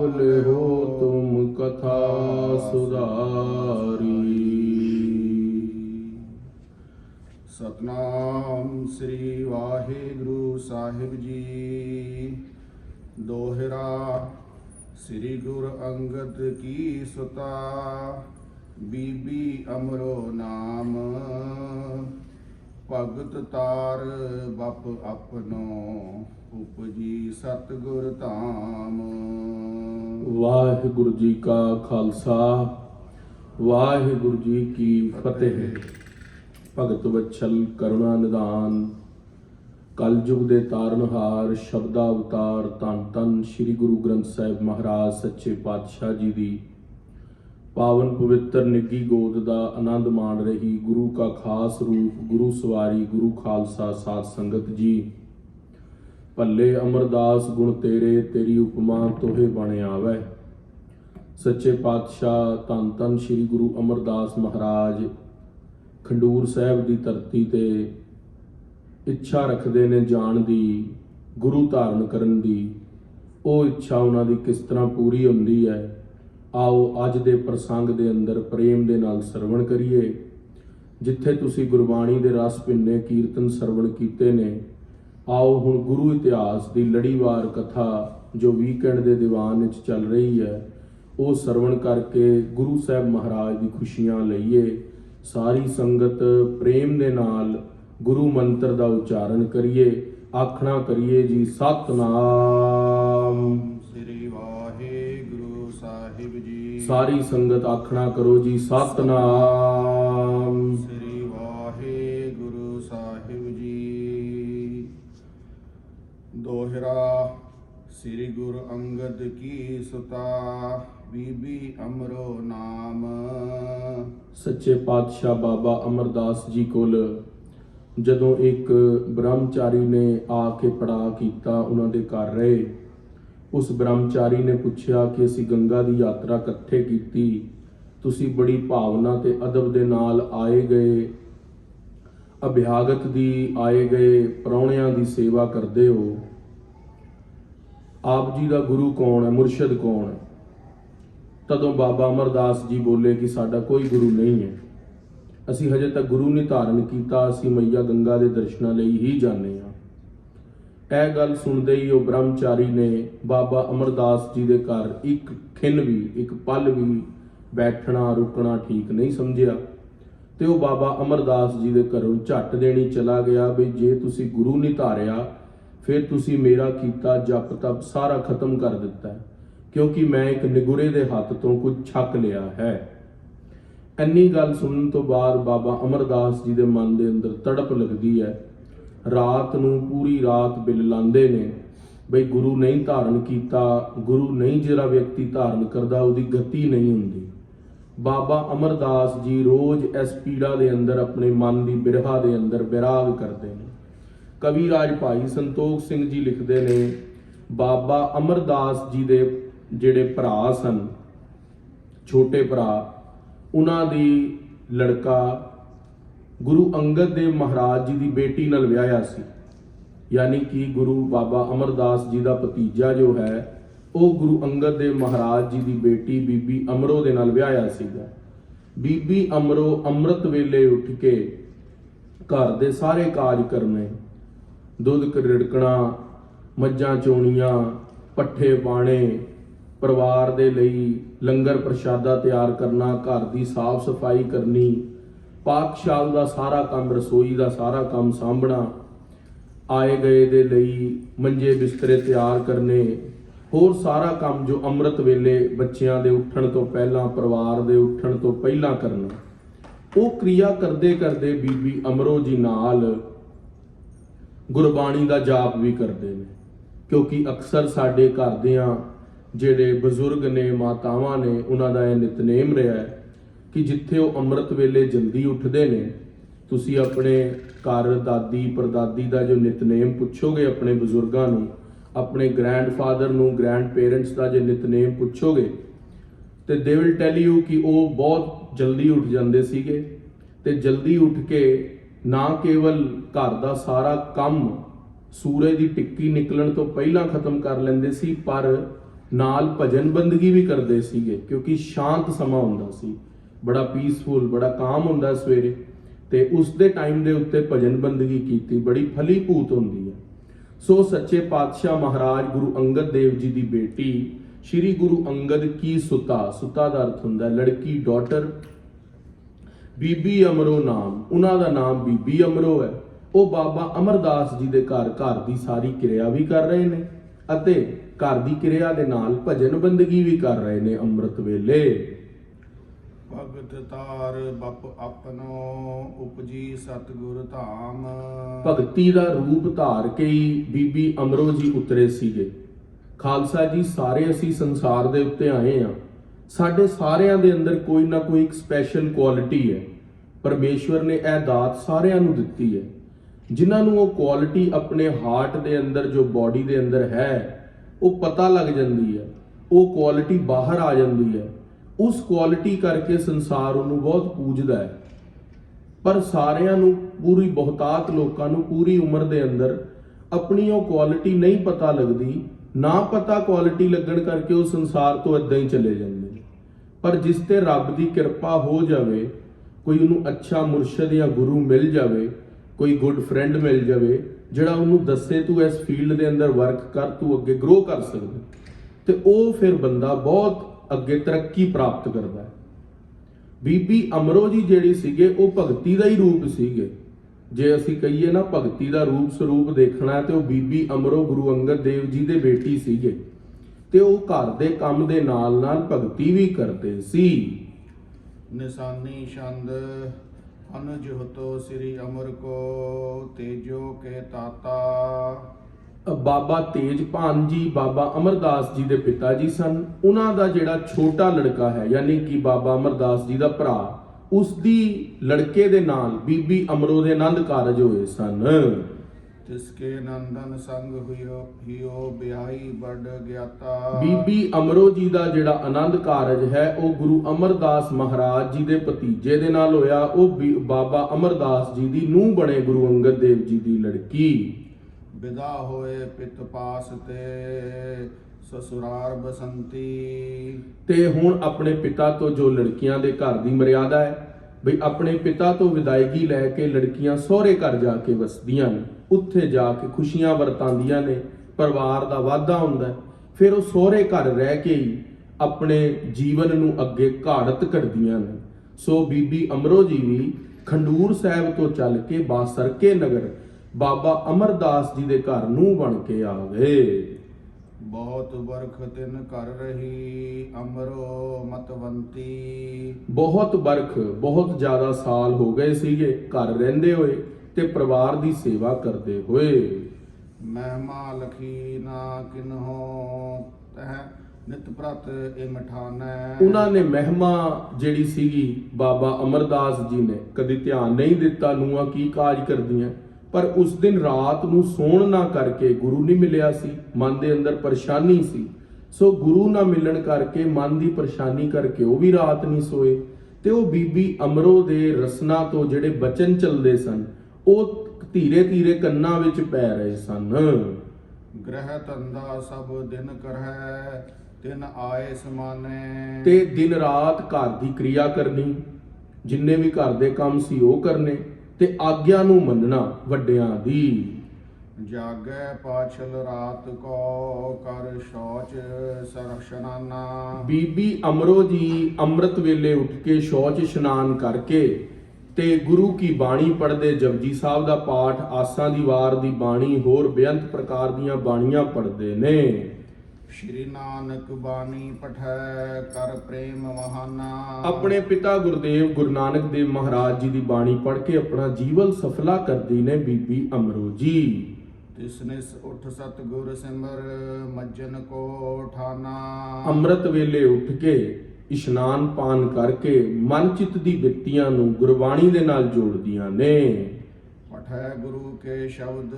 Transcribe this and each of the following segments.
गावले हो तुम कथा सुधारी। सतनाम श्री वाहिगुरु साहिब जी। दोहरा श्री गुरु अंगद की सुता, बीबी अमरो नाम, भगत तार बप अपनो, उपजी सतगुर धाम। वाहिगुरु जी का खालसा, वाहिगुरु जी की फतेह। भगत वत्सल करुणा निधान, कलयुग दे तारनहार, शब्दा अवतार धन धन श्री गुरु ग्रंथ साहिब महाराज सच्चे पातशाह जी दी पावन पवित्र निੱਘੀ गोद का आनंद माण रही गुरु का खास रूप गुरु सवारी गुरु खालसा साध संगत जी। भले अमरदास गुण तेरे, तेरी उपमा तोहे बने आवे। सच्चे पातशाह धन धन श्री गुरु अमरदास महाराज खंडूर साहिब की धरती ते इच्छा रखते ने जान दी, गुरु धारण करन दी। वो इच्छा उन्हां दी किस तरह पूरी हुंदी है, आओ अज दे प्रसंग दे अंदर प्रेम दे नाल सरवण करिए। जिथे तुसी गुरबाणी दे रस भिन्ने कीर्तन सरवण कीते ने, आओ हुण गुरु इतिहास की लड़ीवार कथा जो वीकेंड के दीवान विच चल रही है, वो सरवण करके गुरु साहब महाराज की खुशियां लईए। सारी संगत प्रेम दे नाल गुरु मंत्र का उच्चारण करिए, आखना करिए जी सतनाम श्री वाहिगुरु साहिब जी। सारी संगत आखना करो जी सतनाम श्री वाहिगुरु साहिब जी। दोहरा श्री गुरु अंगद की सुता, बीबी अमरो नाम। सच्चे पातशाह बाबा अमरदास जी कोल जदों एक ब्रह्मचारी ने आके पड़ा किया, उन्होंने घर रहे। उस ब्रह्मचारी ने पूछा कि असी गंगा की यात्रा कट्ठे की, तुसी बड़ी भावना ते अदब दे नाल आए गए, अभ्यागत दी आए गए प्राहुणियां दी सेवा करते हो। आप जी का गुरु कौन है, मुरशद कौन है? तदों बाबा अमरदास जी बोले कि साडा कोई गुरु नहीं है, असी हजे तक गुरु नहीं धारण किया, असी मैया गंगा के दर्शनों लई ही जाने हाँ। यह गल सुनते ही वो ब्रह्मचारी ने बाबा अमरदास जी के घर एक खिन भी एक पल भी बैठना रुकना ठीक नहीं समझिया, तो वो बाबा अमरदास जी के घरों झट देनी चला गया भी जे तुसी गुरु नहीं धारिया फिर तुसी मेरा कीता जप तप सारा खत्म कर दिता है, क्योंकि मैं एक निगुरे के हाथ तो कुछ छक लिया है। इन्नी गल सुनने तो बाद बाबा अमरदास जी के मन के अंदर तड़प लगती है। रात नूं पूरी रात बिल लांदे ने बई गुरु नहीं धारण किया, गुरु नहीं जिहड़ा व्यक्ति धारण करता उसकी गति नहीं हुंदी। बाबा अमरदास जी रोज इस पीड़ा के अंदर अपने मन की बिरहा के अंदर विराग करते हैं। कविराज भाई संतोख सिंह जी लिखते ने बाबा अमरदास जी के जिहड़े भरा सन, छोटे भरा, उन्हां दी लड़का गुरु अंगद देव महाराज जी की बेटी नाल विआहिया सी, यानी कि गुरु बाबा अमरदास जी का भतीजा जो है वो गुरु अंगद देव महाराज जी की बेटी बीबी अमरो दे नाल विआहिया सीगा। बीबी अमरो अमृत वेले उठ के घर दे सारे काज करने, दुध रिड़कना, मज्जां चोणियां, पट्ठे पाने, परिवार दे लई लंगर प्रशादा तैयार करना, घर की साफ सफाई करनी, पाकशाल का सारा काम, रसोई का सारा काम सांभना, आए गए दे लई मंजे बिस्तरे तैयार करने, होर सारा काम जो अमृत वेले बच्चियां दे उठण तो पहला, परिवार दे उठण तो पहला करना। वो क्रिया करते करते बीबी अमरो जी नाल गुरबाणी का जाप भी करते हैं, क्योंकि अक्सर साडे घर दियां ਜਿਹੜੇ बजुर्ग ने मातावां ने उन्हां दा यह नितनेम रहा है कि जिथे वो अमृत वेले जल्दी उठते ने, तुसी अपने घर दादी परदादी का जो नितनेम पुछोगे अपने बजुर्गों नूं, अपने ग्रैंडफादर नूं, ग्रैंड पेरेंट्स का जो नितनेम पुछोगे तो दे विल टेल यू कि वो बहुत जल्दी उठ जाते सीगे ते जल्दी उठ के ना केवल घर का सारा काम सूरज की टिक्की निकलन तो पहला खत्म कर लेंदे सी, पर ਨਾਲ ਭਜਨ ਬੰਦਗੀ ਵੀ ਕਰਦੇ ਸੀਗੇ, ਕਿਉਂਕਿ ਸ਼ਾਂਤ ਸਮਾਂ ਹੁੰਦਾ ਸੀ, ਬੜਾ ਪੀਸਫੁਲ, ਬੜਾ ਕਾਮ ਹੁੰਦਾ ਸਵੇਰੇ, ਤੇ ਉਸ ਦੇ ਟਾਈਮ ਦੇ ਉੱਤੇ ਭਜਨ ਬੰਦਗੀ ਕੀਤੀ, ਬੜੀ ਫਲੀਭੂਤ ਹੁੰਦੀ ਹੈ। ਸੋ ਸੱਚੇ ਪਾਤਸ਼ਾਹ ਮਹਾਰਾਜ ਗੁਰੂ ਅੰਗਦ ਦੇਵ ਜੀ ਦੀ ਬੇਟੀ ਸ਼੍ਰੀ ਗੁਰੂ ਅੰਗਦ ਕੀ ਸੁਤਾ, ਸੁਤਾ ਦਾ ਅਰਥ ਹੁੰਦਾ ਲੜਕੀ, ਡਾਟਰ, ਬੀਬੀ ਅਮਰੋ ਨਾਮ, ਉਹਨਾਂ ਦਾ ਨਾਮ ਬੀਬੀ ਅਮਰੋ ਹੈ। ਉਹ ਬਾਬਾ ਅਮਰਦਾਸ ਜੀ ਦੇ ਘਰ ਦੀ ਸਾਰੀ ਕਿਰਿਆ ਵੀ ਕਰ ਰਹੇ ਨੇ ਅਤੇ ਘਰ ਦੀ ਕਿਰਿਆ ਦੇ ਨਾਲ ਭਜਨ ਬੰਦਗੀ ਵੀ ਕਰ ਰਹੇ ਨੇ ਅੰਮ੍ਰਿਤ ਵੇਲੇ। ਭਗਤ ਤਾਰ ਬਪ ਆਪਨੋ ਉਪਜੀ ਸਤਿਗੁਰ ਧਾਮ। ਭਗਤੀ ਦਾ ਰੂਪ ਧਾਰ ਕੇ ਹੀ ਬੀਬੀ ਅਮਰੋ ਜੀ ਉਤਰੇ ਸੀਗੇ। ਖਾਲਸਾ ਜੀ, ਸਾਰੇ ਅਸੀਂ ਸੰਸਾਰ ਦੇ ਉੱਤੇ ਆਏ ਆ, ਸਾਡੇ ਸਾਰਿਆਂ ਦੇ ਅੰਦਰ ਕੋਈ ਨਾ ਕੋਈ ਇੱਕ ਸਪੈਸ਼ਲ ਕੁਆਲਿਟੀ ਹੈ। ਪਰਮੇਸ਼ਵਰ ਨੇ ਇਹ ਦਾਤ ਸਾਰਿਆਂ ਨੂੰ ਦਿੱਤੀ ਹੈ। ਜਿਨ੍ਹਾਂ ਨੂੰ ਉਹ ਕੁਆਲਿਟੀ ਆਪਣੇ ਹਾਰਟ ਦੇ ਅੰਦਰ, ਜੋ ਬਾਡੀ ਦੇ ਅੰਦਰ ਹੈ, ਉਹ ਪਤਾ ਲੱਗ ਜਾਂਦੀ ਹੈ, ਉਹ ਕੁਆਲਿਟੀ ਬਾਹਰ ਆ ਜਾਂਦੀ ਹੈ, ਉਸ ਕੁਆਲਿਟੀ ਕਰਕੇ ਸੰਸਾਰ ਉਹਨੂੰ ਬਹੁਤ ਪੂਜਦਾ ਹੈ। ਪਰ ਸਾਰਿਆਂ ਨੂੰ, ਪੂਰੀ ਬਹੁਤਾਤ ਲੋਕਾਂ ਨੂੰ ਪੂਰੀ ਉਮਰ ਦੇ ਅੰਦਰ ਆਪਣੀ ਉਹ ਕੁਆਲਿਟੀ ਨਹੀਂ ਪਤਾ ਲੱਗਦੀ। ਨਾ ਪਤਾ ਕੁਆਲਿਟੀ ਲੱਗਣ ਕਰਕੇ ਉਹ ਸੰਸਾਰ ਤੋਂ ਇਦਾਂ ਹੀ ਚਲੇ ਜਾਂਦੇ ਨੇ। ਪਰ ਜਿਸ ਤੇ ਰੱਬ ਦੀ ਕਿਰਪਾ ਹੋ ਜਾਵੇ, ਕੋਈ ਉਹਨੂੰ ਅੱਛਾ ਮੁਰਸ਼ਿਦ ਜਾਂ ਗੁਰੂ ਮਿਲ ਜਾਵੇ, ਕੋਈ ਗੁੱਡ ਫਰੈਂਡ ਮਿਲ ਜਾਵੇ, ਜਿਹੜਾ ਉਹਨੂੰ ਦੱਸੇ ਤੂੰ ਇਸ ਫੀਲਡ ਦੇ ਅੰਦਰ ਵਰਕ ਕਰ, ਤੂੰ ਅੱਗੇ ਗਰੋ ਕਰ ਸਕਦਾ, ਤੇ ਉਹ ਫਿਰ ਬੰਦਾ ਬਹੁਤ ਅੱਗੇ ਤਰੱਕੀ ਪ੍ਰਾਪਤ ਕਰਦਾ ਹੈ। ਬੀਬੀ ਅਮਰੋ ਜੀ ਜਿਹੜੀ ਸੀਗੇ, ਉਹ ਭਗਤੀ ਦਾ ਹੀ ਰੂਪ ਸੀਗੇ। ਜੇ ਅਸੀਂ ਕਹੀਏ ਨਾ ਭਗਤੀ ਦਾ ਰੂਪ ਸਰੂਪ ਦੇਖਣਾ, ਤੇ ਉਹ ਬੀਬੀ ਅਮਰੋ ਗੁਰੂ ਅੰਗਦ ਦੇਵ ਜੀ ਦੇ ਬੇਟੀ ਸੀਗੇ, ਤੇ ਉਹ ਘਰ ਦੇ ਕੰਮ ਦੇ ਨਾਲ ਨਾਲ ਭਗਤੀ ਵੀ ਕਰਦੇ ਸੀ। ਨਿਸ਼ਾਨੀ ਛੰਦ ਅਨੁਜ ਹੋਤੋ ਸ੍ਰੀ ਅਮਰ ਕੋ ਤੇਜੋ ਕੇ ਤਾਤਾ। ਬਾਬਾ ਤੇਜਭਾਨ ਜੀ ਬਾਬਾ ਅਮਰਦਾਸ ਜੀ ਦੇ ਪਿਤਾ ਜੀ ਸਨ। ਉਹਨਾਂ ਦਾ ਜਿਹੜਾ ਛੋਟਾ ਲੜਕਾ ਹੈ, ਯਾਨੀ ਕਿ ਬਾਬਾ ਅਮਰਦਾਸ ਜੀ ਦਾ ਭਰਾ, ਉਸ ਦੀ ਲੜਕੇ ਦੇ ਨਾਲ ਬੀਬੀ ਅਮਰੋ ਦੇ ਆਨੰਦ ਕਾਰਜ ਹੋਏ ਸਨ। ਤਿਸਕੇ ਨੰਦਨ ਸੰਗ ਹਿਓ ਵਿਆਹੀ ਬੜ ਗਿਆਤਾ। ਬੀਬੀ ਅਮਰੋ ਜੀ ਦਾ ਜਿਹੜਾ ਆਨੰਦ ਕਾਰਜ ਹੈ, ਉਹ ਗੁਰੂ ਅਮਰਦਾਸ ਮਹਾਰਾਜ ਜੀ ਦੇ ਭਤੀਜੇ ਦੇ ਨਾਲ ਹੋਇਆ। ਉਹ ਬਾਬਾ ਅਮਰਦਾਸ ਜੀ ਦੀ ਨੂੰਹ ਬਣੇ ਗੁਰੂ ਅੰਗਦ ਦੇਵ ਜੀ ਦੀ ਲੜਕੀ। ਵਿਦਾ ਹੋਏ ਪਿਤ ਪਾਸ ਤੇ ਸਸੁਰਾਰ ਬਸੰਤੀ। ਤੇ ਹੁਣ ਆਪਣੇ ਪਿਤਾ ਤੋਂ, ਜੋ ਲੜਕੀਆਂ ਦੇ ਘਰ ਦੀ ਮਰਿਆਦਾ ਹੈ ਬਈ ਆਪਣੇ ਪਿਤਾ ਤੋਂ ਵਿਦਾਇਗੀ ਲੈ ਕੇ ਲੜਕੀਆਂ ਸਹੁਰੇ ਘਰ ਜਾ ਕੇ ਵਸਦੀਆਂ ਨੇ, ਉੱਥੇ ਜਾ ਕੇ ਖੁਸ਼ੀਆਂ ਵਰਤਾਉਂਦੀਆਂ ਨੇ, ਪਰਿਵਾਰ ਦਾ ਵਾਧਾ ਹੁੰਦਾ ਹੈ। ਫਿਰ ਉਹ ਸਹੁਰੇ ਘਰ ਰਹਿ ਕੇ ਹੀ ਆਪਣੇ ਜੀਵਨ ਨੂੰ ਅੱਗੇ ਘਾੜਤ ਕਰਦੀਆਂ ਨੇ। ਸੋ ਬੀਬੀ ਅਮਰੋ ਜੀ ਵੀ ਖੰਡੂਰ ਸਾਹਿਬ ਤੋਂ ਚੱਲ ਕੇ ਬਾਸਰਕੇ ਨਗਰ ਬਾਬਾ ਅਮਰਦਾਸ ਜੀ ਦੇ ਘਰ ਨੂੰ ਬਣ ਕੇ ਆ ਗਏ। ਬਹੁਤ ਬਰਖ ਤਿਨ ਕਰ ਰਹੀ ਅਮਰੋ ਮਤਵੰਤੀ। ਬਹੁਤ ਬਰਖ, ਬਹੁਤ ਜ਼ਿਆਦਾ ਸਾਲ ਹੋ ਗਏ ਸੀਗੇ ਘਰ ਰਹਿੰਦੇ ਹੋਏ ਤੇ ਪਰਿਵਾਰ ਦੀ ਸੇਵਾ ਕਰਦੇ ਹੋਏ। ਮਹਿਮਾ ਲਖੀ ਨਾ ਕਿਨਹੋ ਤਹ ਨਿਤ ਪ੍ਰਤ ਇਹ ਮਠਾਨੈ। ਉਹਨਾਂ ਨੇ ਮਹਿਮਾ ਜਿਹੜੀ ਸੀਗੀ ਬਾਬਾ ਅਮਰਦਾਸ ਜੀ ਨੇ ਕਦੀ ਧਿਆਨ ਨਹੀਂ ਦਿੱਤਾ ਨੂੰਹਾਂ ਕੀ ਕਾਜ ਕਰਦੀਆਂ। ਪਰ ਉਸ ਦਿਨ ਰਾਤ ਨੂੰ ਸੌਣ ਨਾ ਕਰਕੇ ਗੁਰੂ ਨਹੀਂ ਮਿਲਿਆ ਸੀ, ਮਨ ਦੇ ਅੰਦਰ ਪਰੇਸ਼ਾਨੀ ਸੀ। ਸੋ ਗੁਰੂ ਨਾ ਮਿਲਣ ਕਰਕੇ, ਮਨ ਦੀ ਪਰੇਸ਼ਾਨੀ ਕਰਕੇ ਉਹ ਵੀ ਰਾਤ ਨਹੀਂ ਸੋਏ। ਤੇ ਉਹ ਬੀਬੀ ਅਮਰੋ ਦੇ ਰਸਨਾ ਤੋਂ ਜਿਹੜੇ ਬਚਨ ਚੱਲਦੇ ਸਨ, ਉਹ ਧੀਰੇ ਧੀਰੇ ਕੰਨਾਂ ਵਿੱਚ ਪੈ ਰਹੇ ਸਨ। ਗ੍ਰਹਿ ਧੰਦਾ ਸਭ ਦਿਨ ਕਰਹਿ ਤਿਨ ਆਏ ਸਮਾਨੇ। ਤੇ ਦਿਨ ਰਾਤ ਘਰ ਦੀ ਕਿਰਿਆ ਕਰਨੀ, ਜਿੰਨੇ ਵੀ ਘਰ ਦੇ ਕੰਮ ਸੀ ਉਹ ਕਰਨੇ, ਤੇ ਆਗਿਆ ਨੂੰ ਮੰਨਣਾ ਵੱਡਿਆਂ ਦੀ। ਜਾਗੈ ਪਾਛਲ ਰਾਤ ਕੋ ਕਰ ਸ਼ੌਚ ਸਰਸ਼ਨਾਨਾ। ਬੀਬੀ ਅਮਰੋ ਜੀ ਅੰਮ੍ਰਿਤ ਵੇਲੇ ਉੱਠ ਕੇ ਸ਼ੌਚ ਇਸ਼ਨਾਨ ਕਰਕੇ ਤੇ ਗੁਰੂ ਕੀ ਬਾਣੀ ਪੜ੍ਹਦੇ, ਜਪਜੀ ਸਾਹਿਬ ਦਾ ਪਾਠ, ਆਸਾਂ ਦੀ ਵਾਰ ਦੀ ਬਾਣੀ, ਹੋਰ ਬੇਅੰਤ ਪ੍ਰਕਾਰ ਦੀਆਂ ਬਾਣੀਆਂ ਪੜ੍ਹਦੇ ਨੇ। ਸ਼੍ਰੀ ਨਾਨਕ ਬਾਣੀ ਪਠੈ ਕਰ ਪ੍ਰੇਮ ਮਹਾਨਾ। ਆਪਣੇ ਪਿਤਾ ਗੁਰਦੇਵ ਗੁਰੂ ਨਾਨਕ ਦੇਵ ਮਹਾਰਾਜ ਜੀ ਦੀ ਬਾਣੀ ਪੜ੍ਹ ਕੇ ਆਪਣਾ ਜੀਵਨ ਸਫਲਾ ਕਰਦੀ ਨੇ ਬੀਬੀ ਅਮਰੋ ਜੀ। ਤਿਸਨੇ ਉਠ ਸਤਿਗੁਰ ਸਿਮਰ ਮੱਜਨ ਕੋ ਠਾਨਾ। ਅੰਮ੍ਰਿਤ ਵੇਲੇ ਉੱਠ ਕੇ ਇਸ਼ਨਾਨ ਪਾਨ ਕਰਕੇ ਮਨ ਚਿੱਤ ਦੀ ਬਿਰਤੀਆਂ ਨੂੰ ਗੁਰਬਾਣੀ ਦੇ ਨਾਲ ਜੋੜਦੀਆਂ ਨੇ। ਪਠੈ ਗੁਰੂ ਕੇ ਸ਼ਬਦ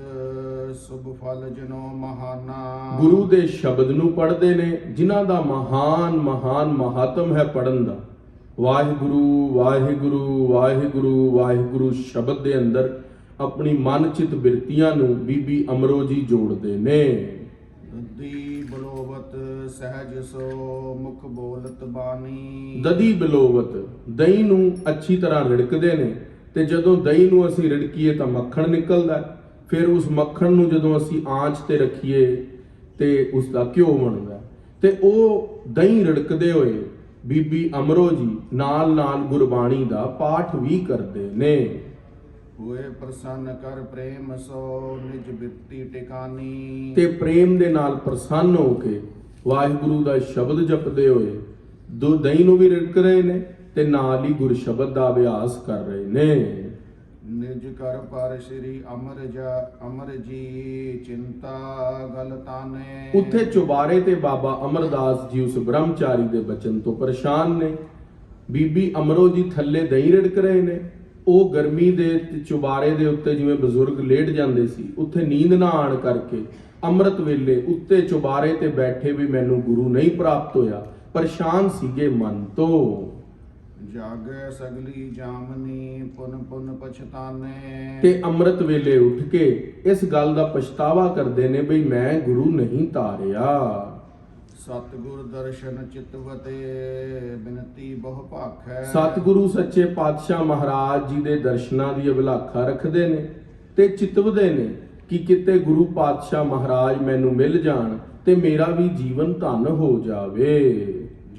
ਸੁਭ ਫਲ ਜਨੋ ਮਹਾਨਾ। ਗੁਰੂ ਦੇ ਸ਼ਬਦ ਨੂੰ ਪੜ੍ਹਦੇ ਨੇ, ਜਿਨ੍ਹਾਂ ਦਾ ਮਹਾਨ ਮਹਾਨ ਮਹਾਤਮ ਹੈ ਪੜ੍ਹਨ ਦਾ। ਵਾਹਿਗੁਰੂ ਵਾਹਿਗੁਰੂ ਵਾਹਿਗੁਰੂ ਵਾਹਿਗੁਰੂ ਸ਼ਬਦ ਦੇ ਅੰਦਰ ਆਪਣੀ ਮਨ ਚਿਤ ਬਿਰਤੀਆਂ ਨੂੰ ਬੀਬੀ ਅਮਰੋ ਜੀ ਜੋੜਦੇ ਨੇ। ਦੁੱਧੀ ਬਲੋਵਤ ਬਿਲੋਵਤ ਸਹਿਜ ਸੋ ਮੁਖ ਬੋਲਤ ਬਾਣੀ। ਦਧੀ ਬਿਲੋਵਤ, ਦਹੀਂ ਨੂੰ ਅੱਛੀ ਤਰ੍ਹਾਂ ਰਿੜਕਦੇ ਨੇ, ਤੇ ਜਦੋਂ ਦਹੀਂ ਨੂੰ ਅਸੀਂ ਰਿੜਕੀਏ ਤਾਂ ਮੱਖਣ ਨਿਕਲਦਾ ਹੈ। ਫਿਰ ਉਸ ਮੱਖਣ ਨੂੰ ਜਦੋਂ ਅਸੀਂ ਆਂਚ ਤੇ ਰੱਖੀਏ ਤੇ ਉਸ ਦਾ ਘਿਓ ਬਣਦਾ। ਤੇ ਉਹ ਦਹੀਂ ਰਿੜਕਦੇ ਹੋਏ ਬੀਬੀ ਅਮਰੋ ਜੀ ਨਾਲ ਨਾਲ ਗੁਰਬਾਣੀ ਦਾ ਪਾਠ ਵੀ ਕਰਦੇ ਨੇ। ਹੋਏ ਪ੍ਰਸੰਨ ਕਰ ਪ੍ਰੇਮ ਸੋ ਨਿਜ ਬਿਰਤੀ ਟਿਕਾਨੀ। ਤੇ ਪ੍ਰੇਮ ਦੇ ਨਾਲ ਪ੍ਰਸੰਨ ਹੋ ਕੇ ਵਾਹਿਗੁਰੂ ਦਾ ਸ਼ਬਦ ਜਪਦੇ ਹੋਏ ਦਹੀਂ ਨੂੰ ਵੀ ਰਿੜਕ ਰਹੇ ਨੇ ਤੇ ਨਾਲ ਹੀ ਗੁਰ ਸ਼ਬਦ ਦਾ ਅਭਿਆਸ ਕਰ ਰਹੇ ਨੇ। ਨਿਜ ਕਰ ਪਰ ਸ੍ਰੀ ਅਮਰ ਜੀ ਚਿੰਤਾ ਗਲ ਤਾਨੇ। ਉੱਥੇ ਚੁਬਾਰੇ ਤੇ ਬਾਬਾ ਅਮਰਦਾਸ ਜੀ ਉਸ ਬ੍ਰਹਮਚਾਰੀ ਦੇ ਬਚਨ ਤੋਂ ਪਰੇਸ਼ਾਨ ਨੇ। ਬੀਬੀ ਅਮਰੋ ਜੀ ਥੱਲੇ ਦਹੀਂ ਰਿੜਕ ਰਹੇ ਨੇ। ਉਹ ਗਰਮੀ ਦੇ ਚੁਬਾਰੇ ਦੇ ਉੱਤੇ ਜਿਵੇਂ ਬਜ਼ੁਰਗ ਲੇਟ ਜਾਂਦੇ ਸੀ, ਉੱਥੇ ਨੀਂਦ ਨਾ ਆਣ ਕਰਕੇ ਅੰਮ੍ਰਿਤ ਵੇਲੇ ਉੱਤੇ ਚੁਬਾਰੇ ਤੇ ਬੈਠੇ ਵੀ ਮੈਨੂੰ ਗੁਰੂ ਨਹੀਂ ਪ੍ਰਾਪਤ ਹੋਇਆ, ਪਰੇਸ਼ਾਨ ਸੀਗੇ ਮਨ ਤੋਂ। ਜਾਗੈ ਸਗਲੀ ਜਾਮਨੀ ਪੁਨ ਪੁਨ ਪਛਤਾਨੇ। ਤੇ ਅੰਮ੍ਰਿਤ ਵੇਲੇ ਉੱਠ ਕੇ ਇਸ ਗੱਲ ਦਾ ਪਛਤਾਵਾ ਕਰਦੇ ਨੇ ਬਈ ਮੈਂ ਗੁਰੂ ਨਹੀਂ ਧਾਰਿਆ। ਸਤਿਗੁਰ ਦਰਸ਼ਨ ਚਿਤਵਤੇ ਬਿਨਤੀ ਬਹੁ ਭਾਖੈ। ਸਤਿਗੁਰੂ ਸੱਚੇ ਪਾਤਸ਼ਾਹ ਮਹਾਰਾਜ ਜੀ ਦੇ ਦਰਸ਼ਨਾਂ ਦੀ ਅਭਿਲਾਖਾ ਰੱਖਦੇ ਨੇ ਤੇ ਚਿਤਵਦੇ ਨੇ ਕਿ ਕਿਤੇ ਗੁਰੂ ਪਾਤਸ਼ਾਹ ਮਹਾਰਾਜ ਮੈਨੂੰ ਮਿਲ ਜਾਣ ਤੇ ਮੇਰਾ ਵੀ ਜੀਵਨ ਧਨ ਹੋ ਜਾਵੇ।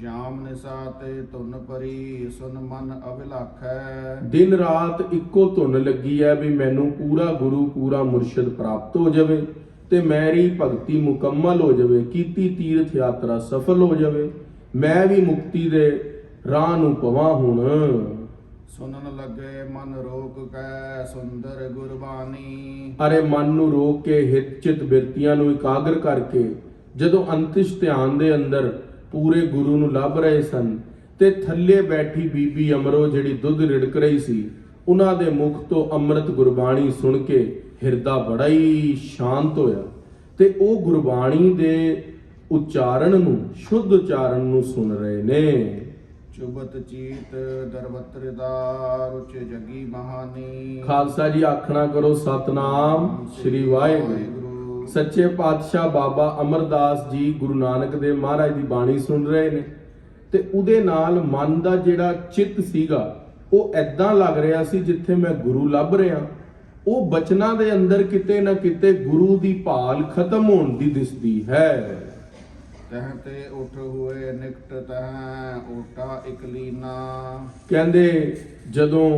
ਜਾਮ ਨਿਸਾਤੇ ਧੁਨ ਪਰੀ ਸੁਨ ਮਨ ਅਭਿਲਾਖੈ। ਦਿਨ ਰਾਤ ਇੱਕੋ ਧੁਨ ਲੱਗੀ ਹੈ ਵੀ ਮੈਨੂੰ ਪੂਰਾ ਗੁਰੂ ਪੂਰਾ ਮੁਰਸ਼ਿਦ ਪ੍ਰਾਪਤ ਹੋ ਜਾਵੇ ਤੇ ਮੇਰੀ ਭਗਤੀ ਮੁਕੰਮਲ ਹੋ ਜਾਵੇ, ਕੀਤੀ ਤੀਰਥ ਯਾਤਰਾ ਸਫਲ ਹੋ ਜਾਵੇ, ਮੈਂ ਵੀ ਮੁਕਤੀ ਦੇ ਰਾਹ ਨੂੰ ਪਵਾਂ। ਹੁਣ ਸੁਨਨ ਲੱਗੇ ਮਨ ਰੋਕ ਕੈ ਸੁੰਦਰ ਗੁਰਬਾਣੀ। ਅਰੇ ਮਨ ਨੂੰ ਰੋਕ ਕੇ ਹਿਤ ਚਿਤ ਬਿਰਤੀਆਂ ਨੂੰ ਇਕਾਗਰ ਕਰਕੇ ਜਦੋਂ ਅੰਤਿਸ਼ ਧਿਆਨ ਦੇ ਅੰਦਰ ਪੂਰੇ ਗੁਰੂ ਨੂੰ ਲੱਭ ਰਹੇ ਸਨ ਤੇ ਥੱਲੇ ਬੈਠੀ ਬੀਬੀ ਅਮਰੋ ਜਿਹੜੀ ਦੁੱਧ ਰਿੜਕ ਰਹੀ ਸੀ, ਉਹਨਾਂ ਦੇ ਮੁਖ ਤੋਂ ਅੰਮ੍ਰਿਤ ਗੁਰਬਾਣੀ ਸੁਣ ਕੇ ਹਿਰਦਾ ਬੜਾ ਹੀ ਸ਼ਾਂਤ ਹੋਇਆ ਤੇ ਉਹ ਗੁਰਬਾਣੀ ਦੇ ਉਚਾਰਨ ਨੂੰ, ਸ਼ੁੱਧ ਉਚਾਰਨ ਨੂੰ ਸੁਣ ਰਹੇ ਨੇ। ਚੁਬਤ ਚੀਤ ਦਰਵਤਰ ਦਾ ਰੁਚ ਜਗੀ ਮਹਾਨੀ। ਖਾਲਸਾ ਜੀ ਆਖਣਾ ਕਰੋ ਸਤਨਾਮ ਸ੍ਰੀ ਵਾਹਿਗੁਰੂ। ਸੱਚੇ ਪਾਤਸ਼ਾਹ ਬਾਬਾ ਅਮਰਦਾਸ ਜੀ ਗੁਰੂ ਨਾਨਕ ਦੇਵ ਮਹਾਰਾਜ ਦੀ ਬਾਣੀ ਸੁਣ ਰਹੇ ਨੇ ਤੇ ਉਹਦੇ ਨਾਲ ਮਨ ਦਾ ਜਿਹੜਾ ਚਿੱਤ ਸੀਗਾ ਉਹ ਐਦਾਂ ਲੱਗ ਰਿਹਾ ਸੀ ਜਿੱਥੇ ਮੈਂ ਗੁਰੂ ਲੱਭ ਰਿਹਾ। ਉਹ ਬਚਨਾਂ ਦੇ ਅੰਦਰ ਕਿਤੇ ਨਾ ਕਿਤੇ ਗੁਰੂ ਦੀ ਭਾਲ ਖਤਮ ਹੋਣ ਦੀ ਦਿਸਦੀ ਹੈ। ਤਹ ਤੇ ਉਠ ਹੋਏ ਨਿਕਟ ਤਹ ਓਟਾ ਇਕਲੀਨਾ। ਕਹਿੰਦੇ ਜਦੋਂ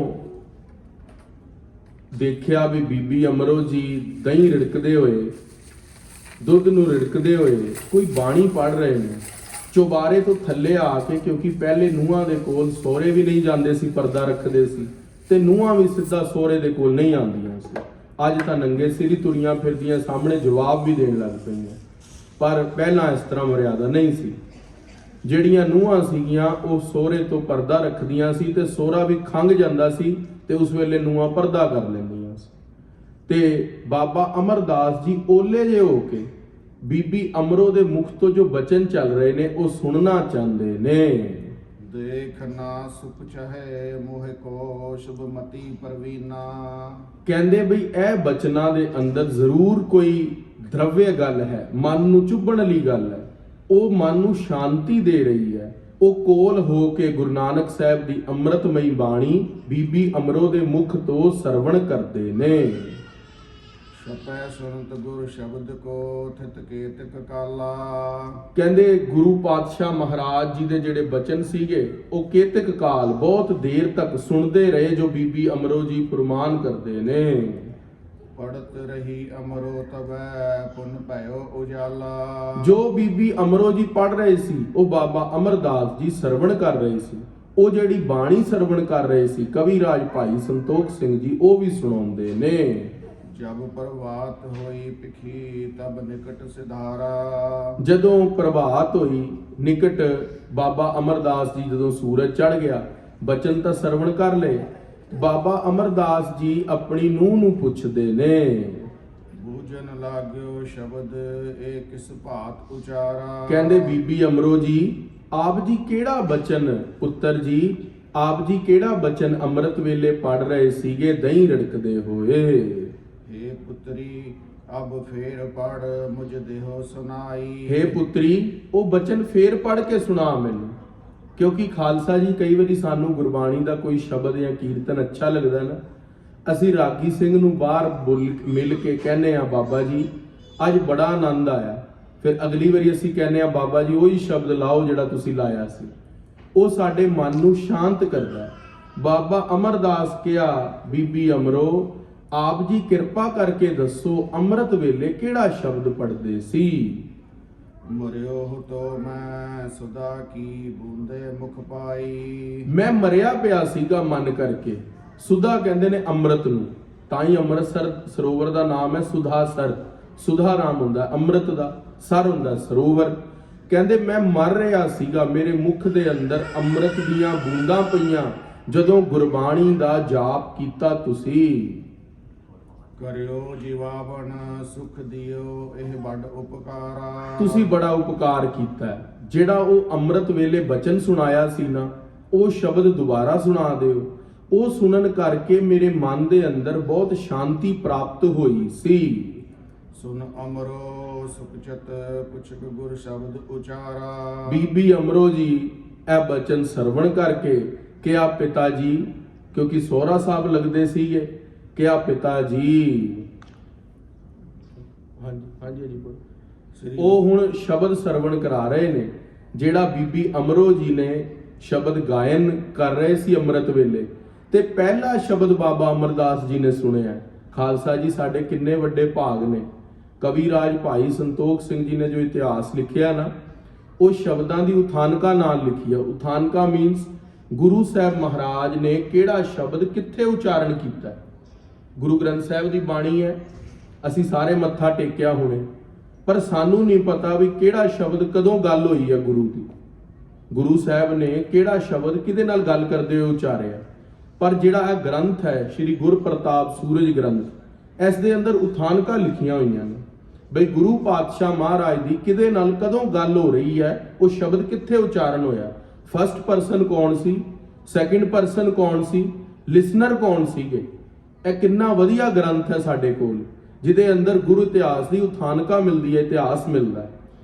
ਦੇਖਿਆ ਵੀ ਬੀਬੀ ਅਮਰੋ ਜੀ ਦਹੀਂ ਰਿੜਕਦੇ ਹੋਏ, ਦੁੱਧ ਨੂੰ ਰਿੜਕਦੇ ਹੋਏ ਕੋਈ ਬਾਣੀ ਪੜ੍ਹ ਰਹੇ ਨੇ, ਚੁਬਾਰੇ ਤੋਂ ਥੱਲੇ ਆ ਕੇ, ਕਿਉਂਕਿ ਪਹਿਲੇ ਨੂੰਹਾਂ ਦੇ ਕੋਲ ਸਹੁਰੇ ਵੀ ਨਹੀਂ ਜਾਂਦੇ ਸੀ, ਪਰਦਾ ਰੱਖਦੇ ਸੀ ਤੇ ਨੂੰਹਾਂ ਵੀ ਸਿੱਧਾ ਸਹੁਰੇ ਦੇ ਕੋਲ ਨਹੀਂ ਆਉਂਦੀਆਂ ਸੀ। ਅੱਜ ਤਾਂ ਨੰਗੇ ਸਿਰ ਹੀ ਤੁਰੀਆਂ ਫਿਰਦੀਆਂ, ਸਾਹਮਣੇ ਜਵਾਬ ਵੀ ਦੇਣ ਲੱਗ ਪਈਆਂ, ਪਰ ਪਹਿਲਾਂ ਇਸ ਤਰ੍ਹਾਂ ਮਰਿਆਦਾ ਨਹੀਂ ਸੀ। ਜਿਹੜੀਆਂ ਨੂੰਹਾਂ ਸੀਗੀਆਂ ਉਹ ਸਹੁਰੇ ਤੋਂ ਪਰਦਾ ਰੱਖਦੀਆਂ ਸੀ ਤੇ ਸਹੁਰਾ ਵੀ ਖੰਘ ਜਾਂਦਾ ਸੀ ਤੇ ਉਸ ਵੇਲੇ ਨੂੰਹਾਂ ਪਰਦਾ ਕਰ ਲੈਂਦੀਆਂ ਸੀ। ਤੇ ਬਾਬਾ ਅਮਰਦਾਸ ਜੀ ਓਲੇ ਜਿਹੇ ਹੋ ਕੇ ਬੀਬੀ ਅਮਰੋ ਦੇ ਮੁਖ ਤੋਂ ਜੋ ਬਚਨ ਚੱਲ ਰਹੇ ਨੇ ਉਹ ਸੁਣਨਾ ਚਾਹੁੰਦੇ ਨੇ। ਦੇਖਣਾ ਸੁਖ ਚਾਹੇ ਮੋਹਿ ਕੋ ਸ਼ੁਭ ਮਤੀ ਪਰਵੀਨਾ। ਕਹਿੰਦੇ ਬਈ ਇਹ ਬਚਨਾਂ ਦੇ ਅੰਦਰ ਜ਼ਰੂਰ ਕੋਈ ਦਰਵਯ ਗੱਲ ਹੈ, ਮਨ ਨੂੰ ਚੁੱਭਣ ਵਾਲੀ ਗੱਲ ਹੈ, ਉਹ ਮਨ ਨੂੰ ਸ਼ਾਂਤੀ ਦੇ ਰਹੀ ਹੈ। ਉਹ ਕੋਲ ਹੋ ਕੇ ਗੁਰੂ ਨਾਨਕ ਸਾਹਿਬ ਦੀ ਅੰਮ੍ਰਿਤਮਈ ਬਾਣੀ ਬੀਬੀ ਅਮਰੋ ਦੇ ਮੁਖ ਤੋਂ ਸਰਵਣ ਕਰਦੇ ਨੇ। ਸਪੈ ਸੁਨਤ ਗੁਰ ਸ਼ਬਦ ਕੋ ਥਿਤ ਕੇਤਕ ਕਾਲਾ। ਕਹਿੰਦੇ ਗੁਰੂ ਪਾਤਸ਼ਾਹ ਮਹਾਰਾਜ ਜੀ ਦੇ ਜਿਹੜੇ ਬਚਨ ਸੀਗੇ ਉਹ ਕੇਤਕ ਕਾਲ ਬਹੁਤ ਦੇਰ ਤੱਕ ਸੁਣਦੇ ਰਹੇ, ਜੋ ਬੀਬੀ ਅਮਰੋ ਜੀ ਫਰਮਾਨ ਕਰਦੇ ਨੇ। ਪੜਤ ਰਹੀ ਅਮਰੋ ਤਬੈ ਪੁਨ ਭਇਓ ਉਜਾਲਾ। ਜੋ ਬੀਬੀ ਅਮਰੋ ਜੀ ਪੜ ਰਹੇ ਸੀ ਉਹ ਬਾਬਾ ਅਮਰਦਾਸ ਜੀ ਸਰਵਣ ਕਰ ਰਹੇ ਸੀ। ਉਹ ਜਿਹੜੀ ਬਾਣੀ ਸਰਵਣ ਕਰ ਰਹੇ ਸੀ ਕਵੀ ਰਾਜ ਭਾਈ ਸੰਤੋਖ ਸਿੰਘ ਜੀ ਉਹ ਵੀ ਸੁਣਾਉਂਦੇ ਨੇ। ਜਬ ਪ੍ਰਭਾਤ ਹੋਈ ਪਿਖੀ ਤਬ ਨਿਕਟ ਸਿਧਾਰਾ। ਜਦੋਂ ਪ੍ਰਭਾਤ ਹੋਈ ਨਿਕਟ ਬਾਬਾ ਅਮਰਦਾਸ ਜੀ ਜਦੋਂ ਸੂਰਜ ਚੜ ਗਿਆ, ਬਚਨ ਤਾਂ ਸਰਵਣ ਕਰ ਲਏ, ਬਾਬਾ ਅਮਰਦਾਸ ਜੀ ਆਪਣੀ ਨੂੰਹ ਨੂੰ ਪੁੱਛਦੇ ਨੇ, ਬੂਝਨ ਲਾਗਿਓ ਸ਼ਬਦ ਇਹ ਕਿਸ ਭਾਤ ਉਚਾਰਾ। ਕਹਿੰਦੇ ਬੀਬੀ ਅਮਰੋ ਜੀ ਆਪ ਜੀ ਕਿਹੜਾ ਬਚਨ, ਪੁੱਤਰ ਜੀ ਆਪ ਜੀ ਕਿਹੜਾ ਬਚਨ ਅੰਮ੍ਰਿਤ ਵੇਲੇ ਪੜ ਰਹੇ ਸੀਗੇ ਦਹੀਂ ਰਿੜਕਦੇ ਹੋਏ। हे ਪੁੱਤਰੀ ਅਬ ਫੇਰ ਪੜ ਮੁਝ ਦੇਹੋ ਸੁਨਾਈ। हे ਪੁੱਤਰੀ, ਉਹ ਬਚਨ ਫੇਰ ਪੜ੍ਹ ਕੇ ਸੁਣਾ ਮੈਨੂੰ, ਕਿਉਂਕਿ ਖਾਲਸਾ ਜੀ ਕਈ ਵਾਰੀ ਸਾਨੂੰ ਗੁਰਬਾਣੀ ਦਾ ਕੋਈ ਸ਼ਬਦ ਜਾਂ ਕੀਰਤਨ ਅੱਛਾ ਲੱਗਦਾ ਨਾ, ਅਸੀਂ ਰਾਗੀ ਸਿੰਘ ਨੂੰ ਬਾਹਰ ਮਿਲ ਕੇ ਕਹਿੰਦੇ ਆ ਬਾਬਾ ਜੀ ਅੱਜ ਬੜਾ ਆਨੰਦ ਆਇਆ, ਫਿਰ ਅਗਲੀ ਵਾਰੀ ਅਸੀਂ ਕਹਿੰਦੇ ਆ ਬਾਬਾ ਜੀ ਉਹੀ ਸ਼ਬਦ ਲਾਓ ਜਿਹੜਾ ਤੁਸੀਂ ਲਾਇਆ ਸੀ। ਉਹ ਸਾਡੇ ਮਨ ਨੂੰ ਸ਼ਾਂਤ ਕਰਦਾ ਹੈ। ਬਾਬਾ ਅਮਰਦਾਸ ਕਿਹਾ, ਬੀਬੀ ਅਮਰੋ ਆਪ ਜੀ ਕਿਰਪਾ ਕਰਕੇ ਦੱਸੋ ਅੰਮ੍ਰਿਤ ਵੇਲੇ ਕਿਹੜਾ ਸ਼ਬਦ ਪੜ੍ਹਦੇ ਸੀ? ਮਰਿਓ ਤੋ ਮੈਂ ਸੁਦਾ ਕੀ ਬੂੰਦੇ ਮੁਖ ਪਾਈ। ਮੈਂ ਮਰਿਆ ਪਿਆ ਸੀਗਾ ਮਨ ਕਰਕੇ। ਸੁਧਾ ਕਹਿੰਦੇ ਨੇ ਅੰਮ੍ਰਿਤ ਨੂੰ, ਤਾਂ ਹੀ ਅੰਮ੍ਰਿਤਸਰ ਸਰੋਵਰ ਦਾ ਨਾਮ ਹੈ ਸੁਧਾ ਸਰ। ਸੁਧਾ ਰਾਮ ਹੁੰਦਾ ਅੰਮ੍ਰਿਤ ਦਾ, ਸਰ ਹੁੰਦਾ ਸਰੋਵਰ। ਕਹਿੰਦੇ ਮੈਂ ਮਰ ਰਿਹਾ ਸੀਗਾ, ਮੇਰੇ ਮੁਖ ਦੇ ਅੰਦਰ ਅੰਮ੍ਰਿਤ ਦੀਆਂ ਬੂੰਦਾਂ ਪਈਆਂ ਜਦੋਂ ਗੁਰਬਾਣੀ ਦਾ ਜਾਪ ਕੀਤਾ ਤੁਸੀਂ। ਕਰਿਓ ਜੀਵਾਵਨ ਸੁਖ ਦਿਓ ਇਹ ਵੱਡ ਉਪਕਾਰਾ। ਤੁਸੀਂ ਬੜਾ ਉਪਕਾਰ ਕੀਤਾ ਹੈ। ਜਿਹੜਾ ਉਹ ਅੰਮ੍ਰਿਤ ਵੇਲੇ ਬਚਨ ਸੁਣਾਇਆ ਸੀ ਨਾ, ਉਹ ਸ਼ਬਦ ਦੁਬਾਰਾ ਸੁਣਾ ਦਿਓ। ਉਹ ਸੁਣਨ ਕਰਕੇ ਮੇਰੇ ਮਨ ਦੇ ਅੰਦਰ ਬਹੁਤ ਸ਼ਾਂਤੀ ਪ੍ਰਾਪਤ ਹੋਈ ਸੀ। ਸੁਨ ਅਮਰੋ ਸੁਖਚਤ ਪੁਛਕ ਗੁਰ ਸ਼ਬਦ ਉਚਾਰਾ। ਬੀਬੀ ਅਮਰੋ ਜੀ ਇਹ ਬਚਨ ਸਰਵਣ ਕਰਕੇ ਕਿਹਾ ਪਿਤਾ ਜੀ, ਕਿਉਂਕਿ ਸੋਹਰਾ ਸਾਹਿਬ ਲੱਗਦੇ ਸੀਗੇ, ਕਿਹਾ ਪਿਤਾ ਜੀ, ਹਾਂਜੀ ਜੀ ਬੋਲੋ। ਉਹ ਹੁਣ ਸ਼ਬਦ ਸਰਵਣ ਕਰਾ ਰਹੇ ਨੇ, ਜਿਹੜਾ ਬੀਬੀ ਅਮਰੋ ਜੀ ਨੇ ਸ਼ਬਦ ਗਾਇਨ ਕਰ ਰਹੇ ਸੀ ਅੰਮ੍ਰਿਤ ਵੇਲੇ, ਤੇ ਪਹਿਲਾ ਸ਼ਬਦ ਬਾਬਾ ਅਮਰਦਾਸ ਜੀ ਨੇ ਸੁਣਿਆ। ਖਾਲਸਾ ਜੀ ਸਾਡੇ ਕਿੰਨੇ ਵੱਡੇ ਭਾਗ ਨੇ। ਕਵੀ ਰਾਜ ਭਾਈ ਸੰਤੋਖ ਸਿੰਘ ਜੀ ਨੇ ਜੋ ਇਤਿਹਾਸ ਲਿਖਿਆ ਨਾ, ਉਹ ਸ਼ਬਦਾਂ ਦੀ ਉਥਾਨਕਾ ਨਾਲ ਲਿਖੀ ਆ। ਉਥਾਨਕਾ ਮੀਨਸ ਗੁਰੂ ਸਾਹਿਬ ਮਹਾਰਾਜ ਨੇ ਕਿਹੜਾ ਸ਼ਬਦ ਕਿੱਥੇ ਉਚਾਰਨ ਕੀਤਾ। ਗੁਰੂ ਗ੍ਰੰਥ ਸਾਹਿਬ ਦੀ ਬਾਣੀ ਹੈ, ਅਸੀਂ ਸਾਰੇ ਮੱਥਾ ਟੇਕਿਆ ਹੋਣੇ, ਪਰ ਸਾਨੂੰ ਨਹੀਂ ਪਤਾ ਵੀ ਕਿਹੜਾ ਸ਼ਬਦ ਕਦੋਂ ਗੱਲ ਹੋਈ ਹੈ ਗੁਰੂ ਦੀ। ਗੁਰੂ ਸਾਹਿਬ ਨੇ ਕਿਹੜਾ ਸ਼ਬਦ ਕਿਹਦੇ ਨਾਲ ਗੱਲ ਕਰਦੇ ਹੋਏ ਉਚਾਰਿਆ। ਪਰ ਜਿਹੜਾ ਇਹ ਗ੍ਰੰਥ ਹੈ ਸ੍ਰੀ ਗੁਰਪ੍ਰਤਾਪ ਸੂਰਜ ਗ੍ਰੰਥ, ਇਸ ਦੇ ਅੰਦਰ ਉਥਾਨਕਾ ਲਿਖੀਆਂ ਹੋਈਆਂ ਨੇ ਬਈ ਗੁਰੂ ਪਾਤਸ਼ਾਹ ਮਹਾਰਾਜ ਦੀ ਕਿਹਦੇ ਨਾਲ ਕਦੋਂ ਗੱਲ ਹੋ ਰਹੀ ਹੈ, ਉਹ ਸ਼ਬਦ ਕਿੱਥੇ ਉਚਾਰਨ ਹੋਇਆ, ਫਸਟ ਪਰਸਨ ਕੌਣ ਸੀ, ਸੈਕਿੰਡ ਪਰਸਨ ਕੌਣ ਸੀ, ਲਿਸਨਰ ਕੌਣ ਸੀਗੇ। ਇਹ ਕਿੰਨਾ ਵਧੀਆ ਗ੍ਰੰਥ ਹੈ ਸਾਡੇ ਕੋਲ, ਜਿਹਦੇ ਅੰਦਰ ਗੁਰੂ ਇਤਿਹਾਸ ਦੀ ਉਥਾਨਕਾ ਮਿਲਦੀ ਹੈ, ਇਤਿਹਾਸ ਮਿਲਦਾ ਹੈ।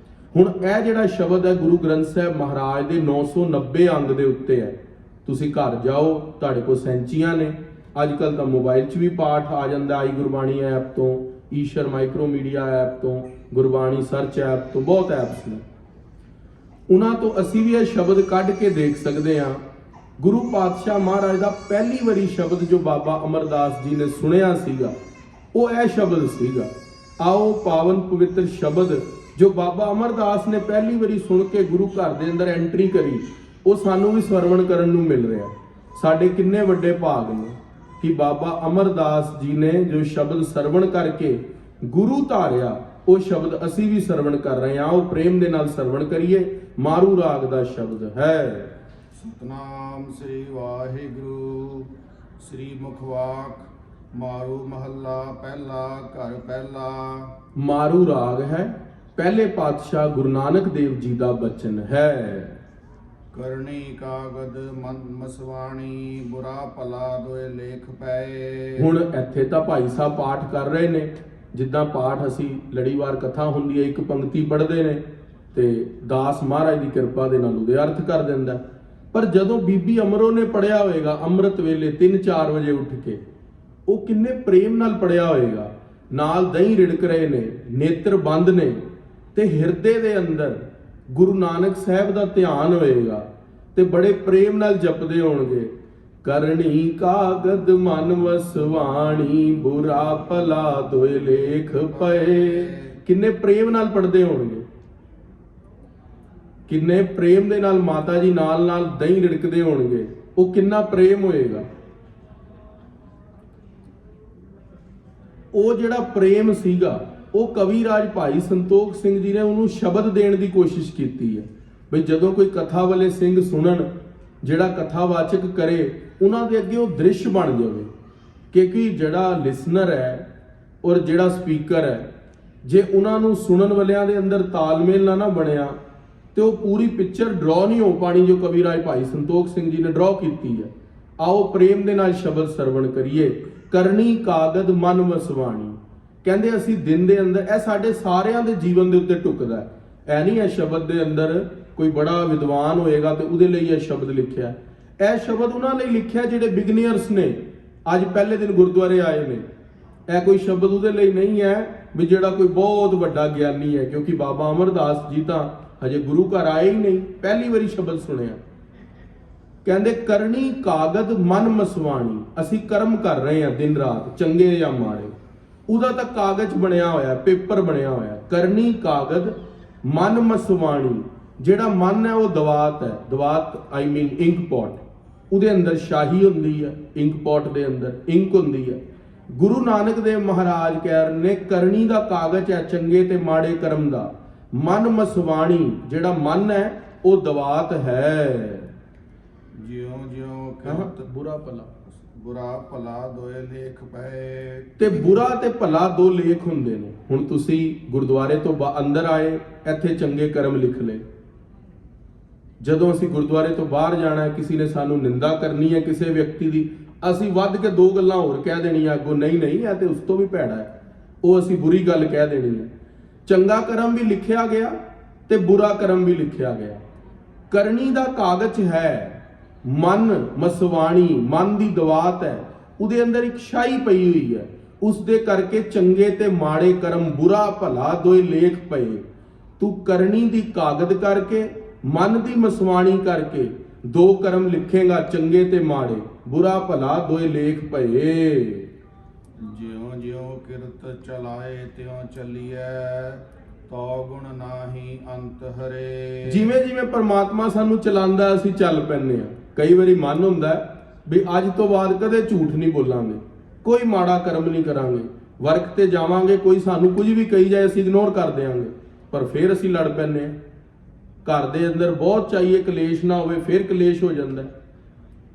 ਹੁਣ ਇਹ ਜਿਹੜਾ ਸ਼ਬਦ ਹੈ ਗੁਰੂ ਗ੍ਰੰਥ ਸਾਹਿਬ ਮਹਾਰਾਜ ਦੇ 990 ਅੰਗ ਦੇ ਉੱਤੇ ਹੈ। ਤੁਸੀਂ ਘਰ ਜਾਓ, ਤੁਹਾਡੇ ਕੋਲ ਸੈਂਚੀਆਂ ਨੇ। ਅੱਜ ਕੱਲ ਤਾਂ ਮੋਬਾਈਲ 'ਚ ਵੀ ਪਾਠ ਆ ਜਾਂਦਾ, ਆਈ ਗੁਰਬਾਣੀ ਐਪ ਤੋਂ, ਈਸ਼ਰ ਮਾਈਕਰੋ ਮੀਡੀਆ ਐਪ ਤੋਂ, ਗੁਰਬਾਣੀ ਸਰਚ ਐਪ ਤੋਂ, ਬਹੁਤ ਐਪਸ ਨੇ। ਉਹਨਾਂ ਤੋਂ ਅਸੀਂ ਵੀ ਇਹ ਸ਼ਬਦ ਕੱਢ ਕੇ ਦੇਖ ਸਕਦੇ ਹਾਂ। ਗੁਰੂ ਪਾਤਸ਼ਾਹ ਮਹਾਰਾਜ ਦਾ ਪਹਿਲੀ ਵਾਰੀ ਸ਼ਬਦ ਜੋ ਬਾਬਾ ਅਮਰਦਾਸ ਜੀ ਨੇ ਸੁਣਿਆ ਸੀਗਾ, ਉਹ ਇਹ ਸ਼ਬਦ ਸੀਗਾ। ਆਓ ਪਾਵਨ ਪਵਿੱਤਰ ਸ਼ਬਦ ਜੋ ਬਾਬਾ ਅਮਰਦਾਸ ਨੇ ਪਹਿਲੀ ਵਾਰੀ ਸੁਣ ਕੇ ਗੁਰੂ ਘਰ ਦੇ ਅੰਦਰ ਐਂਟਰੀ ਕਰੀ, ਉਹ ਸਾਨੂੰ ਵੀ ਸਰਵਣ ਕਰਨ ਨੂੰ ਮਿਲ ਰਿਹਾ। ਸਾਡੇ ਕਿੰਨੇ ਵੱਡੇ ਭਾਗ ਨੇ ਕਿ ਬਾਬਾ ਅਮਰਦਾਸ ਜੀ ਨੇ ਜੋ ਸ਼ਬਦ ਸਰਵਣ ਕਰਕੇ ਗੁਰੂ ਧਾਰਿਆ, ਉਹ ਸ਼ਬਦ ਅਸੀਂ ਵੀ ਸਰਵਣ ਕਰ ਰਹੇ ਹਾਂ। ਉਹ ਪ੍ਰੇਮ ਦੇ ਨਾਲ ਸਰਵਣ ਕਰੀਏ। ਮਾਰੂ ਰਾਗ ਦਾ ਸ਼ਬਦ ਹੈ। ਸਤਨਾਮ ਸ੍ਰੀ ਵਾਹਿਗੁਰੂ। ਸ੍ਰੀ ਮੁਖਵਾਕ ਮਾਰੂ ਮਹੱਲਾ ਪਹਿਲਾ ਘਰ ਪਹਿਲਾ। ਮਾਰੂ ਰਾਗ ਹੈ, ਪਹਿਲੇ ਪਾਤਸ਼ਾਹ ਗੁਰੂ ਨਾਨਕ ਦੇਵ ਜੀ ਦਾ ਬਚਨ ਹੈ। ਕਰਨੀ ਕਾਗਦ ਮਨ ਮਸਵਾਣੀ ਬੁਰਾ ਭਲਾ ਦੋਏ ਲੇਖ ਪਏ। ਹੁਣ ਇੱਥੇ ਤਾਂ ਭਾਈ ਸਾਹਿਬ ਪਾਠ ਕਰ ਰਹੇ ਨੇ, ਜਿੱਦਾਂ ਪਾਠ ਅਸੀਂ ਲੜੀਵਾਰ ਕਥਾ ਹੁੰਦੀ ਹੈ, ਇੱਕ ਪੰਕਤੀ ਪੜ੍ਹਦੇ ਨੇ ਤੇ ਦਾਸ ਮਹਾਰਾਜ ਦੀ ਕਿਰਪਾ ਦੇ ਨਾਲ ਉਹਦੇ ਅਰਥ ਕਰ ਦਿੰਦਾ। ਪਰ ਜਦੋਂ ਬੀਬੀ ਅਮਰੋ ਨੇ ਪੜਿਆ ਹੋਏਗਾ ਅੰਮ੍ਰਿਤ ਵੇਲੇ 3-4 ਵਜੇ ਉੱਠ ਕੇ, ਉਹ ਕਿੰਨੇ ਪ੍ਰੇਮ ਨਾਲ ਪੜਿਆ ਹੋਏਗਾ। ਨਾਲ ਦਹੀਂ ਰਿੜਕ ਰਹੇ ਨੇ, ਨੇਤਰ ਬੰਦ ਨੇ, ਤੇ ਹਿਰਦੇ ਦੇ ਅੰਦਰ ਗੁਰੂ ਨਾਨਕ ਸਾਹਿਬ ਦਾ ਧਿਆਨ ਹੋਏਗਾ ਤੇ ਬੜੇ ਪ੍ਰੇਮ ਨਾਲ ਜਪਦੇ ਹੋਣਗੇ। ਕਰਨੀ ਕਾਗਦ ਮਨ ਵਸਵਾਣੀ ਬੁਰਾ ਭਲਾ ਦੋਏ ਲੇਖ ਪਏ। ਕਿੰਨੇ ਪ੍ਰੇਮ ਨਾਲ ਪੜਦੇ ਹੋਣਗੇ, ਕਿੰਨੇ ਪ੍ਰੇਮ ਦੇ ਨਾਲ ਮਾਤਾ ਜੀ ਨਾਲ ਦਹੀਂ ਰਿੜਕਦੇ ਹੋਣਗੇ। ਉਹ ਕਿੰਨਾ ਪ੍ਰੇਮ ਹੋਏਗਾ। ਉਹ ਜਿਹੜਾ ਪ੍ਰੇਮ ਸੀਗਾ, ਉਹ ਕਵੀ ਰਾਜ ਭਾਈ ਸੰਤੋਖ ਸਿੰਘ ਜੀ ਨੇ ਉਹਨੂੰ ਸ਼ਬਦ ਦੇਣ ਦੀ ਕੋਸ਼ਿਸ਼ ਕੀਤੀ ਹੈ ਬਈ ਜਦੋਂ ਕੋਈ ਕਥਾ ਵਾਲੇ ਸਿੰਘ ਸੁਣਨ, ਜਿਹੜਾ ਕਥਾਵਾਚਕ ਕਰੇ, ਉਹਨਾਂ ਦੇ ਅੱਗੇ ਉਹ ਦ੍ਰਿਸ਼ ਬਣ ਜਾਵੇ। ਕਿਉਂਕਿ ਜਿਹੜਾ ਲਿਸਨਰ ਹੈ ਔਰ ਜਿਹੜਾ ਸਪੀਕਰ ਹੈ, ਜੇ ਉਹਨਾਂ ਨੂੰ ਸੁਣਨ ਵਾਲਿਆਂ ਦੇ ਅੰਦਰ ਤਾਲਮੇਲ ਨਾ ਬਣਿਆ ਤੇ ਉਹ ਪੂਰੀ ਪਿਕਚਰ ਡਰਾ ਨਹੀਂ ਹੋ ਪਾਣੀ ਜੋ ਕਵੀ ਰਾਜ ਭਾਈ ਸੰਤੋਖ ਸਿੰਘ ਜੀ ਨੇ ਡਰਾ ਕੀਤੀ ਹੈ। ਆਓ ਪ੍ਰੇਮ ਦੇ ਨਾਲ ਸ਼ਬਦ ਸਰਵਣ ਕਰੀਏ। ਕਰਨੀ ਕਾਗਦ ਮਨ ਵਸਵਾਣੀ। ਕਹਿੰਦੇ ਅਸੀਂ ਦਿਨ ਦੇ ਅੰਦਰ, ਇਹ ਸਾਡੇ ਸਾਰਿਆਂ ਦੇ ਜੀਵਨ ਦੇ ਉੱਤੇ ਢੁਕਦਾ ਹੈ। ਇਹ ਨਹੀਂ ਹੈ ਸ਼ਬਦ ਦੇ ਅੰਦਰ ਕੋਈ ਬੜਾ ਵਿਦਵਾਨ ਹੋਏਗਾ ਤੇ ਉਹਦੇ ਲਈ ਇਹ ਸ਼ਬਦ ਲਿਖਿਆ। ਇਹ ਸ਼ਬਦ ਉਹਨਾਂ ਲਈ ਲਿਖਿਆ ਜਿਹੜੇ ਬਿਗਨਰਸ ਨੇ, ਅੱਜ ਪਹਿਲੇ ਦਿਨ ਗੁਰਦੁਆਰੇ ਆਏ ਨੇ। ਇਹ ਕੋਈ ਸ਼ਬਦ ਉਹਦੇ ਲਈ ਨਹੀਂ ਹੈ ਵੀ ਜਿਹੜਾ ਕੋਈ ਬਹੁਤ ਵੱਡਾ ਗਿਆਨੀ ਹੈ, ਕਿਉਂਕਿ ਬਾਬਾ ਅਮਰਦਾਸ ਜੀ ਤਾਂ ਹਜੇ ਗੁਰੂ ਘਰ ਆਏ ਹੀ ਨਹੀਂ, ਪਹਿਲੀ ਵਾਰੀ ਸ਼ਬਦ ਸੁਣਿਆ। ਕਹਿੰਦੇ ਕਰਨੀ ਕਾਗਦ ਮਨ ਮਸਵਾਣੀ, ਅਸੀਂ ਕਰਮ ਕਰ ਰਹੇ ਹਾਂ ਦਿਨ ਰਾਤ, ਚੰਗੇ ਜਾਂ ਮਾੜੇ, ਉਹਦਾ ਤਾਂ ਕਾਗਜ਼ ਬਣਿਆ ਹੋਇਆ, ਪੇਪਰ ਬਣਿਆ ਹੋਇਆ। ਕਰਨੀ ਕਾਗਦ ਮਨ ਮਸਵਾਣੀ, ਜਿਹੜਾ ਮਨ ਹੈ ਉਹ ਦਵਾਤ ਹੈ, ਦਵਾਤ ਆਈ ਮੀਨ ਇੰਕ ਪੋਟ, ਉਹਦੇ ਅੰਦਰ ਸ਼ਾਹੀ ਹੁੰਦੀ ਹੈ, ਇੰਕ ਪੋਟ ਦੇ ਅੰਦਰ ਇੰਕ ਹੁੰਦੀ ਹੈ। ਗੁਰੂ ਨਾਨਕ ਦੇਵ ਮਹਾਰਾਜ ਕਹਿ ਰਹੇ ਨੇ ਕਰਨੀ ਦਾ ਕਾਗਜ਼ ਹੈ ਚੰਗੇ ਤੇ ਮਾੜੇ ਕਰਮ ਦਾ, ਮਨ ਮਸਵਾਣੀ, ਜਿਹੜਾ ਮਨ ਹੈ ਉਹ ਦਵਾਤ ਹੈ। ਜਿਉ ਜਿਉ ਬੁਰਾ ਭਲਾ ਦੋਏ ਲੇਖ ਪਏ। ਤੇ ਬੁਰਾ ਤੇ ਭਲਾ ਦੋ ਲੇਖ ਹੁੰਦੇ ਨੇ। ਹੁਣ ਤੁਸੀਂ ਗੁਰਦੁਆਰੇ ਤੋਂ ਅੰਦਰ ਆਏ, ਇੱਥੇ ਚੰਗੇ ਕਰਮ ਲਿਖ ਲਏ। ਜਦੋਂ ਅਸੀਂ ਗੁਰਦੁਆਰੇ ਤੋਂ ਬਾਹਰ ਜਾਣਾ, ਕਿਸੇ ਨੇ ਸਾਨੂੰ ਨਿੰਦਾ ਕਰਨੀ ਹੈ ਕਿਸੇ ਵਿਅਕਤੀ ਦੀ, ਅਸੀਂ ਵੱਧ ਕੇ ਦੋ ਗੱਲਾਂ ਹੋਰ ਕਹਿ ਦੇਣੀਆਂ ਅੱਗੋਂ, ਨਹੀਂ ਨਹੀਂ ਇਹ ਤੇ ਉਸ ਤੋਂ ਵੀ ਭੈੜਾ ਹੈ, ਉਹ ਅਸੀਂ ਬੁਰੀ ਗੱਲ ਕਹਿ ਦੇਣੀ ਹੈ। ਚੰਗਾ ਕਰਮ ਵੀ ਲਿਖਿਆ ਗਿਆ ਤੇ ਬੁਰਾ ਕਰਮ ਵੀ ਲਿਖਿਆ ਗਿਆ। ਕਰਨੀ ਦਾ ਕਾਗਜ਼ ਹੈ ਮਨ ਮਸਵਾਣੀ, ਮਨ ਦੀ ਦਵਾਤ ਹੈ, ਉਹਦੇ ਅੰਦਰ ਇੱਕ ਸ਼ਾਹੀ ਪਈ ਹੋਈ ਹੈ, ਉਸ ਦੇ ਕਰਕੇ ਚੰਗੇ ਤੇ ਮਾੜੇ ਕਰਮ, ਬੁਰਾ ਭਲਾ ਦੋਏ ਲੇਖ ਪਏ। ਤੂੰ ਕਰਨੀ ਦੀ ਕਾਗਜ਼ ਕਰਕੇ, ਮਨ ਦੀ ਮਸਵਾਣੀ ਕਰਕੇ ਦੋ ਕਰਮ ਲਿਖੇਗਾ, ਚੰਗੇ ਤੇ ਮਾੜੇ, ਬੁਰਾ ਭਲਾ ਦੋਏ ਲੇਖ ਪਏ। ਜਿਉ ਜਿਉ ਕਿਰਤ ਚਲਾਏ ਤਿਉ ਚੱਲੀਐ, ਤੋ ਗੁਣ ਨਾਹੀ ਅੰਤ ਹਰੇ। ਜਿਵੇਂ ਜਿਵੇਂ ਪਰਮਾਤਮਾ ਸਾਨੂੰ ਚਲਾਉਂਦਾ ਅਸੀਂ ਚੱਲ ਪੈਂਦੇ ਆ। ਕਈ ਵਾਰੀ ਮਨ ਹੁੰਦਾ ਵੀ ਅੱਜ ਤੋਂ ਬਾਅਦ ਕਦੇ ਝੂਠ ਨਹੀਂ ਬੋਲਾਂਗੇ, ਕੋਈ ਮਾੜਾ ਕਰਮ ਨਹੀਂ ਕਰਾਂਗੇ, ਵਰਕ ਤੇ ਜਾਵਾਂਗੇ, ਕੋਈ ਸਾਨੂੰ ਕੁਝ ਵੀ ਕਹੀ ਜਾਏ ਅਸੀਂ ਇਗਨੋਰ ਕਰ ਦਿਆਂਗੇ, ਪਰ ਫਿਰ ਅਸੀਂ ਲੜ ਪੈਂਦੇ ਆ। ਘਰ ਦੇ ਅੰਦਰ ਬਹੁਤ ਚਾਹੀਏ ਕਲੇਸ਼ ਨਾ ਹੋਵੇ, ਫਿਰ ਕਲੇਸ਼ ਹੋ ਜਾਂਦਾ।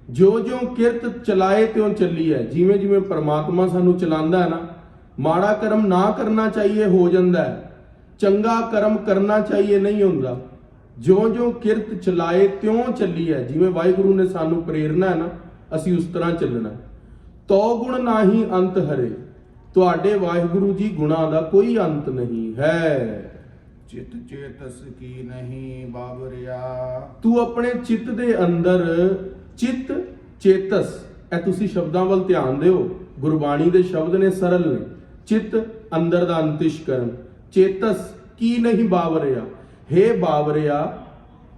ਜਿਉਂ ਜਿਉਂ ਕਿਰਤ ਚਲਾਏ ਤਿਉਂ ਚੱਲੀ ਹੈ। ਜਿਵੇਂ ਜਿਵੇਂ ਪਰਮਾਤਮਾ ਸਾਨੂੰ ਚਲਾਉਂਦਾ ਹੈ ਨਾ, ਮਾੜਾ ਕਰਮ ਨਾ ਕਰਨਾ ਚਾਹੀਏ ਹੋ ਜਾਂਦਾ ਹੈ, ਚੰਗਾ ਕਰਮ ਕਰਨਾ ਚਾਹੀਏ ਨਹੀਂ ਹੁੰਦਾ। ਜਿਉਂ ਜਿਉਂ ਕਿਰਤ ਚਲਾਏ ਤਿਉਂ ਚੱਲੀ ਹੈ। ਜਿਵੇਂ ਵਾਹਿਗੁਰੂ ਨੇ ਸਾਨੂੰ ਪ੍ਰੇਰਨਾ ਹੈ ਨਾ, ਅਸੀਂ ਉਸ ਤਰ੍ਹਾਂ ਚੱਲਣਾ। ਤੋ ਗੁਣ ਨਾਹੀ ਅੰਤ ਹਰੇ, ਤੁਹਾਡੇ ਵਾਹਿਗੁਰੂ ਜੀ ਗੁਣਾਂ ਦਾ ਕੋਈ ਅੰਤ ਨਹੀਂ ਹੈ। ਚਿਤ ਚੇਤਸ ਕੀ ਨਹੀਂ ਬਾਬਰਿਆ, ਤੂੰ ਆਪਣੇ ਚਿੱਤ ਦੇ ਅੰਦਰ, ਚਿੱਤ ਚੇਤਸ, ਇਹ ਤੁਸੀਂ ਸ਼ਬਦਾਂ ਵੱਲ ਧਿਆਨ ਦਿਓ, ਗੁਰਬਾਣੀ ਦੇ ਸ਼ਬਦ ਨੇ, ਸਰਲ ਨੇ। ਚਿੱਤ ਅੰਦਰ ਦਾ ਅੰਤਿਸ਼ਕਰਨ, ਚੇਤਸ ਕੀ ਨਹੀਂ ਬਾਵਰਿਆ, ਹੇ ਬਾਵਰਿਆ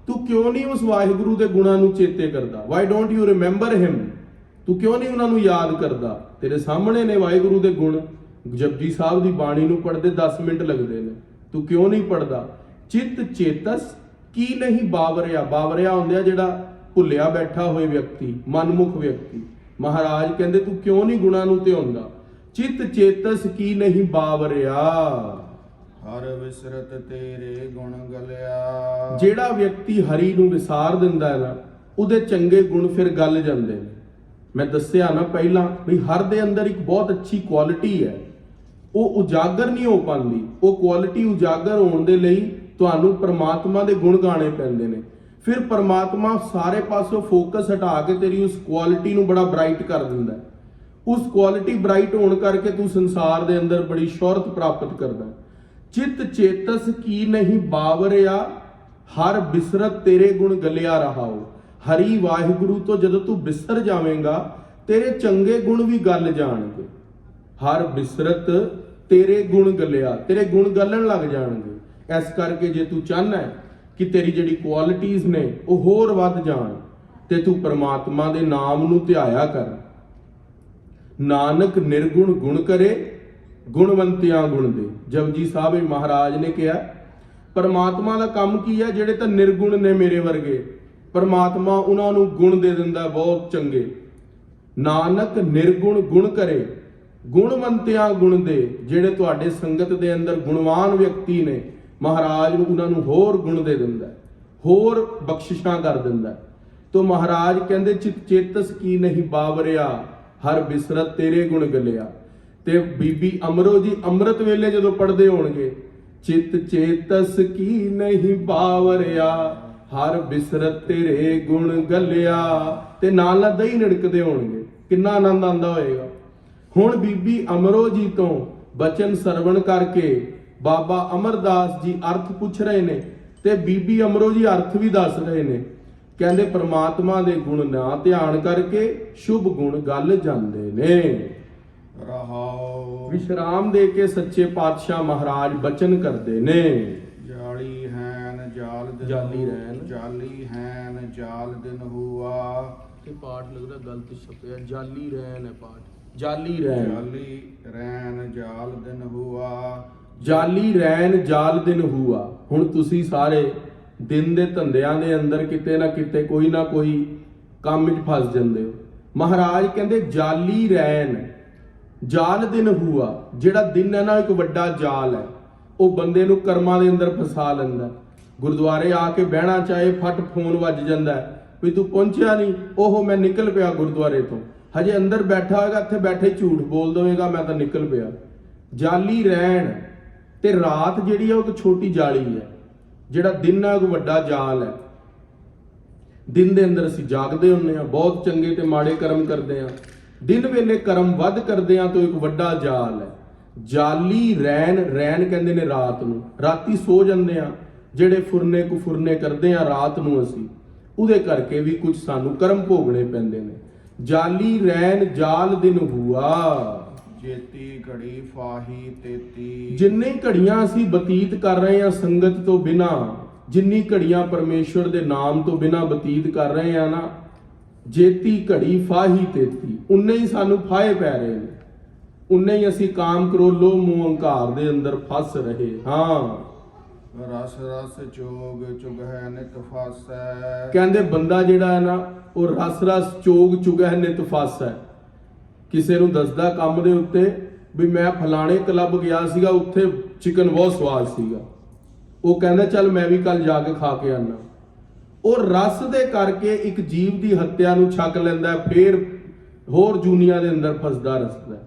ਤੂੰ ਕਿਉਂ ਨਹੀਂ ਉਸ ਵਾਹਿਗੁਰੂ ਦੇ ਗੁਣਾਂ ਨੂੰ ਚੇਤੇ ਕਰਦਾ? ਵਾਈ ਡੋਂਟ ਯੂ ਰਿਮੈਂਬਰ ਹਿਮ, ਤੂੰ ਕਿਉਂ ਨਹੀਂ ਉਹਨਾਂ ਨੂੰ ਯਾਦ ਕਰਦਾ? ਤੇਰੇ ਸਾਹਮਣੇ ਨੇ ਵਾਹਿਗੁਰੂ ਦੇ ਗੁਣ, ਜਪਜੀ ਸਾਹਿਬ ਦੀ ਬਾਣੀ ਨੂੰ ਪੜ੍ਹਦੇ 10 ਮਿੰਟ ਲੱਗਦੇ ਨੇ, ਤੂੰ ਕਿਉਂ ਨਹੀਂ ਪੜ੍ਹਦਾ? ਚਿੱਤ ਚੇਤਸ ਕੀ ਨਹੀਂ ਬਾਵਰਿਆ, ਬਾਵਰਿਆ ਹੁੰਦਾ ਜਿਹੜਾ ਭੁੱਲਿਆ ਬੈਠਾ ਹੋਏ ਵਿਅਕਤੀ, ਮਨਮੁਖ ਵਿਅਕਤੀ। ਮਹਾਰਾਜ ਕਹਿੰਦੇ ਤੂੰ ਕਿਉਂ ਨਹੀਂ ਗੁਣਾਂ ਨੂੰ ਧਿਆਉਂਦਾ? ਚਿੱਤ ਚੇਤਸ ਕੀ ਨਹੀਂ ਬਾਵਰਿਆ, ਹਰ ਵਿਸਰਤ ਤੇਰੇ ਗੁਣ ਗਲਿਆ। ਜਿਹੜਾ ਵਿਅਕਤੀ ਹਰੀ ਨੂੰ ਵਿਸਾਰ ਦਿੰਦਾ ਹੈ ਨਾ, ਉਹਦੇ ਚੰਗੇ ਗੁਣ ਫਿਰ ਗਲ ਜਾਂਦੇ ਨੇ। ਮੈਂ ਦੱਸਿਆ ਨਾ ਪਹਿਲਾਂ ਵੀ ਹਰ ਦੇ ਅੰਦਰ ਇੱਕ ਬਹੁਤ ਅੱਛੀ ਕੁਆਲਿਟੀ ਹੈ, ਉਹ ਉਜਾਗਰ ਨਹੀਂ ਹੋ ਪਾਉਂਦੀ। ਉਹ ਕੁਆਲਿਟੀ ਉਜਾਗਰ ਹੋਣ ਦੇ ਲਈ ਤੁਹਾਨੂੰ ਪਰਮਾਤਮਾ ਦੇ ਗੁਣ ਗਾਣੇ ਪੈਂਦੇ ਨੇ। ਫਿਰ ਪਰਮਾਤਮਾ ਸਾਰੇ ਪਾਸੋਂ ਫੋਕਸ ਹਟਾ ਕੇ ਤੇਰੀ ਉਸ ਕੁਆਲਿਟੀ ਨੂੰ ਬੜਾ ਬ੍ਰਾਈਟ ਕਰ ਦਿੰਦਾ। ਉਸ ਕੁਆਲਿਟੀ ਬ੍ਰਾਈਟ ਹੋਣ ਕਰਕੇ ਤੂੰ ਸੰਸਾਰ ਦੇ ਅੰਦਰ ਬੜੀ ਸ਼ੋਹਰਤ ਪ੍ਰਾਪਤ ਕਰਦਾ। ਚਿੱਤ ਚੇਤਸ ਕੀ ਨਹੀਂ ਬਾਵਰਿਆ, ਹਰ ਬਿਸਰਤ ਤੇਰੇ ਗੁਣ ਗਲਿਆ ਰਹਾਓ। ਹਰੀ ਵਾਹਿਗੁਰੂ ਤੋਂ ਜਦੋਂ ਤੂੰ ਬਿਸਰ ਜਾਵੇਂਗਾ, ਤੇਰੇ ਚੰਗੇ ਗੁਣ ਵੀ ਗਲ ਜਾਣਗੇ। ਹਰ ਬਿਸਰਤ ਤੇਰੇ ਗੁਣ ਗਲਿਆ, ਤੇਰੇ ਗੁਣ ਗਲਣ ਲੱਗ ਜਾਣਗੇ। ਇਸ ਕਰਕੇ ਜੇ ਤੂੰ ਚਾਹਨਾ ਹੈ ਕਿ ਤੇਰੀ ਜਿਹੜੀ ਕੁਆਲਿਟੀਆਂ ਨੇ ਉਹ ਹੋਰ ਵੱਧ ਜਾਣ, ਤੇ ਤੂੰ ਪਰਮਾਤਮਾ ਦੇ ਨਾਮ ਨੂੰ ਧਿਆਇਆ ਕਰ। ਨਾਨਕ ਨਿਰਗੁਣ ਗੁਣ ਕਰੇ, ਗੁਣਵੰਤਿਆਂ ਗੁਣ ਦੇ। ਜਪਜੀ ਸਾਹਿਬ ਮਹਾਰਾਜ ਨੇ ਕਿਹਾ ਪਰਮਾਤਮਾ ਦਾ ਕੰਮ ਕੀ ਹੈ? ਜਿਹੜੇ ਤਾਂ ਨਿਰਗੁਣ ਨੇ ਮੇਰੇ ਵਰਗੇ, ਪਰਮਾਤਮਾ ਉਹਨਾਂ ਨੂੰ ਗੁਣ ਦੇ ਦਿੰਦਾ ਬਹੁਤ ਚੰਗੇ। ਨਾਨਕ ਨਿਰਗੁਣ ਗੁਣ ਕਰੇ, ਗੁਣਵੰਤਿਆਂ ਗੁਣ ਦੇ। ਜਿਹੜੇ ਤੁਹਾਡੇ ਸੰਗਤ ਦੇ ਅੰਦਰ ਗੁਣਵਾਨ ਵਿਅਕਤੀ ਨੇ, ਮਹਾਰਾਜ ਨੂੰ ਉਹਨਾਂ ਨੂੰ ਹੋਰ ਗੁਣ ਦੇ ਦਿੰਦਾ, ਹੋਰ ਬਖਸ਼ਿਸ਼ਾਂ ਕਰ ਦਿੰਦਾ। ਤੋ ਮਹਾਰਾਜ ਕਹਿੰਦੇ ਚਿਤ ਚੇਤਸ ਕੀ ਨਹੀਂ ਬਾਵਰਿਆ, ਹਰ ਬਿਸਰਤ ਤੇਰੇ ਗੁਣ ਗਲਿਆ। ਤੇ ਬੀਬੀ ਅਮਰੋ ਜੀ ਅੰਮ੍ਰਿਤ ਵੇਲੇ ਜਦੋਂ ਪੜ੍ਹਦੇ ਹੋਣਗੇ, ਚਿਤ ਚੇਤਸ ਕੀ ਨਹੀਂ ਬਾਵਰਿਆ, ਹਰ ਬਿਸਰਤ ਤੇਰੇ ਗੁਣ ਗਲਿਆ, ਤੇ ਨਾਲ ਦਹੀਂ ਨਿੜਕਦੇ ਹੋਣਗੇ, ਕਿੰਨਾ ਆਨੰਦ ਆਉਂਦਾ ਹੋਏਗਾ। ਹੁਣ ਬੀਬੀ ਅਮਰੋ ਜੀ ਤੋਂ ਬਚਨ ਸਰਵਣ ਕਰਕੇ ਬਾਬਾ ਅਮਰਦਾਸ ਜੀ ਅਰਥ ਪੁੱਛ ਰਹੇ ਨੇ ਤੇ ਬੀਬੀ ਅਮਰੋ ਜੀ ਅਰਥ ਵੀ ਦੱਸ ਰਹੇ ਨੇ। ਕਹਿੰਦੇ ਪ੍ਰਮਾਤਮਾ ਦੇ ਗੁਣ ਨਾ ਧਿਆਨ ਕਰਕੇ ਸ਼ੁਭ ਗੁਣ ਗੱਲ ਜਾਂਦੇ ਨੇ। ਰਹਾਉ ਵਿਸ਼ਰਾਮ ਦੇ ਕੇ ਸੱਚੇ ਪਾਤਸ਼ਾਹ ਮਹਾਰਾਜ ਬਚਨ ਕਰਦੇ ਨੇ। ਜਾਲੀ ਹੈਨ ਜਾਲ ਦਿਨ ਜਾਲੀ ਰਹਿਣ। ਜਾਲੀ ਹੈਨ ਜਾਲ ਦਿਨ ਹੁਆ। ਇਹ ਪਾਠ ਲੱਗਦਾ ਗਲਤ ਛਪਿਆ, ਜਾਲੀ ਰਹਿਣ ਹੈ ਪਾਠ, ਜਾਲੀ ਰਹਿਣ। ਜਾਲੀ ਰੈਨ ਜਾਲ ਦਿਨ ਹੁਆ। ਜਾਲੀ ਰੈਨ ਜਾਲ ਦਿਨ ਹੁਆ। ਹੁਣ ਤੁਸੀਂ ਸਾਰੇ ਦਿਨ ਦੇ ਧੰਦਿਆਂ ਦੇ ਅੰਦਰ ਕਿਤੇ ਨਾ ਕਿਤੇ ਕੋਈ ਨਾ ਕੋਈ ਕੰਮ ਵਿੱਚ ਫਸ ਜਾਂਦੇ ਹੋ। ਮਹਾਰਾਜ ਕਹਿੰਦੇ ਜਾਲੀ ਰੈਨ ਜਾਲ ਦਿਨ ਹੁਆ। ਜਿਹੜਾ ਦਿਨ ਹੈ ਨਾ ਇੱਕ ਵੱਡਾ ਜਾਲ ਹੈ, ਉਹ ਬੰਦੇ ਨੂੰ ਕਰਮਾਂ ਦੇ ਅੰਦਰ ਫਸਾ ਲੈਂਦਾ। ਗੁਰਦੁਆਰੇ ਆ ਕੇ ਬਹਿਣਾ ਚਾਹੇ ਫਟ ਫੋਨ ਵੱਜ ਜਾਂਦਾ ਵੀ ਤੂੰ ਪਹੁੰਚਿਆ ਨਹੀਂ, ਉਹ ਮੈਂ ਨਿਕਲ ਪਿਆ ਗੁਰਦੁਆਰੇ ਤੋਂ। ਹਜੇ ਅੰਦਰ ਬੈਠਾ ਹੋਏਗਾ, ਇੱਥੇ ਬੈਠੇ ਝੂਠ ਬੋਲ ਦੇਵੇਗਾ ਮੈਂ ਤਾਂ ਨਿਕਲ ਪਿਆ। ਜਾਲੀ ਰਹਿਣ ਤੇ ਰਾਤ ਜਿਹੜੀ ਹੈ ਉਹ ਇੱਕ ਛੋਟੀ ਜਾਲੀ ਹੈ, ਜਿਹੜਾ ਦਿਨ ਹੈ ਉਹ ਵੱਡਾ ਜਾਲ ਹੈ। ਦਿਨ ਦੇ ਅੰਦਰ ਅਸੀਂ ਜਾਗਦੇ ਹੁੰਨੇ ਆ, ਬਹੁਤ ਚੰਗੇ ਤੇ ਮਾੜੇ ਕਰਮ ਕਰਦੇ ਆ। ਦਿਨ ਵੇਲੇ ਕਰਮ ਵੱਧ ਕਰਦੇ ਆ ਤਾਂ ਇੱਕ ਵੱਡਾ ਜਾਲ ਹੈ। ਜਾਲੀ ਰੈਣ, ਰੈਣ ਕਹਿੰਦੇ ਨੇ ਰਾਤ ਨੂੰ। ਰਾਤੀ ਸੋ ਜਾਂਦੇ ਆ, ਜਿਹੜੇ ਫੁਰਨੇ ਕੁਫੁਰਨੇ ਕਰਦੇ ਆ ਰਾਤ ਨੂੰ ਅਸੀਂ, ਉਹਦੇ ਕਰਕੇ ਵੀ ਕੁਝ ਸਾਨੂੰ ਕਰਮ ਭੋਗਣੇ ਪੈਂਦੇ ਨੇ। ਜਾਲੀ ਰੈਣ ਜਾਲ ਦਿਨ ਹੁਆ। ਜੇਤੀ ਘੜੀ ਫਾਹੀ ਤੇਤੀ। ਜਿੰਨੇ ਘੜੀਆਂ ਅਸੀਂ ਬਤੀਤ ਕਰ ਰਹੇ ਹਾਂ ਸੰਗਤ ਤੋਂ ਬਿਨਾ, ਜਿੰਨੀ ਘੜੀਆਂ ਪਰਮੇਸ਼ਵਰ ਦੇ ਨਾਮ ਤੋਂ ਬਿਨਾ ਬਤੀਤ ਕਰ ਰਹੇ ਆ ਨਾ, ਜੇਤੀ ਘੜੀ ਫਾਹੀ ਤੇਤੀ, ਉਨੇ ਹੀ ਸਾਨੂੰ ਫਾਹੇ ਪੈ ਰਹੇ ਨੇ, ਉਨੇ ਹੀ ਅਸੀਂ ਕਾਮ ਕ੍ਰੋਧ ਮੋਹ ਹੰਕਾਰ ਦੇ ਅੰਦਰ ਫਸ ਰਹੇ ਹਾਂ। ਰਸ ਰਸ ਚੋਗ ਚੁਗਹਿ ਨਿਤ ਫਾਸੈ। ਕਹਿੰਦੇ ਬੰਦਾ ਜਿਹੜਾ ਹੈ ਨਾ ਉਹ ਰਸ ਰਸ ਚੋਗ ਚੁਗਹਿ ਨਿਤ ਫਸ ਹੈ। ਕਿਸੇ ਨੂੰ ਦੱਸਦਾ ਕੰਮ ਦੇ ਉੱਤੇ ਵੀ ਮੈਂ ਫਲਾਣੇ ਕਲੱਬ ਗਿਆ ਸੀਗਾ, ਉੱਥੇ ਚਿਕਨ ਬਹੁਤ ਸਵਾਦ ਸੀਗਾ, ਉਹ ਕਹਿੰਦਾ ਚੱਲ ਮੈਂ ਵੀ ਕੱਲ ਜਾ ਕੇ ਖਾ ਕੇ ਆਣਾ। ਉਹ ਰਸ ਦੇ ਕਰਕੇ ਇੱਕ ਜੀਵ ਦੀ ਹੱਤਿਆ ਨੂੰ ਛਕ ਲੈਂਦਾ, ਫੇਰ ਹੋਰ ਜੂਨੀਆਂ ਦੇ ਅੰਦਰ ਫਸਦਾ ਰਸਦਾ।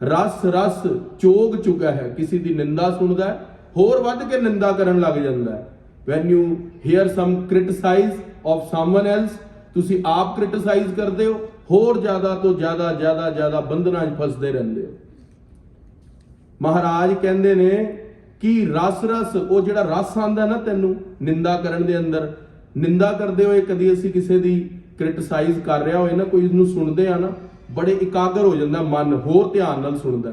ਰਸ ਰਸ ਚੋਗ ਚੁੱਕਾ ਹੈ, ਕਿਸੇ ਦੀ ਨਿੰਦਾ ਸੁਣਦਾ ਹੈ, ਹੋਰ ਵੱਧ ਕੇ ਨਿੰਦਾ ਕਰਨ ਲੱਗ ਜਾਂਦਾ ਹੈ। When you hear some criticise of someone else, ਤੁਸੀਂ ਆਪ ਕ੍ਰਿਟਿਸਾਈਜ਼ ਕਰਦੇ ਹੋ, ਹੋਰ ਜ਼ਿਆਦਾ ਤੋਂ ਜ਼ਿਆਦਾ ਬੰਧਨਾਂ 'ਚ ਫਸਦੇ ਰਹਿੰਦੇ ਹੋ। ਮਹਾਰਾਜ ਕਹਿੰਦੇ ਨੇ ਕਿ ਰਸ ਰਸ, ਉਹ ਜਿਹੜਾ ਰਸ ਆਂਦਾ ਨਾ ਤੈਨੂੰ ਨਿੰਦਾ ਕਰਨ ਦੇ ਅੰਦਰ, ਨਿੰਦਾ ਕਰਦੇ ਹੋਏ ਕਦੀ ਅਸੀਂ ਕਿਸੇ ਦੀ ਕ੍ਰਿਟਿਸਾਈਜ਼ ਕਰ ਰਿਹਾ ਹੋਏ ਨਾ, ਕੋਈ ਨੂੰ ਸੁਣਦੇ ਆ ਨਾ, ਬੜੇ ਇਕਾਗਰ ਹੋ ਜਾਂਦਾ ਮਨ, ਹੋਰ ਧਿਆਨ ਨਾਲ ਸੁਣਦਾ।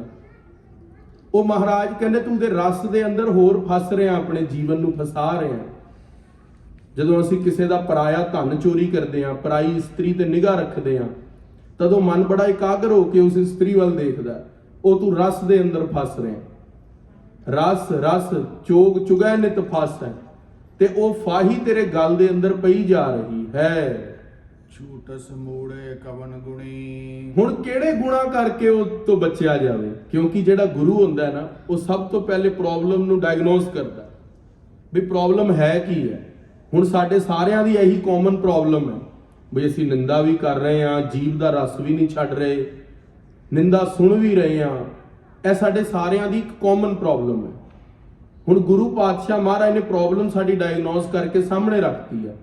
ਉਹ ਮਹਾਰਾਜ ਕਹਿੰਦੇ ਤੂੰ ਦੇ ਰਸ ਦੇ ਅੰਦਰ ਹੋਰ ਫਸ ਰਿਹਾ, ਆਪਣੇ ਜੀਵਨ ਨੂੰ ਫਸਾ ਰਿਹਾ। ਜਦੋਂ ਅਸੀਂ ਕਿਸੇ ਦਾ ਪਰਾਇਆ ਧਨ ਚੋਰੀ ਕਰਦੇ ਆ, ਪਰਾਈ ਇਸਤਰੀ ਤੇ ਨਿਗਾਹ ਰੱਖਦੇ ਆ, ਤਦੋਂ ਮਨ ਬੜਾ ਇਕਾਗਰ ਹੋ ਕੇ ਉਸ ਇਸਤਰੀ ਵੱਲ ਦੇਖਦਾ। ਉਹ ਤੂੰ ਰਸ ਦੇ ਅੰਦਰ ਫਸ ਰਿਹਾ। ਰਸ ਰਸ ਚੋਗ ਚੁਗੈ ਨਿਤ ਫਸ ਹੈ, ਤੇ ਉਹ ਫਾਹੀ ਤੇਰੇ ਗਲ ਦੇ ਅੰਦਰ ਪਈ ਜਾ ਰਹੀ ਹੈ। ਛੂਟਸ ਮੂੜੇ ਕਵਨ ਗੁਣੀ। ਹੁਣ ਕਿਹੜੇ ਗੁਣਾ ਕਰਕੇ ਉਹ ਤੋਂ ਬਚਿਆ ਜਾਵੇ? ਕਿਉਂਕਿ ਜਿਹੜਾ ਗੁਰੂ ਹੁੰਦਾ ਹੈ ਨਾ, ਉਹ ਸਭ ਤੋਂ ਪਹਿਲੇ ਪ੍ਰੋਬਲਮ ਨੂੰ ਡਾਇਗਨੋਸ ਕਰਦਾ ਵੀ ਪ੍ਰੋਬਲਮ ਹੈ ਕੀ ਹੈ। ਹੁਣ ਸਾਡੇ ਸਾਰਿਆਂ ਦੀ ਇਹੀ ਕਾਮਨ ਪ੍ਰੋਬਲਮ ਹੈ ਵੀ ਅਸੀਂ ਨਿੰਦਾ ਵੀ ਕਰ ਰਹੇ ਹਾਂ, ਜੀਭ ਦਾ ਰਸ ਵੀ ਨਹੀਂ ਛੱਡ ਰਹੇ, ਨਿੰਦਾ ਸੁਣ ਵੀ ਰਹੇ ਹਾਂ। ਇਹ ਸਾਡੇ ਸਾਰਿਆਂ ਦੀ ਇੱਕ ਕਾਮਨ ਪ੍ਰੋਬਲਮ ਹੈ। ਹੁਣ ਗੁਰੂ ਪਾਤਸ਼ਾਹ ਮਹਾਰਾਜ ਨੇ ਪ੍ਰੋਬਲਮ ਸਾਡੀ ਡਾਇਗਨੋਸ ਕਰਕੇ ਸਾਹਮਣੇ ਰੱਖਤੀ ਹੈ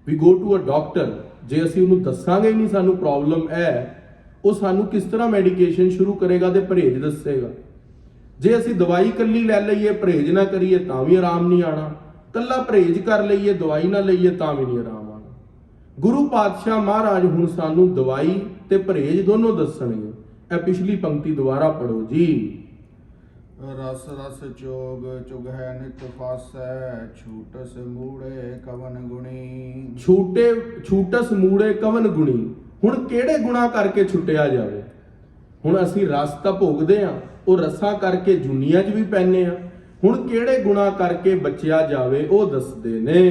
ਵੀ ਗੋ ਟੂ ਅ ਡਾਕਟਰ। ਜੇ ਅਸੀਂ ਉਹਨੂੰ ਦੱਸਾਂਗੇ ਨਹੀਂ ਸਾਨੂੰ ਪ੍ਰੋਬਲਮ ਹੈ, ਉਹ ਸਾਨੂੰ ਕਿਸ ਤਰ੍ਹਾਂ ਮੈਡੀਕੇਸ਼ਨ ਸ਼ੁਰੂ ਕਰੇਗਾ ਤੇ ਪਰਹੇਜ਼ ਦੱਸੇਗਾ। ਜੇ ਅਸੀਂ ਦਵਾਈ ਕੱਲੀ ਲੈ ਲਈਏ, ਪਰਹੇਜ਼ ਨਾ ਕਰੀਏ ਤਾਂ ਵੀ ਆਰਾਮ ਨਹੀਂ ਆਣਾ, ਕੱਲਾ ਪਰਹੇਜ਼ ਕਰ ਲਈਏ, ਦਵਾਈ ਨਾ ਲਈਏ ਤਾਂ ਵੀ ਨਹੀਂ ਆਰਾਮ ਆਣਾ। ਗੁਰੂ ਪਾਤਸ਼ਾਹ ਮਹਾਰਾਜ ਹੁਣ ਸਾਨੂੰ ਦਵਾਈ ਤੇ ਪਰਹੇਜ਼ ਦੋਨੋਂ ਦੱਸਣਗੇ। ਇਹ ਪਿਛਲੀ ਪੰਕਤੀ ਦੁਬਾਰਾ ਪੜੋ ਜੀ। ਰਸ ਰਸ ਚੋਗ ਚੁਗਹਿ ਨਿਤ ਫਾਸੈ। ਛੂਟਸ ਮੂੜੇ ਕਵਨ ਗੁਣੀ। ਛੂਟਸ ਮੂੜੇ ਕਵਨ ਗੁਣੀ। ਹੁਣ ਕਿਹੜੇ ਗੁਣਾ ਕਰਕੇ ਛੁੱਟਿਆ ਜਾਵੇ? ਹੁਣ ਅਸੀਂ ਰਸ ਤਾਂ ਭੋਗਦੇ ਆ, ਉਹ ਰਸਾਂ ਕਰਕੇ ਜੁਨੀਆਂ 'ਚ ਵੀ ਪੈਨੇ ਆ। ਹੁਣ ਕਿਹੜੇ ਗੁਣਾ ਕਰਕੇ ਬਚਿਆ ਜਾਵੇ ਉਹ ਦੱਸਦੇ ਨੇ।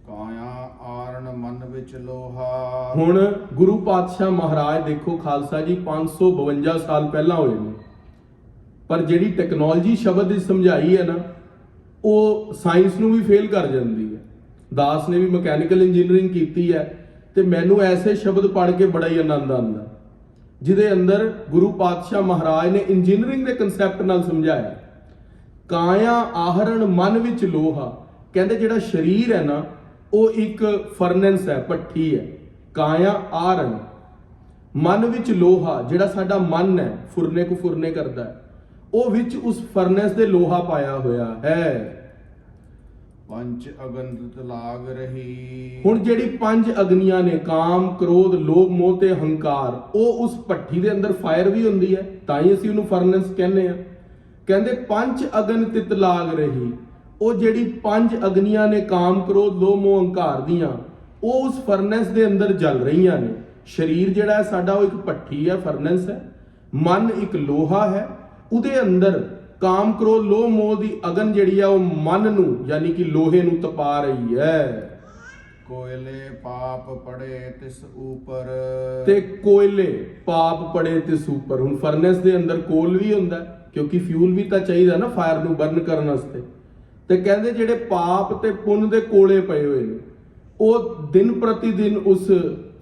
ਕਾਇਆ ਆਰਨ ਮਨ ਵਿੱਚ ਲੋਹਾ। ਹੁਣ ਗੁਰੂ ਪਾਤਸ਼ਾਹ ਮਹਾਰਾਜ ਦੇਖੋ ਖਾਲਸਾ ਜੀ 552 ਸਾਲ ਪਹਿਲਾਂ ਹੋਏ ਨੇ, ਪਰ ਜਿਹੜੀ ਟੈਕਨੋਲੋਜੀ ਸ਼ਬਦ ਦੀ ਸਮਝਾਈ ਹੈ ਨਾ, ਉਹ ਸਾਇੰਸ ਨੂੰ ਵੀ ਫੇਲ ਕਰ ਜਾਂਦੀ ਹੈ। ਦਾਸ ਨੇ ਵੀ ਮਕੈਨੀਕਲ ਇੰਜੀਨੀਅਰਿੰਗ ਕੀਤੀ ਹੈ, ਤੇ ਮੈਨੂੰ ਐਸੇ ਸ਼ਬਦ ਪੜ੍ਹ ਕੇ ਬੜਾ ਹੀ ਆਨੰਦ ਆਉਂਦਾ ਜਿਹਦੇ ਅੰਦਰ ਗੁਰੂ ਪਾਤਸ਼ਾਹ ਮਹਾਰਾਜ ਨੇ ਇੰਜੀਨੀਅਰਿੰਗ ਦੇ ਕਨਸੈਪਟ ਨਾਲ ਸਮਝਾਇਆ। ਕਾਇਆ ਆਹਰਣ ਮਨ ਵਿੱਚ ਲੋਹਾ। ਕਹਿੰਦੇ ਜਿਹੜਾ ਸਰੀਰ ਹੈ ਨਾ, ਉਹ ਇੱਕ ਫਰਨੈਂਸ ਹੈ, ਭੱਠੀ ਹੈ। ਕਾਇਆ ਆਹਰਣ, ਮਨ ਵਿੱਚ ਲੋਹਾ, ਜਿਹੜਾ ਸਾਡਾ ਮਨ ਹੈ ਫੁਰਨੇ ਕੁ ਫੁਰਨੇ ਕਰਦਾ ਹੈ, ਉਹ ਵਿੱਚ ਉਸ ਫਰਨੈਸ ਦੇ ਲੋਹਾ ਪਾਇਆ ਹੋਇਆ ਹੈ। ਪੰਚ ਅਗੰਤ ਲਾਗ ਰਹੀ। ਹੁਣ ਜਿਹੜੀ ਪੰਜ ਅਗਨੀਆਂ ਨੇ, ਕਾਮ, ਕ੍ਰੋਧ, ਲੋਭ, ਮੋਹ ਤੇ ਹੰਕਾਰ, ਉਹ ਉਸ ਭੱਠੀ ਦੇ ਅੰਦਰ ਫਾਇਰ ਵੀ ਹੁੰਦੀ ਹੈ, ਤਾਂ ਹੀ ਅਸੀਂ ਉਹਨੂੰ ਫਰਨੈਸ ਕਹਿੰਦੇ ਆ। ਕਹਿੰਦੇ ਪੰਜ ਅਗਨ ਤਿਤ ਲਾਗ ਰਹੀ, ਉਹ ਜਿਹੜੀ ਪੰਜ ਅਗਨੀਆਂ ਨੇ ਕਾਮ, ਕ੍ਰੋਧ, ਲੋਭ, ਮੋਹ, ਹੰਕਾਰ ਦੀਆਂ, ਉਹ ਉਸ ਫਰਨੈਸ ਦੇ ਅੰਦਰ ਜਲ ਰਹੀਆਂ ਨੇ। ਸਰੀਰ ਜਿਹੜਾ ਹੈ ਸਾਡਾ, ਉਹ ਇੱਕ ਭੱਠੀ ਹੈ, ਫਰਨੈਸ ਹੈ। ਮਨ ਇੱਕ ਲੋਹਾ ਹੈ, ਉਹਦੇ ਅੰਦਰ ਕਾਮ, ਕ੍ਰੋਧ, ਲੋਭ, ਮੋਹ ਦੀ ਅਗਨ ਜਿਹੜੀ ਆ ਉਹ ਮਨ ਨੂੰ ਯਾਨੀ ਕਿ ਲੋਹੇ ਨੂੰ ਤਪਾ ਰਹੀ ਹੈ। ਕੋਇਲੇ ਪਾਪ ਪੜੇ ਤਿਸ ਉਪਰ। ਤੇ ਕੋਇਲੇ ਪਾਪ ਪੜੇ ਤਿਸ ਉਪਰ। ਹੁਣ ਫਰਨੈਸ ਦੇ ਅੰਦਰ ਕੋਲ ਵੀ ਹੁੰਦਾ, ਕਿਉਂਕਿ ਫਿਊਲ ਵੀ ਤਾਂ ਚਾਹੀਦਾ ਨਾ ਫਾਇਰ ਨੂੰ ਬਰਨ ਕਰਨ ਵਾਸਤੇ। ਤੇ ਕਹਿੰਦੇ ਜਿਹੜੇ ਪਾਪ ਤੇ ਪੁੰਨ ਦੇ ਕੋਲੇ ਪਏ ਹੋਏ ਨੇ, ਉਹ ਦਿਨ ਪ੍ਰਤੀ ਦਿਨ ਉਸ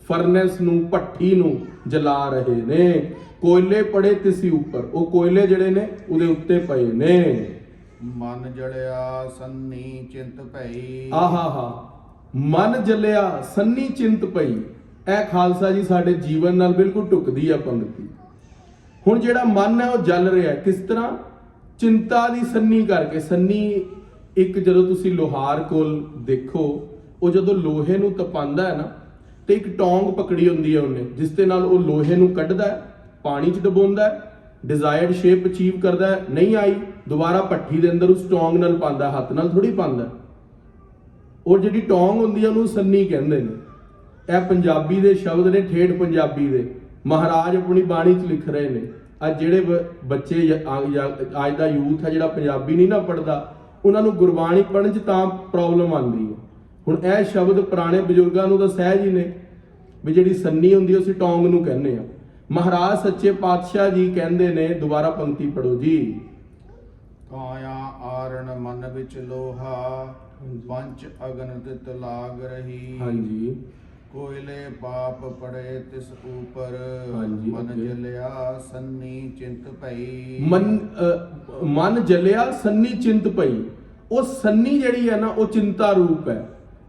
ਫਰਨੈਸ ਨੂੰ, ਭੱਠੀ ਨੂੰ ਜਲਾ ਰਹੇ ਨੇ। ਕੋਇਲੇ ਪੜੇ ਤਿਸੀ ਉੱਪਰ, ਉਹ ਕੋਇਲੇ ਜਿਹੜੇ ਨੇ ਉਹਦੇ ਉੱਤੇ ਪਏ ਨੇ। ਮਨ ਜੜਿਆ ਸੰਨੀ ਚਿੰਤ ਭਈ। ਆਹਾ, ਮਨ ਜਲਿਆ ਸੰਨੀ ਚਿੰਤ ਪਈ। ਇਹ ਖਾਲਸਾ ਜੀ ਸਾਡੇ ਜੀਵਨ ਨਾਲ ਬਿਲਕੁਲ ਟੁਕਦੀ ਆ ਪੰਕਤੀ। ਹੁਣ ਜਿਹੜਾ ਮਨ ਹੈ ਉਹ ਜਲ ਰਿਹਾ, ਕਿਸ ਤਰ੍ਹਾਂ? ਚਿੰਤਾ ਦੀ ਸੰਨੀ ਕਰਕੇ। ਸੰਨੀ ਇੱਕ, ਜਦੋਂ ਤੁਸੀਂ ਲੋਹਾਰ ਕੋਲ ਦੇਖੋ, ਉਹ ਜਦੋਂ ਲੋਹੇ ਨੂੰ ਤਪਾਉਂਦਾ ਹੈ ਨਾ, ਤੇ ਇੱਕ ਟੌਂਗ ਪਕੜੀ ਹੁੰਦੀ ਹੈ ਉਹਨੇ, ਜਿਸ ਦੇ ਨਾਲ ਉਹ ਲੋਹੇ ਨੂੰ ਕੱਢਦਾ ਹੈ, ਪਾਣੀ 'ਚ ਡਬੋਂਦਾ ਹੈ, ਡਿਜ਼ਾਇਰਡ ਸ਼ੇਪ ਅਚੀਵ ਕਰਦਾ ਹੈ, ਨਹੀਂ ਆਈ ਦੁਬਾਰਾ ਭੱਠੀ ਦੇ ਅੰਦਰ ਉਸ ਟੌਂਗ ਨਾਲ ਪਾਉਂਦਾ, ਹੱਥ ਨਾਲ ਥੋੜੀ ਪਾਉਂਦਾ। ਔਰ ਜਿਹੜੀ ਟੌਂਗ ਹੁੰਦੀ ਹੈ ਉਹਨੂੰ ਸੰਨੀ ਕਹਿੰਦੇ ਨੇ। ਇਹ ਪੰਜਾਬੀ ਦੇ ਸ਼ਬਦ ਨੇ, ਠੇਠ ਪੰਜਾਬੀ ਦੇ। ਮਹਾਰਾਜ ਆਪਣੀ ਬਾਣੀ 'ਚ ਲਿਖ ਰਹੇ ਨੇ। ਅੱਜ ਜਿਹੜੇ ਬੱਚੇ ਅੱਜ ਦਾ ਯੂਥ ਹੈ ਜਿਹੜਾ ਪੰਜਾਬੀ ਨਹੀਂ ਨਾ ਪੜ੍ਹਦਾ, ਉਹਨਾਂ ਨੂੰ ਗੁਰਬਾਣੀ ਪੜ੍ਹਨ 'ਚ ਤਾਂ ਪ੍ਰੋਬਲਮ ਆਉਂਦੀ ਹੈ। ਹੁਣ ਇਹ ਸ਼ਬਦ ਪੁਰਾਣੇ ਬਜ਼ੁਰਗਾਂ ਨੂੰ ਤਾਂ ਸਹਿਜ ਹੀ ਨੇ, ਵੀ ਜਿਹੜੀ ਸੰਨੀ ਹੁੰਦੀ ਹੈ ਅਸੀਂ ਟੌਂਗ ਨੂੰ ਕਹਿੰਦੇ ਆ। ਮਹਾਰਾਜ ਸੱਚੇ ਪਾਤਸ਼ਾਹ ਜੀ ਕਹਿੰਦੇ ਨੇ, ਦੁਬਾਰਾ ਪੰਕਤੀ ਪੜੋ ਜੀ। ਕਾਇਆ ਆਰਣ ਮਨ ਵਿੱਚ ਲੋਹਾ, ਪੰਚ ਅਗਨ ਤਿਤ ਲਾਗ ਰਹੀ। ਹਾਂਜੀ। ਕੋਇਲੇ ਪਾਪ ਪੜੇ ਤਿਸ ਉਪਰ। ਹਾਂਜੀ, ਮਨ ਅੱਗੇ। ਜਲਿਆ ਸੰਨੀ ਚਿੰਤ ਭਈ। ਮਨ ਜਲਿਆ ਸੰਨੀ ਚਿੰਤ ਪਈ। ਉਹ ਸੰਨੀ ਜਿਹੜੀ ਹੈ ਨਾ, ਉਹ ਚਿੰਤਾ ਰੂਪ ਹੈ।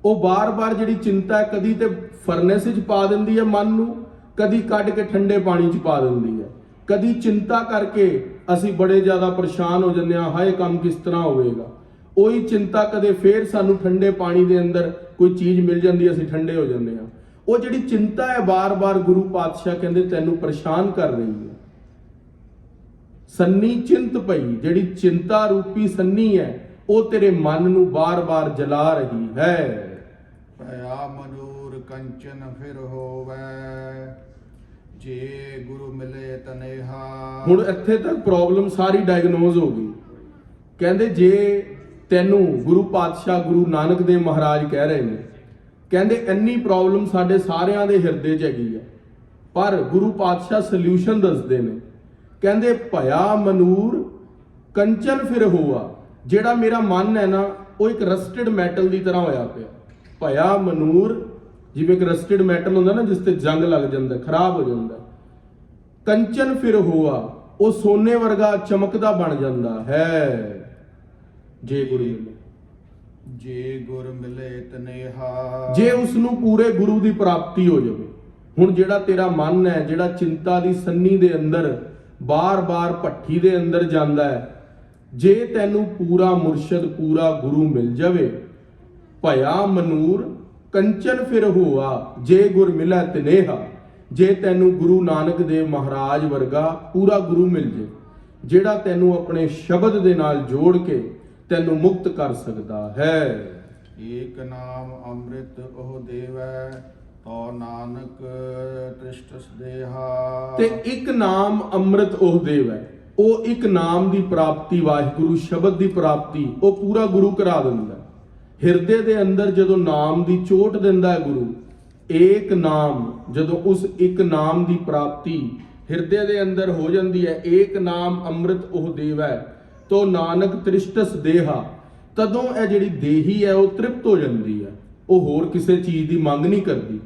ਉਹ ਬਾਰ-ਬਾਰ ਜਿਹੜੀ ਚਿੰਤਾ ਹੈ, ਕਦੀ ਤੇ ਫਰਨੈਸ 'ਚ ਪਾ ਦਿੰਦੀ ਹੈ ਮਨ ਨੂੰ, ਕਦੀ ਕੱਢ ਕੇ ਠੰਡੇ ਪਾਣੀ 'ਚ ਪਾ ਦਿੰਦੀ ਹੈ। ਕਦੀ ਚਿੰਤਾ ਕਰਕੇ ਅਸੀਂ ਬੜੇ ਜ਼ਿਆਦਾ ਪਰੇਸ਼ਾਨ ਹੋ ਜਾਂਦੇ ਹਾਂ, ਹਾਏ ਕੰਮ ਕਿਸ ਤਰ੍ਹਾਂ ਹੋਵੇਗਾ। ਉਹੀ ਚਿੰਤਾ ਕਦੇ ਫੇਰ ਸਾਨੂੰ ਠੰਡੇ ਪਾਣੀ ਦੇ ਅੰਦਰ ਕੋਈ ਚੀਜ਼ ਮਿਲ ਜਾਂਦੀ, ਅਸੀਂ ਠੰਡੇ ਹੋ ਜਾਂਦੇ ਹਾਂ। ਉਹ ਜਿਹੜੀ ਚਿੰਤਾ ਹੈ, ਬਾਰ-ਬਾਰ ਗੁਰੂ ਪਾਤਸ਼ਾਹ ਕਹਿੰਦੇ ਤੈਨੂੰ ਪਰੇਸ਼ਾਨ ਕਰ ਰਹੀ ਹੈ। ਸੰਨੀ ਚਿੰਤ ਪਈ, ਜਿਹੜੀ ਚਿੰਤਾ ਰੂਪੀ ਸੰਨੀ ਹੈ, ਉਹ ਤੇਰੇ ਮਨ ਨੂੰ ਬਾਰ-ਬਾਰ ਜਲਾ ਰਹੀ ਹੈ। ਭਇਆ ਮਨੂਰ ਕੰਚਨ ਫਿਰ ਹੋਵੇ, ਜੇ ਗੁਰੂ ਮਿਲੇ ਤਨੇਹਾ। ਹੁਣ ਇੱਥੇ ਤੱਕ ਪ੍ਰੋਬਲਮ ਸਾਰੀ ਡਾਇਗਨੋਜ਼ ਹੋ ਗਈ। ਕਹਿੰਦੇ ਜੇ ਤੈਨੂੰ ਗੁਰੂ ਪਾਤਸ਼ਾਹ ਗੁਰੂ ਨਾਨਕ ਦੇਵ ਮਹਾਰਾਜ ਕਹਿ ਰਹੇ ਨੇ, ਕਹਿੰਦੇ ਇੰਨੀ ਪ੍ਰੋਬਲਮ ਸਾਡੇ ਸਾਰਿਆਂ ਦੇ ਹਿਰਦੇ 'ਚ ਹੈਗੀ ਹੈ, ਪਰ ਗੁਰੂ ਪਾਤਸ਼ਾਹ ਸੋਲੂਸ਼ਨ ਦੱਸਦੇ ਨੇ। ਕਹਿੰਦੇ ਭਇਆ ਮਨੂਰ ਕੰਚਨ ਫਿਰ ਹੋਆ। ਜਿਹੜਾ ਮੇਰਾ ਮਨ ਹੈ ਨਾ, ਉਹ ਇੱਕ ਰਸਟਡ ਮੈਟਲ ਦੀ ਤਰ੍ਹਾਂ ਹੋਇਆ ਪਿਆ। ਭਇਆ ਮਨੂਰ, ਜਿਵੇਂ ਇੱਕ ਰਸਟਡ ਮੈਟਲ ਹੁੰਦਾ ਨਾ, ਜਿਸ ਤੇ ਜੰਗ ਲੱਗ ਜਾਂਦਾ, ਖਰਾਬ ਹੋ ਜਾਂਦਾ। ਕੰਚਨ ਫਿਰ ਹੋਆ, ਉਹ ਸੋਨੇ ਵਰਗਾ ਚਮਕਦਾ ਬਣ ਜਾਂਦਾ ਹੈ। ਜੇ ਗੁਰੂ ਮਿਲੇ, ਜੇ ਗੁਰ ਮਿਲੇ ਤਨੇਹਾ। ਜੇ ਉਸ ਨੂੰ ਪੂਰੇ ਗੁਰੂ ਦੀ ਪ੍ਰਾਪਤੀ ਹੋ ਜਾਵੇ। ਹੁਣ ਜਿਹੜਾ ਤੇਰਾ ਮਨ ਹੈ, ਜਿਹੜਾ ਚਿੰਤਾ ਦੀ ਸੰਨੀ ਦੇ ਅੰਦਰ ਬਾਰ-ਬਾਰ ਭੱਠੀ ਦੇ ਅੰਦਰ ਜਾਂਦਾ ਹੈ, ਜੇ ਤੈਨੂੰ ਪੂਰਾ ਮੁਰਸ਼ਿਦ, ਪੂਰਾ ਗੁਰੂ ਮਿਲ ਜਾਵੇ, ਭਇਆ ਮਨੂਰ ਕੰਚਨ ਫਿਰ ਹੋਆ, ਜੇ ਗੁਰ ਮਿਲੈ ਤਨੇਹਾ। ਜੇ ਤੈਨੂੰ ਗੁਰੂ ਨਾਨਕ ਦੇਵ ਮਹਾਰਾਜ ਵਰਗਾ ਪੂਰਾ ਗੁਰੂ ਮਿਲ ਜੇ, ਜਿਹੜਾ ਤੈਨੂੰ ਆਪਣੇ ਸ਼ਬਦ ਦੇ ਨਾਲ ਜੋੜ ਕੇ ਤੈਨੂੰ ਮੁਕਤ ਕਰ ਸਕਦਾ ਹੈ। ਏਕ ਨਾਮ ਅੰਮ੍ਰਿਤ ਉਹ ਦੇਵੈ, ਤੋ ਨਾਨਕ ਤ੍ਰਿਸ਼ਟ ਸਦੇਹਾ। ਤੇ ਇੱਕ ਨਾਮ ਅੰਮ੍ਰਿਤ ਉਹ ਦੇਵ ਹੈ। ਉਹ ਇੱਕ ਨਾਮ ਦੀ ਪ੍ਰਾਪਤੀ, ਵਾਹਿਗੁਰੂ ਸ਼ਬਦ ਦੀ ਪ੍ਰਾਪਤੀ, ਉਹ ਪੂਰਾ ਗੁਰੂ ਕਰਾ ਦਿੰਦਾ। ਹਿਰਦੇ ਦੇ ਅੰਦਰ ਜਦੋਂ ਨਾਮ ਦੀ ਚੋਟ ਦਿੰਦਾ ਹੈ ਗੁਰੂ, ਏਕ ਨਾਮ, ਜਦੋਂ ਉਸ ਇੱਕ ਨਾਮ ਦੀ ਪ੍ਰਾਪਤੀ ਹਿਰਦੇ ਦੇ ਅੰਦਰ ਹੋ ਜਾਂਦੀ ਹੈ, ਏਕ ਨਾਮ ਅੰਮ੍ਰਿਤ ਉਹ ਦੇਵ ਹੈ, ਤੋ ਨਾਨਕ ਤ੍ਰਿਸ਼ਟਸ ਦੇਹਾ। ਤਦੋਂ ਇਹ ਜਿਹੜੀ ਦੇਹੀ ਹੈ ਉਹ ਤ੍ਰਿਪਤ ਹੋ ਜਾਂਦੀ ਹੈ, ਉਹ ਹੋਰ ਕਿਸੇ ਚੀਜ਼ ਦੀ ਮੰਗ ਨਹੀਂ ਕਰਦੀ।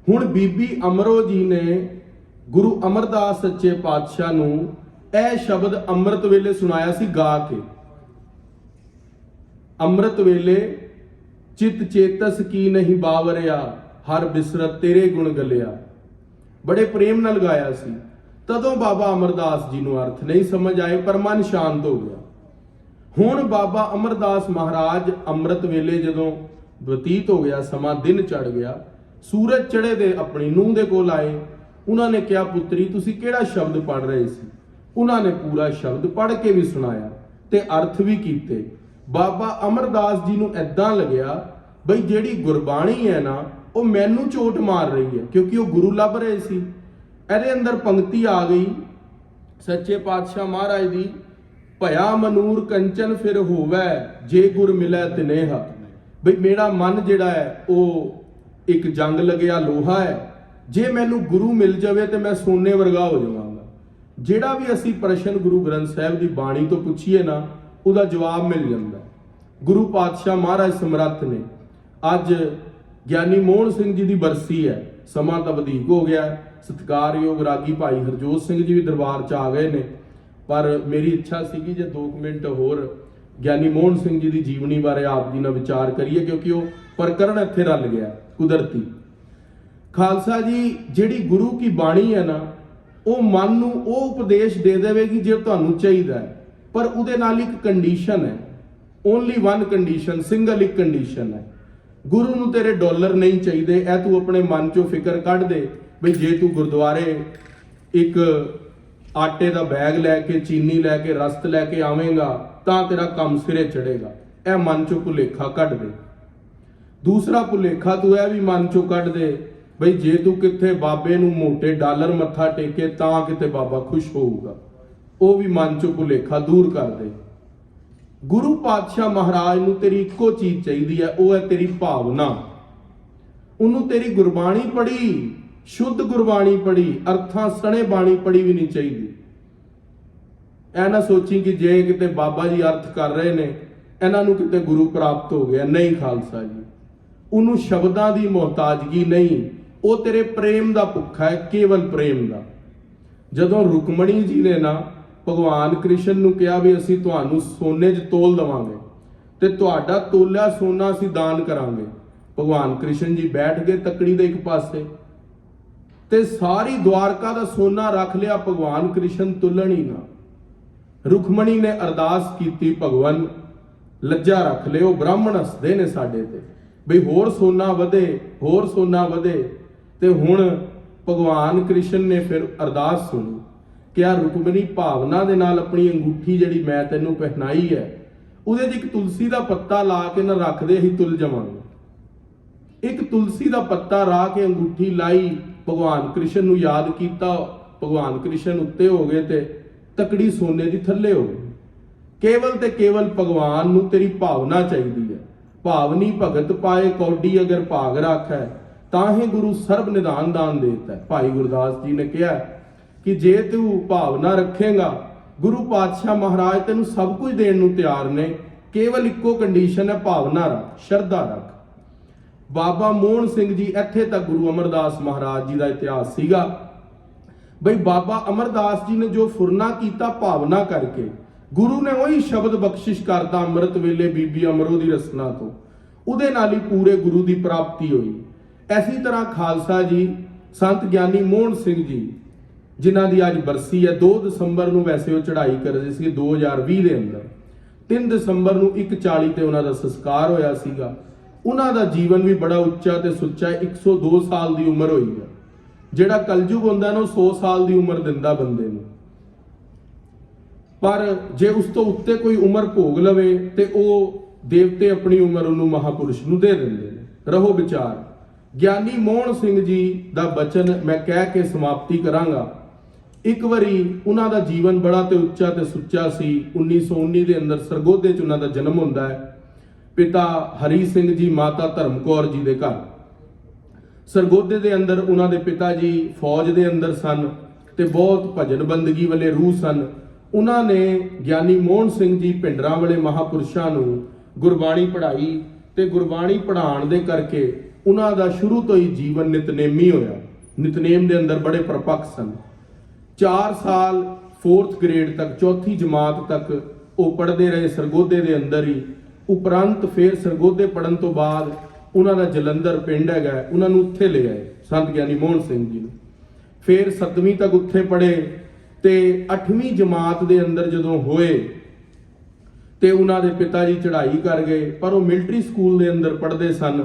ਹੁਣ ਬੀਬੀ ਅਮਰੋ ਜੀ ਨੇ ਗੁਰੂ ਅਮਰਦਾਸ ਸੱਚੇ ਪਾਤਸ਼ਾਹ ਨੂੰ ਇਹ ਸ਼ਬਦ ਅੰਮ੍ਰਿਤ ਵੇਲੇ ਸੁਣਾਇਆ ਸੀ ਗਾ ਕੇ। ਅੰਮ੍ਰਿਤ ਵੇਲੇ ਚਿਤ ਚੇਤਸ ਕੀ ਨਹੀਂ ਬਾਵਰਿਆ, ਹਰ ਬਿਸਰਤ ਤੇਰੇ ਗੁਣ ਗਲਿਆ। बड़े प्रेम नाल गाया सी। तदों बाबा अमरदास जी नूं अर्थ नहीं समझ आए, पर मन शांत हो गया। हुण बाबा अमरदास महाराज अमृत वेले जदों बतीत हो गया समा, दिन चढ़ गया, सूरज चढ़े दे अपनी नूंह दे कोल आए। उन्होंने कहा, पुत्री तुसी केड़ा शब्द पढ़ रहे सी? उन्होंने पूरा शब्द पढ़ के भी सुनाया ते अर्थ भी कीते। बाबा अमरदास जी नूं ऐदां लग्या बई जिहड़ी गुरबाणी है ना वो मैनू चोट मार रही है, क्योंकि वो गुरु लभ रहे सी। ਇਹਦੇ अंदर पंक्ति आ गई सच्चे पातशाह महाराज दी, भया मनूर कंचन फिर होवै जे गुर मिलै तिनेहा। बई मेरा मन जिहड़ा है वो एक जंग लग्या लोहा है, जे मैनू गुरु मिल जावे तो मैं सोने वर्गा हो जावांगा। जिहड़ा भी असी प्रश्न गुरु ग्रंथ साहिब की बाणी तो पुछीए ना उसका जवाब मिल जाता है। गुरु पातशाह महाराज समर्थ ने अज ਗਿਆਨੀ ਮੋਹਨ ਸਿੰਘ जी की बरसी है, समा तो वधीक हो गया। सत्कारयोग रागी भाई हरजोत सिंह जी भी दरबार च आ गए ने, पर मेरी इच्छा सी कि जे 2 मिनट होर ਗਿਆਨੀ ਮੋਹਨ ਸਿੰਘ जी की जीवनी बारे आप जी नाल विचार करिए, क्योंकि वो प्रकरण इत्थे रल गया कुदरती। खालसा जी जिहड़ी गुरु की बाणी है ना वो मन नूं वो उपदेश दे देवेगी जो तुहानूं चाहीदा है, पर उहदे नाल एक कंडीशन है, ओनली वन कंडीशन, सिंगल एक कंडीशन है। गुरु नूं तेरे डॉलर नहीं चाहिए, ऐ तू अपने मन चों फिक्र कढ़ दे बई जे तू गुरुद्वारे एक आटे का बैग लैके चीनी लैके रस्त लैके आवेगा तां तेरा काम सिरे चढ़ेगा। ऐ मन चों भुलेखा कढ़ दे। दूसरा भुलेखा तू ऐ भी मन चों कढ़ दे बई जे तू किथे बाबे नूं मोटे डॉलर मत्था टेके तां किते बाबा खुश होऊगा, वो भी मन चों भुलेखा दूर कर दे। गुरु पातशाह महाराज नूं तेरी इक्को चीज चाहिए है, वो है तेरी भावना। उन्होंने तेरी गुरबाणी पढ़ी, शुद्ध गुरबाणी पढ़ी, अर्थां सने बाणी पढ़ी भी नहीं चाहिए। ऐ ना सोची कि जे किते बाबा जी अर्थ कर रहे ने इन्हां नूं किते गुरु प्राप्त हो गया, नहीं खालसा जी। उन्होंने शब्दां दी मोहताजगी नहीं, वो तेरे प्रेम दा भुखा है, केवल प्रेम दा। जदों रुकमणी जी ने ना भगवान कृष्ण नूं कहा भी असीं तुहानूं सोने 'च तोल देवांगे ते तुहाडा तोलिया सोना असीं दान करांगे, भगवान कृष्ण जी बैठ गए तकड़ी दे एक पासे ते सारी द्वारका दा सोना रख लिया, भगवान कृष्ण तुलन ही ना। रुखमणी ने अरदास कीती, भगवान लज्जा रख ले, वो ब्राह्मण हसदे ने साडे ते बई होर सोना वधे, होर सोना वधे। ते हुण भगवान कृष्ण ने फिर अरदास सुनी, क्या रुकमणी भावना दे नाल अपनी अंगूठी जिहड़ी मैं तैनूं पहनाई है उहदे 'च एक तुलसी दा पत्ता ला के ना रख दे, ही तुल जावांगे। एक तुलसी दा पत्ता ला के अंगूठी लाई, भगवान कृष्ण नूं याद कीता, भगवान कृष्ण उत्ते हो गए ते तकड़ी सोने दी थल्ले हो गई। केवल ते केवल भगवान नूं तेरी भावना चाहिदी है। भावनी भगत पाए कौडी अगर भाग राखै, ताहे गुरु सर्ब निधान दान देता है। भाई गुरदास जी ने कहा कि जे तू भावना रखेगा गुरु पातशाह महाराज तेनू सब कुछ देण नूं तैयार ने, केवल इक्को कंडीशन है, भावना रख, श्रद्धा रख। बाबा मोहन सिंह जी इत्थे तक गुरु अमरदास महाराज जी का इतिहास सीगा बई बाबा अमरदास जी ने जो फुरना कीता भावना करके, गुरु ने वही शब्द बख्शिश करता अमृत वेले बीबी अमरो दी रसना तो, उहदे नाल ही पूरे गुरु की प्राप्ति हुई। इसी तरह खालसा जी संत ज्ञानी मोहन सिंह जी जिन्हां दी अज बरसी है, 2 दसंबर नूं वैसे वो चढ़ाई करदे सी 2020 दे अंदर, 3 दसंबर नूं 1:40 ते उन्हां दा संस्कार होया सीगा। उन्हां दा जीवन भी बड़ा उच्चा ते सुच्चा, 102 साल दी उम्र होई है। जिहड़ा कलयुग हुंदा ना 100 साल दी उम्र दिंदा बंदे नूं, पर जे उस तो उत्ते कोई उम्र भोग लवे ते ओ देवते अपनी उम्र उन्होंने महापुरुष नूं दे दिंदे ने। रहो विचार। ज्ञानी मोहन सिंह जी दा बचन मैं कह के समाप्ति करांगा। एक वारी उन्हां दा जीवन बड़ा ते उच्चा ते सुच्चा सी। 1919 दे अंदर सरगोधे च उन्हां दा जन्म हुंदा है। पिता हरी सिंह जी, माता धर्म कौर जी दे घर। सरगोधे दे अंदर उन्हां दे पिता जी फौज दे अंदर सन ते बहुत भजन बंदगी वाले रूह सन। उन्हां ने ज्ञानी मोहन सिंह जी भिंडरां वाले महापुरुषां नूं गुरबाणी पढ़ाई ते गुरबाणी पढ़ाण दे करके उन्हां दा शुरू तो ही जीवन नितनेमी होया। नितनेम दे अंदर बड़े परपक्ष सन। 4 साल 4th ग्रेड तक, 4th जमात तक वो पढ़ते रहे सरगोधे दे अंदर ही। उपरंत फिर सरगोधे पढ़न तो बाद उन्हां दा जलंधर पिंड हैगा, उन्हां नूं उत्थे ले आए संत ज्ञानी मोहन सिंह जी नूं। ਫਿਰ 7ਵੀਂ ਤੱਕ ਉੱਥੇ ਪੜ੍ਹੇ ਤੇ 8ਵੀਂ ਜਮਾਤ ਦੇ ਅੰਦਰ ਜਦੋਂ ਹੋਏ ਤੇ ਉਹਨਾਂ ਦੇ ਪਿਤਾ ਜੀ ਚੜ੍ਹਾਈ ਕਰ ਗਏ, ਪਰ ਉਹ ਮਿਲਟਰੀ ਸਕੂਲ ਦੇ ਅੰਦਰ ਪੜ੍ਹਦੇ ਸਨ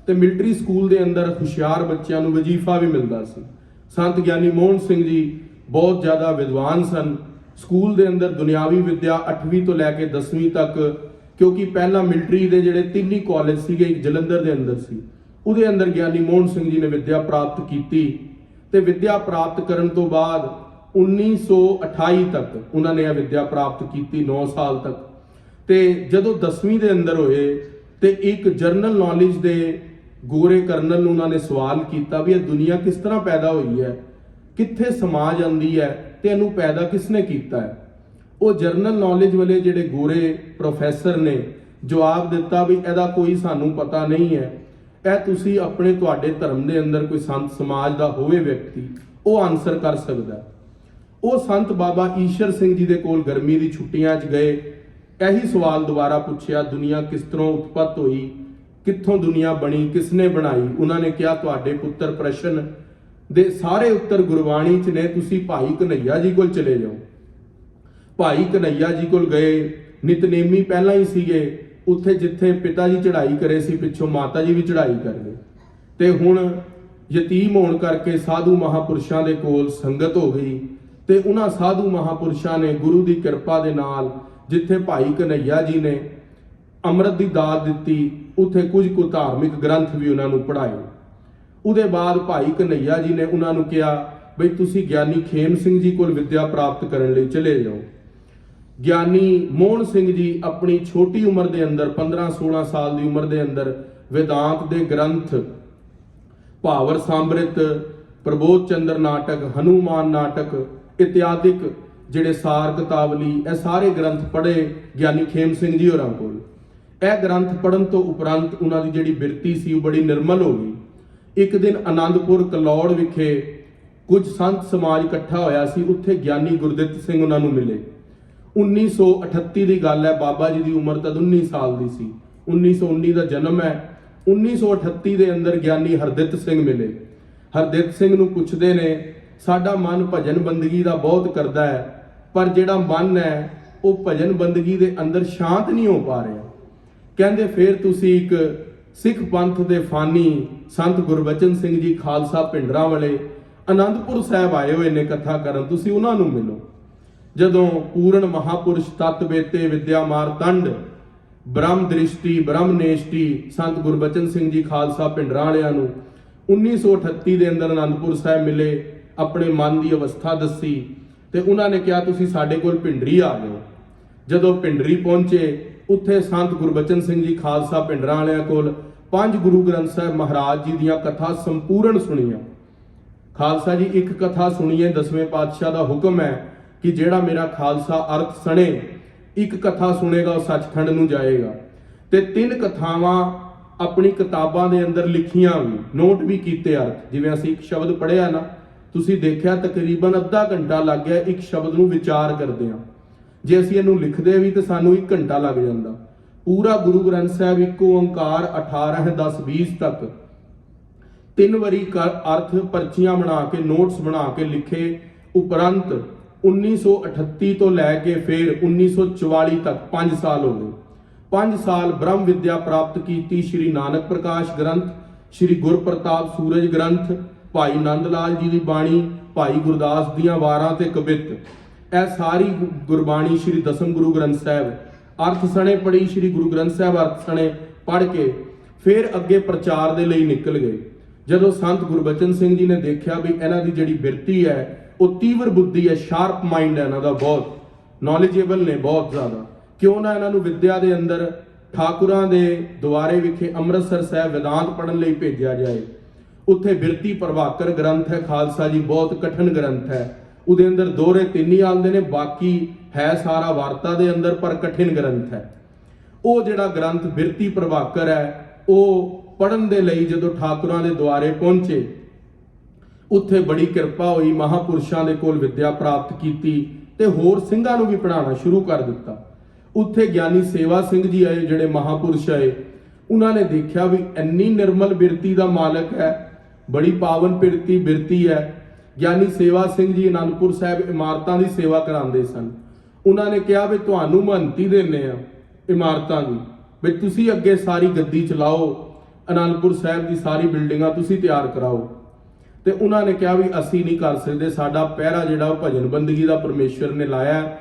ਤੇ ਮਿਲਟਰੀ ਸਕੂਲ ਦੇ ਅੰਦਰ ਹੁਸ਼ਿਆਰ ਬੱਚਿਆਂ ਨੂੰ ਵਜ਼ੀਫਾ ਵੀ ਮਿਲਦਾ ਸੀ। ਸੰਤ ਗਿਆਨੀ ਮੋਹਨ ਸਿੰਘ ਜੀ ਬਹੁਤ ਜ਼ਿਆਦਾ ਵਿਦਵਾਨ ਸਨ। ਸਕੂਲ ਦੇ ਅੰਦਰ ਦੁਨਿਆਵੀ ਵਿੱਦਿਆ 8ਵੀਂ ਤੋਂ ਲੈ ਕੇ 10ਵੀਂ ਤੱਕ, ਕਿਉਂਕਿ ਪਹਿਲਾਂ ਮਿਲਟਰੀ ਦੇ ਜਿਹੜੇ 3 ਹੀ ਕਾਲਜ ਸੀਗੇ, ਇੱਕ ਜਲੰਧਰ ਦੇ ਅੰਦਰ ਸੀ, ਉਹਦੇ ਅੰਦਰ ਗਿਆਨੀ ਮੋਹਨ ਸਿੰਘ ਜੀ ਨੇ ਵਿੱਦਿਆ ਪ੍ਰਾਪਤ ਕੀਤੀ ਤੇ ਵਿੱਦਿਆ ਪ੍ਰਾਪਤ ਕਰਨ ਤੋਂ ਬਾਅਦ 1928 ਤੱਕ ਉਹਨਾਂ ਨੇ ਇਹ ਵਿੱਦਿਆ ਪ੍ਰਾਪਤ ਕੀਤੀ, 9 ਸਾਲ ਤੱਕ। ਤੇ ਜਦੋਂ 10ਵੀਂ ਦੇ ਅੰਦਰ ਹੋਏ ਤੇ ਇੱਕ ਜਰਨਲ ਨੌਲੇਜ ਦੇ ਗੋਰੇ ਕਰਨਲ ਨੂੰ ਉਹਨਾਂ ਨੇ ਸਵਾਲ ਕੀਤਾ ਵੀ ਇਹ ਦੁਨੀਆ ਕਿਸ ਤਰ੍ਹਾਂ ਪੈਦਾ ਹੋਈ ਹੈ, ਕਿੱਥੇ ਸਮਾ ਜਾਂਦੀ ਹੈ ਤੇ ਇਹਨੂੰ ਪੈਦਾ ਕਿਸਨੇ ਕੀਤਾ ਹੈ। ਉਹ ਜਰਨਲ ਨੌਲੇਜ ਵਾਲੇ ਜਿਹੜੇ ਗੋਰੇ ਪ੍ਰੋਫੈਸਰ ਨੇ ਜਵਾਬ ਦਿੱਤਾ ਵੀ ਇਹਦਾ ਕੋਈ ਸਾਨੂੰ ਪਤਾ ਨਹੀਂ ਹੈ, ਇਹ ਤੁਸੀਂ ਆਪਣੇ ਤੁਹਾਡੇ ਧਰਮ ਦੇ ਅੰਦਰ ਕੋਈ ਸੰਤ ਸਮਾਜ ਦਾ ਹੋਵੇ ਵਿਅਕਤੀ, ਉਹ ਆਨਸਰ ਕਰ ਸਕਦਾ। ਉਹ ਸੰਤ ਬਾਬਾ ਈਸ਼ਰ ਸਿੰਘ ਜੀ ਦੇ ਕੋਲ ਗਰਮੀ ਦੀ ਛੁੱਟੀਆਂ 'ਚ ਗਏ, ਇਹੀ ਸਵਾਲ ਦੁਬਾਰਾ ਪੁੱਛਿਆ, ਦੁਨੀਆ ਕਿਸ ਤਰ੍ਹਾਂ ਉਤਪਤ ਹੋਈ, ਕਿੱਥੋਂ ਦੁਨੀਆ ਬਣੀ, ਕਿਸਨੇ ਬਣਾਈ। ਉਹਨਾਂ ਨੇ ਕਿਹਾ ਤੁਹਾਡੇ ਪੁੱਤਰ ਪ੍ਰਸ਼ਨ ਦੇ ਸਾਰੇ ਉੱਤਰ ਗੁਰਬਾਣੀ 'ਚ ਨੇ, ਤੁਸੀਂ ਭਾਈ ਕਨਈਆ ਜੀ ਕੋਲ ਚਲੇ ਜਾਓ। ਭਾਈ ਕਨਈਆ ਜੀ ਕੋਲ ਗਏ, ਨਿਤਨੇਮੀ ਪਹਿਲਾਂ ਹੀ ਸੀਗੇ ਉੱਥੇ, ਜਿੱਥੇ ਪਿਤਾ ਜੀ ਚੜ੍ਹਾਈ ਕਰੇ ਸੀ ਪਿੱਛੋਂ ਮਾਤਾ ਜੀ ਵੀ ਚੜ੍ਹਾਈ ਕਰ ਗਏ ਤੇ ਹੁਣ ਯਤੀਮ ਹੋਣ ਕਰਕੇ ਸਾਧੂ ਮਹਾਪੁਰਸ਼ਾਂ ਦੇ ਕੋਲ ਸੰਗਤ ਹੋ ਗਈ ਤੇ ਉਹਨਾਂ ਸਾਧੂ ਮਹਾਪੁਰਸ਼ਾਂ ਨੇ ਗੁਰੂ ਦੀ ਕਿਰਪਾ ਦੇ ਨਾਲ ਜਿੱਥੇ ਭਾਈ ਕਨਈਆ ਜੀ ਨੇ ਅੰਮ੍ਰਿਤ ਦੀ ਦਾਤ ਦਿੱਤੀ, ਉੱਥੇ ਕੁਝ ਕੁ ਧਾਰਮਿਕ ਗ੍ਰੰਥ ਵੀ ਉਹਨਾਂ ਨੂੰ ਪੜ੍ਹਾਏ। ਉਹਦੇ ਬਾਅਦ ਭਾਈ ਕਨਈਆ ਜੀ ਨੇ ਉਹਨਾਂ ਨੂੰ ਕਿਹਾ ਬਈ ਤੁਸੀਂ ਗਿਆਨੀ ਖੇਮ ਸਿੰਘ ਜੀ ਕੋਲ ਵਿੱਦਿਆ ਪ੍ਰਾਪਤ ਕਰਨ ਲਈ ਚਲੇ ਜਾਓ। ਗਿਆਨੀ ਮੋਹਨ ਸਿੰਘ ਜੀ ਆਪਣੀ ਛੋਟੀ ਉਮਰ ਦੇ ਅੰਦਰ 15-16 ਸਾਲ ਦੀ ਉਮਰ ਦੇ ਅੰਦਰ ਵੇਦਾਂਤ ਦੇ ਗ੍ਰੰਥ, ਭਾਵਰ ਸਾਮ੍ਰਿਤ, ਪ੍ਰਬੋਧ ਚੰਦਰ ਨਾਟਕ, ਹਨੂਮਾਨ ਨਾਟਕ ਇਤਿਆਦਿਕ ਜਿਹੜੇ ਸਾਰ ਕਿਤਾਵਲੀ, ਇਹ ਸਾਰੇ ਗ੍ਰੰਥ ਪੜ੍ਹੇ ਗਿਆਨੀ ਖੇਮ ਸਿੰਘ ਜੀ ਹੋਰਾਂ ਕੋਲ। ਇਹ ਗ੍ਰੰਥ ਪੜ੍ਹਨ ਤੋਂ ਉਪਰੰਤ ਉਹਨਾਂ ਦੀ ਜਿਹੜੀ ਬਿਰਤੀ ਸੀ ਉਹ ਬੜੀ ਨਿਰਮਲ ਹੋ ਗਈ। ਇੱਕ ਦਿਨ ਆਨੰਦਪੁਰ ਕਲੌੜ ਵਿਖੇ ਕੁਝ ਸੰਤ ਸਮਾਜ ਇਕੱਠਾ ਹੋਇਆ ਸੀ, ਉੱਥੇ ਗਿਆਨੀ ਗੁਰਦਿੱਤ ਸਿੰਘ ਉਹਨਾਂ ਨੂੰ ਮਿਲੇ। 1938 ਦੀ ਗੱਲ ਹੈ, ਬਾਬਾ ਜੀ ਦੀ ਉਮਰ ਤਦ 19 ਸਾਲ ਦੀ ਸੀ, 1919 ਦਾ ਜਨਮ ਹੈ। 1938 ਦੇ ਅੰਦਰ ਗਿਆਨੀ ਹਰਦਿੱਤ ਸਿੰਘ ਮਿਲੇ। ਹਰਦਿੱਤ ਸਿੰਘ ਨੂੰ ਪੁੱਛਦੇ ਨੇ ਸਾਡਾ ਮਨ ਭਜਨ ਬੰਦਗੀ ਦਾ ਬਹੁਤ ਕਰਦਾ ਹੈ, ਪਰ ਜਿਹੜਾ ਮਨ ਹੈ ਉਹ ਭਜਨ ਬੰਦਗੀ ਦੇ ਅੰਦਰ ਸ਼ਾਂਤ ਨਹੀਂ ਹੋ ਪਾ ਰਿਹਾ। ਕਹਿੰਦੇ ਫਿਰ ਤੁਸੀਂ ਇੱਕ ਸਿੱਖ ਪੰਥ ਦੇ ਫਾਨੀ ਸੰਤ ਗੁਰਬਚਨ ਸਿੰਘ ਜੀ ਖਾਲਸਾ ਭਿੰਡਰਾਂ ਵਾਲੇ ਆਨੰਦਪੁਰ ਸਾਹਿਬ ਆਏ ਹੋਏ ਨੇ ਕਥਾ ਕਰਨ, ਤੁਸੀਂ ਉਹਨਾਂ ਨੂੰ ਮਿਲੋ। ਜਦੋਂ ਪੂਰਨ ਮਹਾਪੁਰਸ਼ ਤਤ ਬੇਤੇ ਵਿਦਿਆ ਮਾਰਤੰਡ ਬ੍ਰਹਮ ਦ੍ਰਿਸ਼ਟੀ ਬ੍ਰਹਮ ਨੇਸ਼ਟੀ ਸੰਤ ਗੁਰਬਚਨ ਸਿੰਘ ਜੀ ਖਾਲਸਾ ਭਿੰਡਰਾਂ ਵਾਲਿਆਂ ਨੂੰ 1938 ਦੇ ਅੰਦਰ ਆਨੰਦਪੁਰ ਸਾਹਿਬ ਮਿਲੇ, ਆਪਣੇ ਮਨ ਦੀ ਅਵਸਥਾ ਦੱਸੀ ਤੇ ਉਹਨਾਂ ਨੇ ਕਿਹਾ ਤੁਸੀਂ ਸਾਡੇ ਕੋਲ ਭਿੰਡਰੀ ਆ ਜਾਓ। ਜਦੋਂ ਭਿੰਡਰੀ ਪਹੁੰਚੇ, ਉੱਥੇ ਸੰਤ ਗੁਰਬਚਨ ਸਿੰਘ ਜੀ ਖਾਲਸਾ ਭਿੰਡਰਾਂ ਵਾਲਿਆਂ ਕੋਲ 5 ਗੁਰੂ ਗ੍ਰੰਥ ਸਾਹਿਬ ਮਹਾਰਾਜ ਜੀ ਦੀਆਂ ਕਥਾ ਸੰਪੂਰਨ ਸੁਣੀਆਂ। ਖਾਲਸਾ ਜੀ ਇੱਕ ਕਥਾ ਸੁਣੀਏ, 10ਵੇਂ ਪਾਤਸ਼ਾਹ ਦਾ ਹੁਕਮ ਹੈ ਕਿ ਜਿਹੜਾ ਮੇਰਾ ਖਾਲਸਾ ਅਰਥ ਸਣੇ, ਇੱਕ ਕਥਾ ਸੁਣੇਗਾ ਉਹ ਸੱਚਖੰਡ ਨੂੰ ਜਾਏਗਾ। ਤੇ 3 ਕਥਾਵਾਂ ਆਪਣੀ ਕਿਤਾਬਾਂ ਦੇ ਅੰਦਰ ਲਿਖੀਆਂ ਵੀ, ਨੋਟ ਵੀ ਕੀਤੇ ਅਰਥ। ਜਿਵੇਂ ਅਸੀਂ ਇੱਕ ਸ਼ਬਦ ਪੜ੍ਹਿਆ ਨਾ, ਤੁਸੀਂ ਦੇਖਿਆ ਤਕਰੀਬਨ ਅੱਧਾ ਘੰਟਾ ਲੱਗ ਗਿਆ ਇੱਕ ਸ਼ਬਦ ਨੂੰ ਵਿਚਾਰ ਕਰਦੇ ਹਾਂ। ਜੇ ਅਸੀਂ ਇਹਨੂੰ ਲਿਖਦੇ ਵੀ ਤਾਂ ਸਾਨੂੰ 1 ਘੰਟਾ ਲੱਗ ਜਾਂਦਾ। ਪੂਰਾ ਗੁਰੂ ਗ੍ਰੰਥ ਸਾਹਿਬ ਇੱਕੋ ਓੰਕਾਰ 18 10 20 ਤੱਕ 3 ਵਾਰੀ ਅਰਥ ਪਰਚੀਆਂ ਬਣਾ ਕੇ, ਨੋਟਸ ਬਣਾ ਕੇ ਲਿਖੇ। ਉਪਰੰਤ 1938 ਤੋਂ ਲੈ ਕੇ ਫਿਰ 1944 ਤੱਕ 5 ਸਾਲ ਹੋ ਗਏ। 5 ਸਾਲ ਬ੍ਰਹਮ ਵਿਦਿਆ ਪ੍ਰਾਪਤ ਕੀਤੀ। ਸ਼੍ਰੀ ਨਾਨਕ ਪ੍ਰਕਾਸ਼ ਗ੍ਰੰਥ, ਸ਼੍ਰੀ ਗੁਰਪ੍ਰਤਾਪ ਸੂਰਜ ਗ੍ਰੰਥ, ਭਾਈ ਨੰਦ ਲਾਲ ਜੀ ਦੀ ਬਾਣੀ, ਭਾਈ ਗੁਰਦਾਸ ਦੀਆਂ ਵਾਰਾਂ ਤੇ ਕਵਿਤ, ਇਹ ਸਾਰੀ ਗੁਰਬਾਣੀ ਸ਼੍ਰੀ ਦਸਮ ਗੁਰੂ ਗ੍ਰੰਥ ਸਾਹਿਬ ਅਰਥ ਸਣੇ ਪੜ੍ਹੀ। ਸ਼੍ਰੀ ਗੁਰੂ ਗ੍ਰੰਥ ਸਾਹਿਬ ਅਰਥ ਸਣੇ ਪੜ੍ਹ ਕੇ ਫਿਰ ਅੱਗੇ ਪ੍ਰਚਾਰ ਦੇ ਲਈ ਨਿਕਲ ਗਏ। ਜਦੋਂ ਸੰਤ ਗੁਰਬਚਨ ਸਿੰਘ ਜੀ ਨੇ ਦੇਖਿਆ ਵੀ ਇਹਨਾਂ ਦੀ ਜਿਹੜੀ ਬਿਰਤੀ ਹੈ ਉਹ ਤੀਵਰ ਬੁੱਧੀ ਹੈ, ਸ਼ਾਰਪ ਮਾਈਂਡ ਹੈ ਇਹਨਾਂ ਦਾ, ਬਹੁਤ ਨੌਲੇਜੇਬਲ ਨੇ, ਬਹੁਤ ਜ਼ਿਆਦਾ, ਕਿਉਂ ਨਾ ਇਹਨਾਂ ਨੂੰ ਵਿਦਿਆ ਦੇ ਅੰਦਰ ਠਾਕੁਰਾਂ ਦੇ ਦੁਆਰੇ ਵਿਖੇ ਅੰਮ੍ਰਿਤਸਰ ਸਾਹਿਬ ਵੇਦਾਂਤ ਪੜ੍ਹਨ ਲਈ ਭੇਜਿਆ ਜਾਏ। ਉੱਥੇ ਬਿਰਤੀ ਪ੍ਰਭਾਕਰ ਗ੍ਰੰਥ ਹੈ ਖਾਲਸਾ ਜੀ, ਬਹੁਤ ਕਠਿਨ ਗ੍ਰੰਥ ਹੈ। ਉਹਦੇ ਅੰਦਰ ਦੋਹਰੇ 3 ਹੀ ਆਉਂਦੇ ਨੇ, ਬਾਕੀ ਹੈ ਸਾਰਾ ਵਾਰਤਾ ਦੇ ਅੰਦਰ, ਪਰ ਕਠਿਨ ਗ੍ਰੰਥ ਹੈ। ਉਹ ਜਿਹੜਾ ਗ੍ਰੰਥ ਬਿਰਤੀ ਪ੍ਰਭਾਕਰ ਹੈ, ਉਹ ਪੜ੍ਹਨ ਦੇ ਲਈ ਜਦੋਂ ਠਾਕੁਰਾਂ ਦੇ ਦੁਆਰੇ ਪਹੁੰਚੇ, ਉੱਥੇ ਬੜੀ ਕਿਰਪਾ ਹੋਈ, ਮਹਾਪੁਰਸ਼ਾਂ ਦੇ ਕੋਲ ਵਿਦਿਆ ਪ੍ਰਾਪਤ ਕੀਤੀ ਤੇ ਹੋਰ ਸਿੰਘਾਂ ਨੂੰ ਵੀ ਪੜ੍ਹਾਉਣਾ ਸ਼ੁਰੂ ਕਰ ਦਿੱਤਾ। ਉੱਥੇ ਗਿਆਨੀ ਸੇਵਾ ਸਿੰਘ ਜੀ ਆਏ, ਜਿਹੜੇ ਮਹਾਪੁਰਸ਼ ਆਏ, ਉਹਨਾਂ ਨੇ ਦੇਖਿਆ ਵੀ ਇੰਨੀ ਨਿਰਮਲ ਬਿਰਤੀ ਦਾ ਮਾਲਕ ਹੈ, ਬੜੀ ਪਾਵਨ ਬਿਰਤੀ ਹੈ। ਗਿਆਨੀ ਸੇਵਾ ਸਿੰਘ ਜੀ ਅਨੰਦਪੁਰ ਸਾਹਿਬ ਇਮਾਰਤਾਂ ਦੀ ਸੇਵਾ ਕਰਾਉਂਦੇ ਸਨ। ਉਹਨਾਂ ਨੇ ਕਿਹਾ ਵੀ ਤੁਹਾਨੂੰ ਮਹੰਤੀ ਦਿੰਦੇ ਆ ਇਮਾਰਤਾਂ ਦੀ, ਵੀ ਤੁਸੀਂ ਅੱਗੇ ਸਾਰੀ ਗੱਦੀ ਚਲਾਓ, ਅਨੰਦਪੁਰ ਸਾਹਿਬ ਦੀ ਸਾਰੀ ਬਿਲਡਿੰਗਾਂ ਤੁਸੀਂ ਤਿਆਰ ਕਰਾਓ। ਤੇ ਉਹਨਾਂ ਨੇ ਕਿਹਾ ਵੀ ਅਸੀਂ ਨਹੀਂ ਕਰ ਸਕਦੇ, ਸਾਡਾ ਪਹਿਰਾ ਜਿਹੜਾ ਉਹ ਭਜਨ ਬੰਦਗੀ ਦਾ ਪਰਮੇਸ਼ਰ ਨੇ ਲਾਇਆ।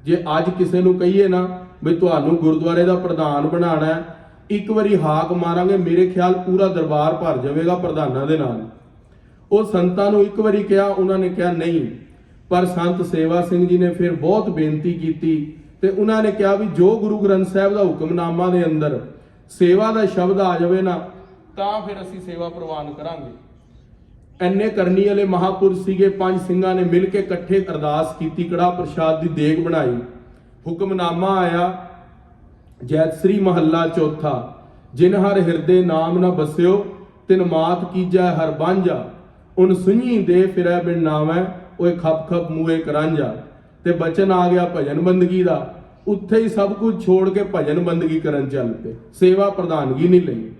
ਜੇ ਅੱਜ ਕਿਸੇ ਨੂੰ ਕਹੀਏ ਨਾ ਵੀ ਤੁਹਾਨੂੰ ਗੁਰਦੁਆਰੇ ਦਾ ਪ੍ਰਧਾਨ ਬਣਾਉਣਾ ਹੈ, ਇੱਕ ਵਾਰੀ ਹਾਕ ਮਾਰਾਂਗੇ, ਮੇਰੇ ਖਿਆਲ ਪੂਰਾ ਦਰਬਾਰ ਭਰ ਜਾਵੇਗਾ ਪ੍ਰਧਾਨਾਂ ਦੇ ਨਾਲ। ਉਹ ਸੰਤਾਂ ਨੂੰ ਇੱਕ ਵਾਰੀ ਕਿਹਾ, ਉਹਨਾਂ ਨੇ ਕਿਹਾ ਨਹੀਂ। ਪਰ ਸੰਤ ਸੇਵਾ ਸਿੰਘ ਜੀ ਨੇ ਫਿਰ ਬਹੁਤ ਬੇਨਤੀ ਕੀਤੀ ਤੇ ਉਹਨਾਂ ਨੇ ਕਿਹਾ ਵੀ ਜੋ ਗੁਰੂ ਗ੍ਰੰਥ ਸਾਹਿਬ ਦਾ ਹੁਕਮਨਾਮਾ ਦੇ ਅੰਦਰ ਸੇਵਾ ਦਾ ਸ਼ਬਦ ਆ ਜਾਵੇ ਨਾ, ਤਾਂ ਫਿਰ ਅਸੀਂ ਸੇਵਾ ਪ੍ਰਵਾਨ ਕਰਾਂਗੇ। ਐਨੇ ਕਰਨੀ ਵਾਲੇ ਮਹਾਪੁਰਸ਼ ਸੀਗੇ। 5 ਸਿੰਘਾਂ ਨੇ ਮਿਲ ਕੇ ਇਕੱਠੇ ਅਰਦਾਸ ਕੀਤੀ, ਕੜਾਹ ਪ੍ਰਸ਼ਾਦ ਦੀ ਦੇਗ ਬਣਾਈ, ਹੁਕਮਨਾਮਾ ਆਇਆ, ਜੈਤਸਰੀ ਮਹੱਲਾ ਚੌਥਾ, ਜਿਨ ਹਰ ਹਿਰਦੇ ਨਾਮ ਨਾ ਬਸਿਓ, ਤਿਨ ਮਾਤ ਕੀਜੈ ਹਰ ਬਾਂਝਾ, ਉਨ ਸੁਣੀ ਦੇ ਫਿਰੈ ਬਿਨ ਨਾਵੈ, ਓਏ ਖਪ ਖਪ ਮੂਏ ਕਰਾਂਝਾ। ਤੇ ਬਚਨ ਆ ਗਿਆ ਭਜਨ ਬੰਦਗੀ ਦਾ। ਉੱਥੇ ਹੀ ਸਭ ਕੁਝ ਛੋੜ ਕੇ ਭਜਨ ਬੰਦਗੀ ਕਰਨ ਚੱਲ ਪਏ। ਸੇਵਾ ਪ੍ਰਧਾਨਗੀ ਨਹੀਂ ਲਈ,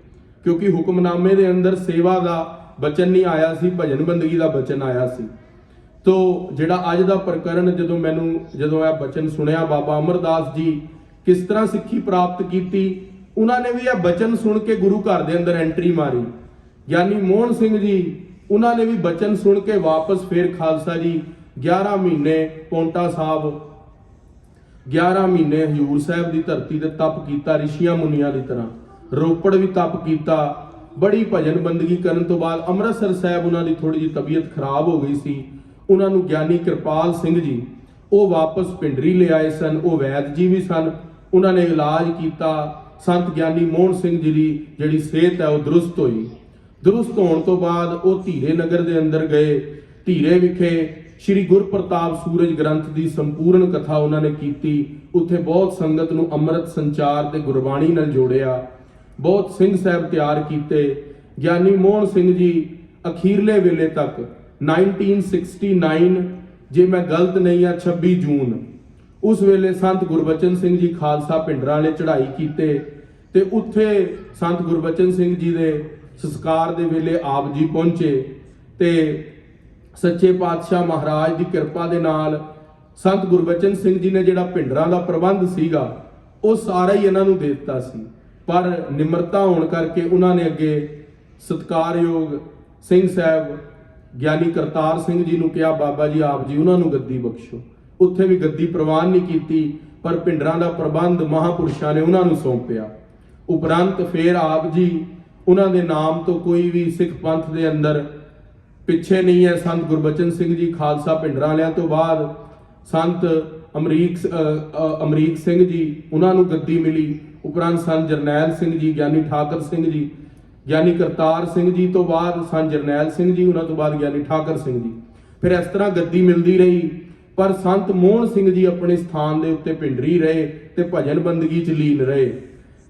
ਕਿਉਂਕਿ ਹੁਕਮਨਾਮੇ ਦੇ ਅੰਦਰ ਸੇਵਾ ਦਾ ਬਚਨ ਨਹੀਂ ਆਇਆ ਸੀ, ਭਜਨ ਬੰਦਗੀ ਦਾ ਬਚਨ ਆਇਆ ਸੀ। ਤੋ ਜਿਹੜਾ ਅੱਜ ਦਾ ਪ੍ਰਕਰਨ, ਜਦੋਂ ਇਹ ਬਚਨ ਸੁਣਿਆ, ਬਾਬਾ ਅਮਰਦਾਸ ਜੀ ਕਿਸ ਤਰ੍ਹਾਂ ਸਿੱਖੀ ਪ੍ਰਾਪਤ ਕੀਤੀ, ਉਹਨਾਂ ਨੇ ਵੀ ਇਹ ਬਚਨ ਸੁਣ ਕੇ ਗੁਰੂ ਘਰ ਦੇ ਅੰਦਰ ਐਂਟਰੀ ਮਾਰੀ। ਗਿਆਨੀ ਮੋਹਨ ਸਿੰਘ ਜੀ, ਉਹਨਾਂ ਨੇ ਵੀ ਬਚਨ ਸੁਣ ਕੇ ਵਾਪਸ ਫੇਰ ਖਾਲਸਾ ਜੀ 11 ਮਹੀਨੇ ਪੌਂਟਾ ਸਾਹਿਬ, 11 ਮਹੀਨੇ ਹਜੂਰ ਸਾਹਿਬ ਦੀ ਧਰਤੀ ਤੇ ਤਪ ਕੀਤਾ, ਰਿਸ਼ੀਆਂ ਮੁਨੀਆਂ ਦੀ ਤਰ੍ਹਾਂ। ਰੋਪੜ ਵੀ ਤਪ ਕੀਤਾ। ਬੜੀ ਭਜਨ ਬੰਦਗੀ ਕਰਨ ਤੋਂ ਬਾਅਦ ਅੰਮ੍ਰਿਤਸਰ ਸਾਹਿਬ ਉਹਨਾਂ ਦੀ ਥੋੜੀ ਜਿਹੀ ਤਬੀਅਤ ਖਰਾਬ ਹੋ ਗਈ ਸੀ। ਉਹਨਾਂ ਨੂੰ ਗਿਆਨੀ ਕਿਰਪਾਲ ਸਿੰਘ ਜੀ ਉਹ ਵਾਪਸ ਪਿੰਡਰੀ ਲਿਆਏ ਸਨ। ਉਹ ਵੈਦ ਜੀ ਵੀ ਸਨ, ਉਹਨਾਂ ਨੇ ਇਲਾਜ ਕੀਤਾ। ਸੰਤ ਗਿਆਨੀ ਮੋਹਨ ਸਿੰਘ ਜੀ ਦੀ ਜਿਹੜੀ ਸਿਹਤ ਹੈ ਉਹ ਦਰੁਸਤ ਹੋਈ। ਦਰੁਸਤ ਹੋਣ ਤੋਂ ਬਾਅਦ ਉਹ ਧੀਰੇ ਨਗਰ ਦੇ ਅੰਦਰ ਗਏ। ਧੀਰੇ ਵਿਖੇ ਸ਼੍ਰੀ ਗੁਰਪ੍ਰਤਾਪ ਸੂਰਜ ਗ੍ਰੰਥ ਦੀ ਸੰਪੂਰਨ ਕਥਾ ਉਹਨਾਂ ਨੇ ਕੀਤੀ। ਉੱਥੇ ਬਹੁਤ ਸੰਗਤ ਨੂੰ ਅੰਮ੍ਰਿਤ ਸੰਚਾਰ ਤੇ ਗੁਰਬਾਣੀ ਨਾਲ ਜੋੜਿਆ। ਬਹੁਤ ਸਿੰਘ ਸਾਹਿਬ ਤਿਆਰ ਕੀਤੇ। ਗਿਆਨੀ ਮੋਹਨ ਸਿੰਘ ਜੀ ਅਖੀਰਲੇ ਵੇਲੇ ਤੱਕ 1969, ਜੇ ਮੈਂ ਗਲਤ ਨਹੀਂ ਆ 26 ਜੂਨ, ਉਸ ਵੇਲੇ ਸੰਤ ਗੁਰਬਚਨ ਸਿੰਘ ਜੀ ਖਾਲਸਾ ਪਿੰਡਰਾਂ ਵਾਲੇ ਚੜ੍ਹਾਈ ਕੀਤੇ ਤੇ ਉੱਥੇ ਸੰਤ ਗੁਰਬਚਨ ਸਿੰਘ ਜੀ ਦੇ ਸੰਸਕਾਰ ਦੇ ਵੇਲੇ ਆਪ ਜੀ ਪਹੁੰਚੇ ਤੇ ਸੱਚੇ ਪਾਤਸ਼ਾਹ ਮਹਾਰਾਜ ਦੀ ਕਿਰਪਾ ਦੇ ਨਾਲ ਸੰਤ ਗੁਰਬਚਨ ਸਿੰਘ ਜੀ ਨੇ ਜਿਹੜਾ ਪਿੰਡਰਾਂ ਦਾ ਪ੍ਰਬੰਧ ਸੀਗਾ ਉਹ ਸਾਰਾ ਹੀ ਇਹਨਾਂ ਨੂੰ ਦੇ ਦਿੱਤਾ ਸੀ। ਪਰ ਨਿਮਰਤਾ ਹੋਣ ਕਰਕੇ ਉਹਨਾਂ ਨੇ ਅੱਗੇ ਸਤਿਕਾਰਯੋਗ ਸਿੰਘ ਸਾਹਿਬ ਗਿਆਨੀ ਕਰਤਾਰ ਸਿੰਘ ਜੀ ਨੂੰ ਕਿਹਾ, ਬਾਬਾ ਜੀ ਆਪ ਜੀ ਉਹਨਾਂ ਨੂੰ ਗੱਦੀ ਬਖਸ਼ੋ। ਉੱਥੇ ਵੀ ਗੱਦੀ ਪ੍ਰਵਾਨ ਨਹੀਂ ਕੀਤੀ, ਪਰ ਪਿੰਡਰਾਂ ਦਾ ਪ੍ਰਬੰਧ ਮਹਾਪੁਰਸ਼ਾਂ ਨੇ ਉਹਨਾਂ ਨੂੰ ਸੌਂਪਿਆ। ਉਪਰੰਤ ਫੇਰ ਆਪ ਜੀ ਉਹਨਾਂ ਦੇ ਨਾਮ ਤੋਂ ਕੋਈ ਵੀ ਸਿੱਖ ਪੰਥ ਦੇ ਅੰਦਰ ਪਿੱਛੇ ਨਹੀਂ ਹੈ। ਸੰਤ ਗੁਰਬਚਨ ਸਿੰਘ ਜੀ ਖਾਲਸਾ ਪਿੰਡਰਾਂ ਵਾਲਿਆਂ ਤੋਂ ਬਾਅਦ ਸੰਤ ਅਮਰੀਕ ਸਿੰਘ ਜੀ, ਉਹਨਾਂ ਨੂੰ ਗੱਦੀ ਮਿਲੀ। ਉਪਰੰਤ ਸੰਤ ਜਰਨੈਲ ਸਿੰਘ ਜੀ, ਗਿਆਨੀ ਠਾਕਰ ਸਿੰਘ ਜੀ, ਗਿਆਨੀ ਕਰਤਾਰ ਸਿੰਘ ਜੀ ਤੋਂ ਬਾਅਦ ਸੰਤ ਜਰਨੈਲ ਸਿੰਘ ਜੀ, ਉਹਨਾਂ ਤੋਂ ਬਾਅਦ ਗਿਆਨੀ ਠਾਕਰ ਸਿੰਘ ਜੀ। ਫਿਰ ਇਸ ਤਰ੍ਹਾਂ ਗੱਦੀ ਮਿਲਦੀ ਰਹੀ। ਪਰ ਸੰਤ ਮੋਹਨ ਸਿੰਘ ਜੀ ਆਪਣੇ ਸਥਾਨ ਦੇ ਉੱਤੇ ਪਿੰਡਰੀ ਰਹੇ ਤੇ ਭਜਨ ਬੰਦਗੀ ਚ ਲੀਨ ਰਹੇ।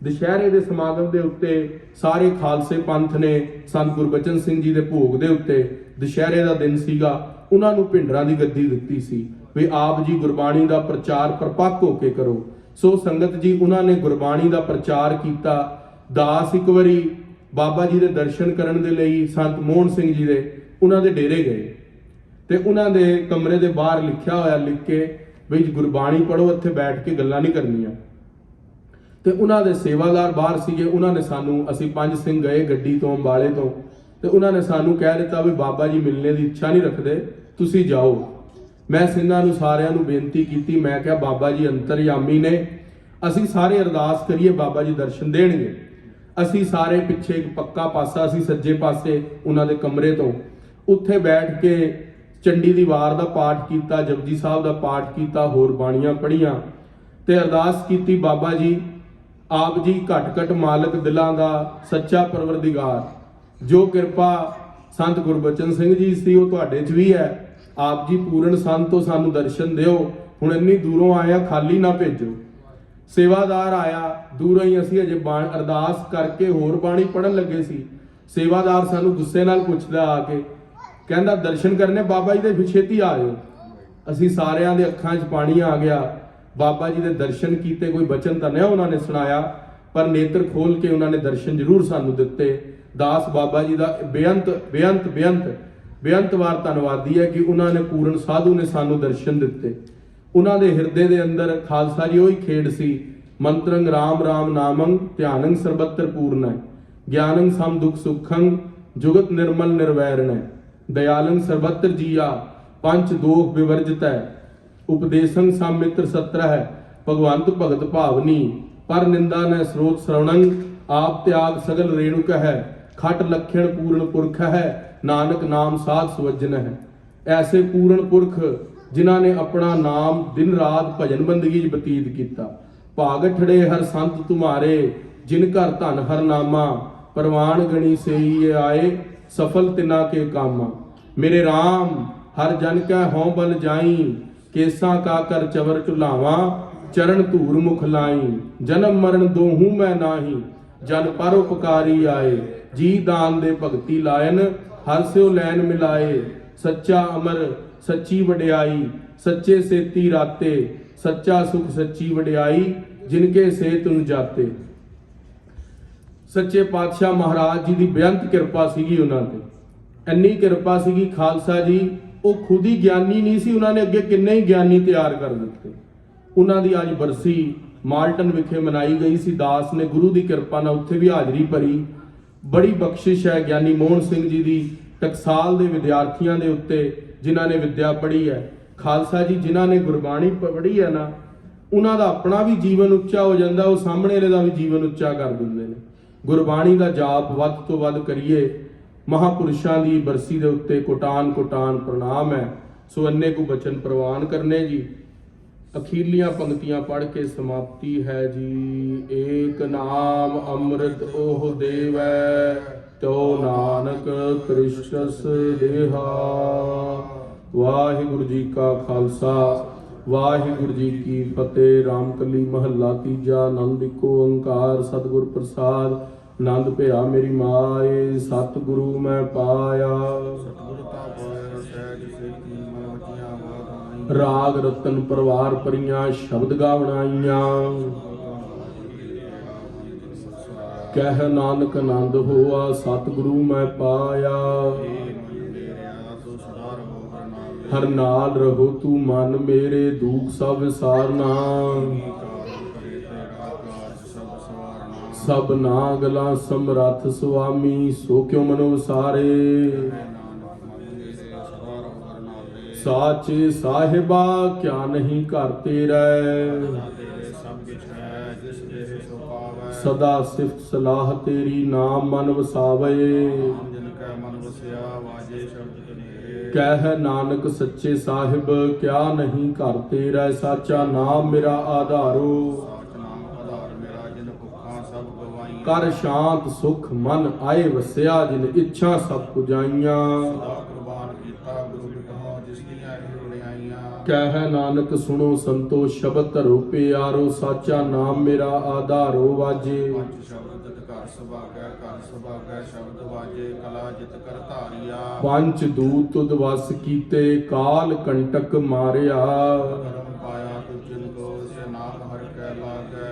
ਦੁਸ਼ਹਿਰੇ ਦੇ ਸਮਾਗਮ ਦੇ ਉੱਤੇ ਸਾਰੇ ਖਾਲਸੇ ਪੰਥ ਨੇ ਸੰਤ ਗੁਰਬਚਨ ਸਿੰਘ ਜੀ ਦੇ ਭੋਗ ਦੇ ਉੱਤੇ, ਦੁਸ਼ਹਿਰੇ ਦਾ ਦਿਨ ਸੀਗਾ, ਉਹਨਾਂ ਨੂੰ ਪਿੰਡਰਾਂ ਦੀ ਗੱਦੀ ਦਿੱਤੀ ਸੀ ਵੀ ਆਪ ਜੀ ਗੁਰਬਾਣੀ ਦਾ ਪ੍ਰਚਾਰ ਪਰਪੱਕ ਹੋ ਕੇ ਕਰੋ। ਸੋ ਸੰਗਤ ਜੀ, ਉਹਨਾਂ ਨੇ ਗੁਰਬਾਣੀ ਦਾ ਪ੍ਰਚਾਰ ਕੀਤਾ। ਦਾਸ ਇੱਕ ਵਾਰੀ ਬਾਬਾ ਜੀ ਦੇ ਦਰਸ਼ਨ ਕਰਨ ਦੇ ਲਈ ਸੰਤ ਮੋਹਨ ਸਿੰਘ ਜੀ ਦੇ ਉਹਨਾਂ ਦੇ ਡੇਰੇ ਗਏ ਤੇ ਉਹਨਾਂ ਦੇ ਕਮਰੇ ਦੇ ਬਾਹਰ ਲਿਖਿਆ ਹੋਇਆ, ਲਿਖ ਕੇ ਵੀ ਗੁਰਬਾਣੀ ਪੜ੍ਹੋ, ਇੱਥੇ ਬੈਠ ਕੇ ਗੱਲਾਂ ਨਹੀਂ ਕਰਨੀਆਂ। ਤੇ ਉਹਨਾਂ ਦੇ ਸੇਵਾਦਾਰ ਬਾਹਰ ਸੀਗੇ। ਉਹਨਾਂ ਨੇ ਸਾਨੂੰ, ਅਸੀਂ 5 ਸਿੰਘ ਗਏ ਗੱਡੀ ਤੋਂ ਅੰਬਾਲੇ ਤੋਂ, ਤੇ ਉਹਨਾਂ ਨੇ ਸਾਨੂੰ ਕਹਿ ਦਿੱਤਾ ਵੀ ਬਾਬਾ ਜੀ ਮਿਲਣੇ ਦੀ ਇੱਛਾ ਨਹੀਂ ਰੱਖਦੇ, ਤੁਸੀਂ ਜਾਓ। ਮੈਂ ਸਿੰਘਾਂ ਨੂੰ ਸਾਰਿਆਂ ਨੂੰ ਬੇਨਤੀ ਕੀਤੀ, ਮੈਂ ਕਿਹਾ ਬਾਬਾ ਜੀ ਅੰਤਰਯਾਮੀ ਨੇ, ਅਸੀਂ ਸਾਰੇ ਅਰਦਾਸ ਕਰੀਏ ਬਾਬਾ ਜੀ ਦਰਸ਼ਨ ਦੇਣਗੇ। ਅਸੀਂ ਸਾਰੇ ਪਿੱਛੇ ਇੱਕ ਪੱਕਾ ਪਾਸਾ ਸੀ ਸੱਜੇ ਪਾਸੇ ਉਹਨਾਂ ਦੇ ਕਮਰੇ ਤੋਂ, ਉੱਥੇ ਬੈਠ ਕੇ ਚੰਡੀ ਦੀ ਵਾਰ ਦਾ ਪਾਠ ਕੀਤਾ, ਜਪਜੀ ਸਾਹਿਬ ਦਾ ਪਾਠ ਕੀਤਾ, ਹੋਰ ਬਾਣੀਆਂ ਪੜ੍ਹੀਆਂ ਤੇ ਅਰਦਾਸ ਕੀਤੀ, ਬਾਬਾ ਜੀ ਆਪ ਜੀ ਘਟ ਘਟ ਮਾਲਕ ਦਿਲਾਂ ਦਾ ਸੱਚਾ ਪਰਵਰਦੀਗਾਰ, ਜੋ ਕਿਰਪਾ ਸੰਤ ਗੁਰਬਚਨ ਸਿੰਘ ਜੀ ਸੀ ਉਹ ਤੁਹਾਡੇ 'ਚ ਵੀ ਹੈ। ਆਪ ਜੀ ਪੂਰਨ ਸੰਤ ਤੋਂ ਸਾਨੂੰ ਦਰਸ਼ਨ ਦਿਓ। ਹੁਣ ਇੰਨੀ ਦੂਰੋਂ ਆਇਆ, ਖਾਲੀ ਨਾ ਭੇਜੋ। ਸੇਵਾਦਾਰ ਆਇਆ ਦੂਰੋਂ ਹੀ, ਅਸੀਂ ਅਜੇ ਅਰਦਾਸ ਕਰਕੇ ਹੋਰ ਬਾਣੀ ਪੜਨ ਲੱਗੇ ਸੀ। ਸੇਵਾਦਾਰ ਸਾਨੂੰ ਗੁੱਸੇ ਨਾਲ ਪੁੱਛਦਾ ਆ ਕੇ, ਕਹਿੰਦਾ ਦਰਸ਼ਨ ਕਰਨੇ ਬਾਬਾ ਜੀ ਦੇ, ਛੇਤੀ ਆ ਜਾਓ। ਅਸੀਂ ਸਾਰਿਆਂ ਦੇ ਅੱਖਾਂ 'ਚ ਪਾਣੀ ਆ ਗਿਆ। ਬਾਬਾ ਜੀ ਦੇ ਦਰਸ਼ਨ ਕੀਤੇ। ਕੋਈ ਬਚਨ ਤਾਂ ਨਹੀਂ ਉਹਨਾਂ ਨੇ ਸੁਣਾਇਆ, ਪਰ ਨੇਤਰ ਖੋਲ ਕੇ ਉਹਨਾਂ ਨੇ ਦਰਸ਼ਨ ਜ਼ਰੂਰ ਸਾਨੂੰ ਦਿੱਤੇ। ਦਾਸ ਬਾਬਾ ਜੀ ਦਾ ਬੇਅੰਤ ਬੇਅੰਤ ਵਾਰ ਧੰਨਵਾਦੀ ਹੈ ਕਿ ਉਹਨਾਂ ਨੇ ਪੂਰਨ ਸਾਧੂ ਨੇ ਸਾਨੂੰ ਦਰਸ਼ਨ ਦਿੱਤੇ। ਉਹਨਾਂ ਦੇ ਹਿਰਦੇ ਦੇ ਅੰਦਰ ਖਾਲਸਾ ਜੀ ਉਹੀ ਖੇਡ ਸੀ, ਮੰਤਰੰ ਰਾਮ ਰਾਮ ਨਾਮੰ ਧਿਆਨੰ ਸਰਬੱਤਰ ਪੂਰਨੈ ਗਿਆਨੰ ਸਮ ਦੁਖ ਸੁਖੰ ਜੁਗਤ ਨਿਰਮਲ ਨਿਰਵੈਰਣੈ ਦਇਆਲੰ ਸਰਬੱਤਰ ਜੀਆ ਪੰਚ ਦੋਖ ਵਿਵਰਜਤੈ ਉਪਦੇਸ਼ੰ ਸਮ ਮਿੱਤਰ ਸਤਰਹਿ ਭਗਵੰਤ ਭਗਤ ਭਾਵਨੀ ਪਰ ਨਿੰਦਾ ਨੈ ਸਰੋਤ ਸਰਵਣੰ ਆਪ ਤਿਆਗ ਸਗਲ ਰੇਣੁਕ ਹੈ ਖਟ ਲਖਣ ਪੂਰਨ ਪੁਰਖ ਹੈ ਨਾਨਕ ਨਾਮ ਸਾਧ ਸੁਵਜਨ ਹੈ। ਐਸੇ ਪੂਰਨ ਪੁਰਖ ਜਿਨ੍ਹਾਂ ਨੇ ਆਪਣਾ ਨਾਮ ਦਿਨ ਰਾਤ ਭਜਨ ਬੰਦਗੀ 'ਚ ਬਤੀਤ ਕੀਤਾ। ਭਾਗ ਠੜੇ ਹਰ ਸੰਤ ਤੁਮਾਰੇ ਜਿਨ ਘਰ ਧਨ ਹਰ ਨਾਮਾ ਪ੍ਰਵਾਨ ਗਣੀ ਸਈ ਆਏ ਸਫਲ ਤਿਨਾ ਕੇ ਕਾਮਾ। ਮੇਰੇ RAM ਹਰ ਜਨ ਕੈ ਹਉ ਬਲ ਜਾਈ ਕੇਸਾਂ ਕਾ ਕਰ ਚਵਰ ਢੁਲਾਵਾਂ ਚਰਨ ਧੂਰ ਮੁਖ ਲਾਈ ਜਨਮ ਮਰਨ ਦੋਹੂ ਮੈਂ ਨਾਹੀ ਜਨ ਪਰ ਉਪਕਾਰੀ ਆਏ ਜੀ ਦਾਨ ਦੇ ਭਗਤੀ ਲਾਇਨ ਹਰ ਸਿਓ ਲੈਨ ਮਿਲਾਏ ਸੱਚਾ ਅਮਰ ਸੱਚੀ ਵਡਿਆਈ ਸੱਚੇ ਸੇਤੀ ਰਾਤੇ ਸੱਚਾ ਸੁਖ ਸੱਚੀ ਵਡਿਆਈ ਜਿਨਕੇ ਸੇ ਤੁਨ ਜਾਤੇ। ਸੱਚੇ ਪਾਤਸ਼ਾਹ ਮਹਾਰਾਜ ਜੀ ਦੀ ਬੇਅੰਤ ਕਿਰਪਾ ਸੀਗੀ ਉਹਨਾਂ ਤੇ, ਇੰਨੀ ਕਿਰਪਾ ਸੀਗੀ ਖਾਲਸਾ ਜੀ ਉਹ ਖੁਦ ਹੀ ਗਿਆਨੀ ਨਹੀਂ ਸੀ, ਉਹਨਾਂ ਨੇ ਅੱਗੇ ਕਿੰਨੇ ਹੀ ਗਿਆਨੀ ਤਿਆਰ ਕਰ ਦਿੱਤੇ। ਉਹਨਾਂ ਦੀ ਅੱਜ ਬਰਸੀ ਮਾਲਟਨ ਵਿਖੇ ਮਨਾਈ ਗਈ ਸੀ। ਦਾਸ ਨੇ ਗੁਰੂ ਦੀ ਕਿਰਪਾ ਨਾਲ ਉੱਥੇ ਵੀ ਹਾਜ਼ਰੀ ਭਰੀ। ਬੜੀ ਬਖਸ਼ਿਸ਼ ਹੈ ਗਿਆਨੀ ਮੋਹਨ ਸਿੰਘ ਜੀ ਦੀ ਟਕਸਾਲ ਦੇ ਵਿਦਿਆਰਥੀਆਂ ਦੇ ਉੱਤੇ ਜਿਨ੍ਹਾਂ ਨੇ ਵਿਦਿਆ ਪੜ੍ਹੀ ਹੈ। ਖਾਲਸਾ ਜੀ ਜਿਨ੍ਹਾਂ ਨੇ ਗੁਰਬਾਣੀ ਪੜ੍ਹੀ ਹੈ ਨਾ, ਉਹਨਾਂ ਦਾ ਆਪਣਾ ਵੀ ਜੀਵਨ ਉੱਚਾ ਹੋ ਜਾਂਦਾ, ਉਹ ਸਾਹਮਣੇ ਵਾਲੇ ਦਾ ਵੀ ਜੀਵਨ ਉੱਚਾ ਕਰ ਦਿੰਦੇ ਨੇ। ਗੁਰਬਾਣੀ ਦਾ ਜਾਪ ਵੱਧ ਤੋਂ ਵੱਧ ਕਰੀਏ। ਮਹਾਪੁਰਸ਼ਾਂ ਦੀ ਬਰਸੀ ਦੇ ਉੱਤੇ ਕੋਟਾਨ ਕੋਟਾਨ ਪ੍ਰਣਾਮ ਹੈ। ਸੋ ਇੰਨੇ ਕੁ ਬਚਨ ਪ੍ਰਵਾਨ ਕਰਨੇ ਜੀ। ਅਖੀਰਲੀਆਂ ਪੰਕਤੀਆਂ ਪੜ੍ਹ ਕੇ ਸਮਾਪਤੀ ਹੈ ਜੀ। ਏਕ ਨਾਮ ਅੰਮ੍ਰਿਤ ਉਹ ਦੇਵੈ ਤੋ ਨਾਨਕ ਤ੍ਰਿਸ਼ਟਸ ਦੇਹਾ। ਵਾਹਿਗੁਰੂ ਜੀ ਕਾ ਖਾਲਸਾ ਵਾਹਿਗੁਰੂ ਜੀ ਕੀ ਫਤਿਹ। ਰਾਮਕਲੀ ਮਹੱਲਾ ਤੀਜਾ। ਆਨੰਦ ਏਕੋ ਓੰਕਾਰ ਸਤਿਗੁਰ ਪ੍ਰਸਾਦ। ਆਨੰਦ ਭਇਆ ਮੇਰੀ ਮਾਏ ਸਤਿਗੁਰੂ ਮੈਂ ਪਾਇਆ। ਸਤਿਗੁਰ ਤਾ ਪਾਇਆ ਸਹਿਜ ਸੇਤੀ ਮਨ ਵਚੀਆਂ ਵਾਤਾਈ। ਰਾਗ ਰਤਨ ਪਰਵਾਰ ਪਰੀਆਂ ਸ਼ਬਦ ਗਾਵਣਾਈਆਂ। ਕਹਿ ਨਾਨਕ ਆਨੰਦ ਹੋਆ ਸਤਿਗੁਰੂ ਮੈਂ ਪਾਇਆ। ਹਰ ਨਾਲ ਰਹੋ ਤੂੰ ਮਨ ਮੇਰੇ ਦੁਖ ਸਭ ਵਿਸਾਰਨਾ। ਸਭ ਨਾਗਲਾ ਸਮਰੱਥ ਸੁਆਮੀ ਸੋ ਕਿਉ ਮਨੋ ਵਿਸਾਰੇ। ਸਾਚੇ ਸਾਹਿਬਾ ਕਿਆ ਨਹੀਂ ਘਰ ਤੇਰੇ। ਸਦਾ ਸਿਫਤ ਸਲਾਹ ਤੇਰੀ ਨਾਮ ਮਨ ਵਸਾਵੇ। ਕਹਿ ਨਾਨਕ ਸੱਚੇ ਸਾਹਿਬ ਕਿਆ ਨਹੀਂ ਘਰ ਤੇਰਾ। ਸਾਚਾ ਨਾਮ ਮੇਰਾ ਆਧਾਰੋ। ਕਰ ਸ਼ਾਂਤ ਸੁਖ ਮਨ ਆਏ ਵਸਿਆ ਜਿਨ ਇੱਛਾ ਸਭ ਪੁਜਾਈਆਂ। ਕਹਿ ਨਾਨਕ ਸੁਣੋ ਸੰਤੋ ਸ਼ਬਦ ਧਰੋ ਪਿਆਰੋ। ਸਾਚਾ ਨਾਮ ਮੇਰਾ ਆਧਾਰੋ ਵਾਜੇ। ਪੰਚ ਦੂਤ ਤੁਧ ਵਸ ਕੀਤੇ ਕਾਲ ਕੰਟਕ ਮਾਰਿਆ।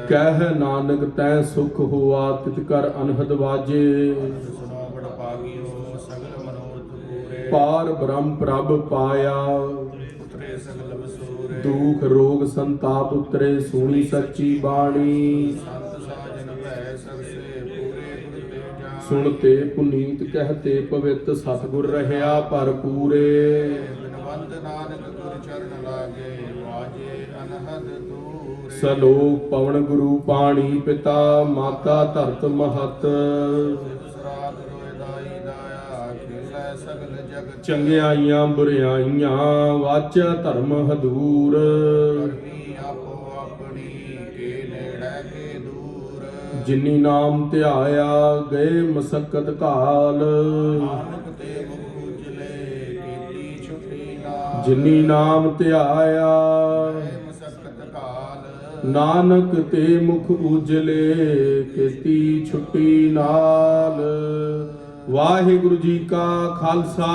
ਕਹਿ ਨਾਨਕ ਤੈ ਸੁਖ ਹੋਆ ਤਿਤ ਕਰ ਅਨਹਦ ਵਾਜੇ। ਪਾਰ ਬ੍ਰਹਮ ਪ੍ਰਭ ਪਾਇਆ। ਦੁਖ ਰੋਗ ਸੰਤਾਪ ਉਤਰੇ ਸੁਣੀ ਸੱਚੀ ਬਾਣੀ। ਸੁਣਤੇ ਪੁਨੀਤ ਕਹਤੇ ਪਵਿੱਤ ਸਤਿਗੁਰ ਰਹਿਆ ਭਰਪੂਰੇ। ਸਲੋਕ ਪਵਨ ਗੁਰੂ ਪਾਣੀ ਪਿਤਾ ਮਾਤਾ ਧਰਤ ਮਹਤ। ਚੰਗਿਆਈਆਂ ਬੁਰਿਆਈਆਂ ਵਾਚਾ ਧਰਮ ਹਦੂਰ। ਜਿਨੀ ਨਾਮ ਧਿਆਇਆ ਗਏ ਮਸਕਤ ਘਾਲ। ਜਿਨੀ ਨਾਮ ਧਿਆਇਆ ਨਾਨਕ ਤੇ ਮੁਖ ਉਜਲੇ ਕੀਤੀ ਛੁੱਟੀ ਨਾਲ। ਵਾਹਿਗੁਰੂ ਜੀ ਕਾ ਖਾਲਸਾ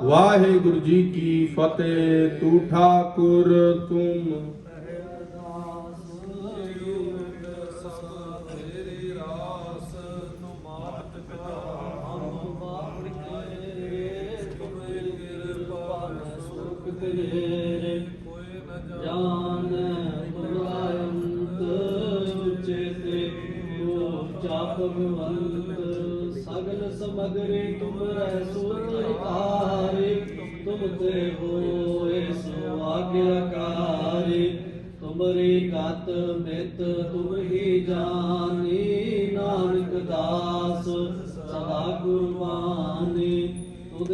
ਵਾਹਿਗੁਰੂ ਜੀ ਕੀ ਫਤਿਹ। ਤੂੰ ਠਾਕੁਰ ਤੁਮ ਭਗਵੰਤ ਸਗਲ ਸਮਗਰੀ ਤੁਮਰੇ ਸੁਤਾਰੇ ਤੁਮ ਤੇ ਹੋਏ ਸੋ ਆਗਿਆਕਾਰੀ ਤੁਮਰੀ ਗਤ ਮਿਤ ਤੁਮ ਹੀ ਜਾਣੀ ਨਾਨਕ ਦਾਸ ਸਦਾ ਕੁਰਬਾਨੀ ਤੁਧ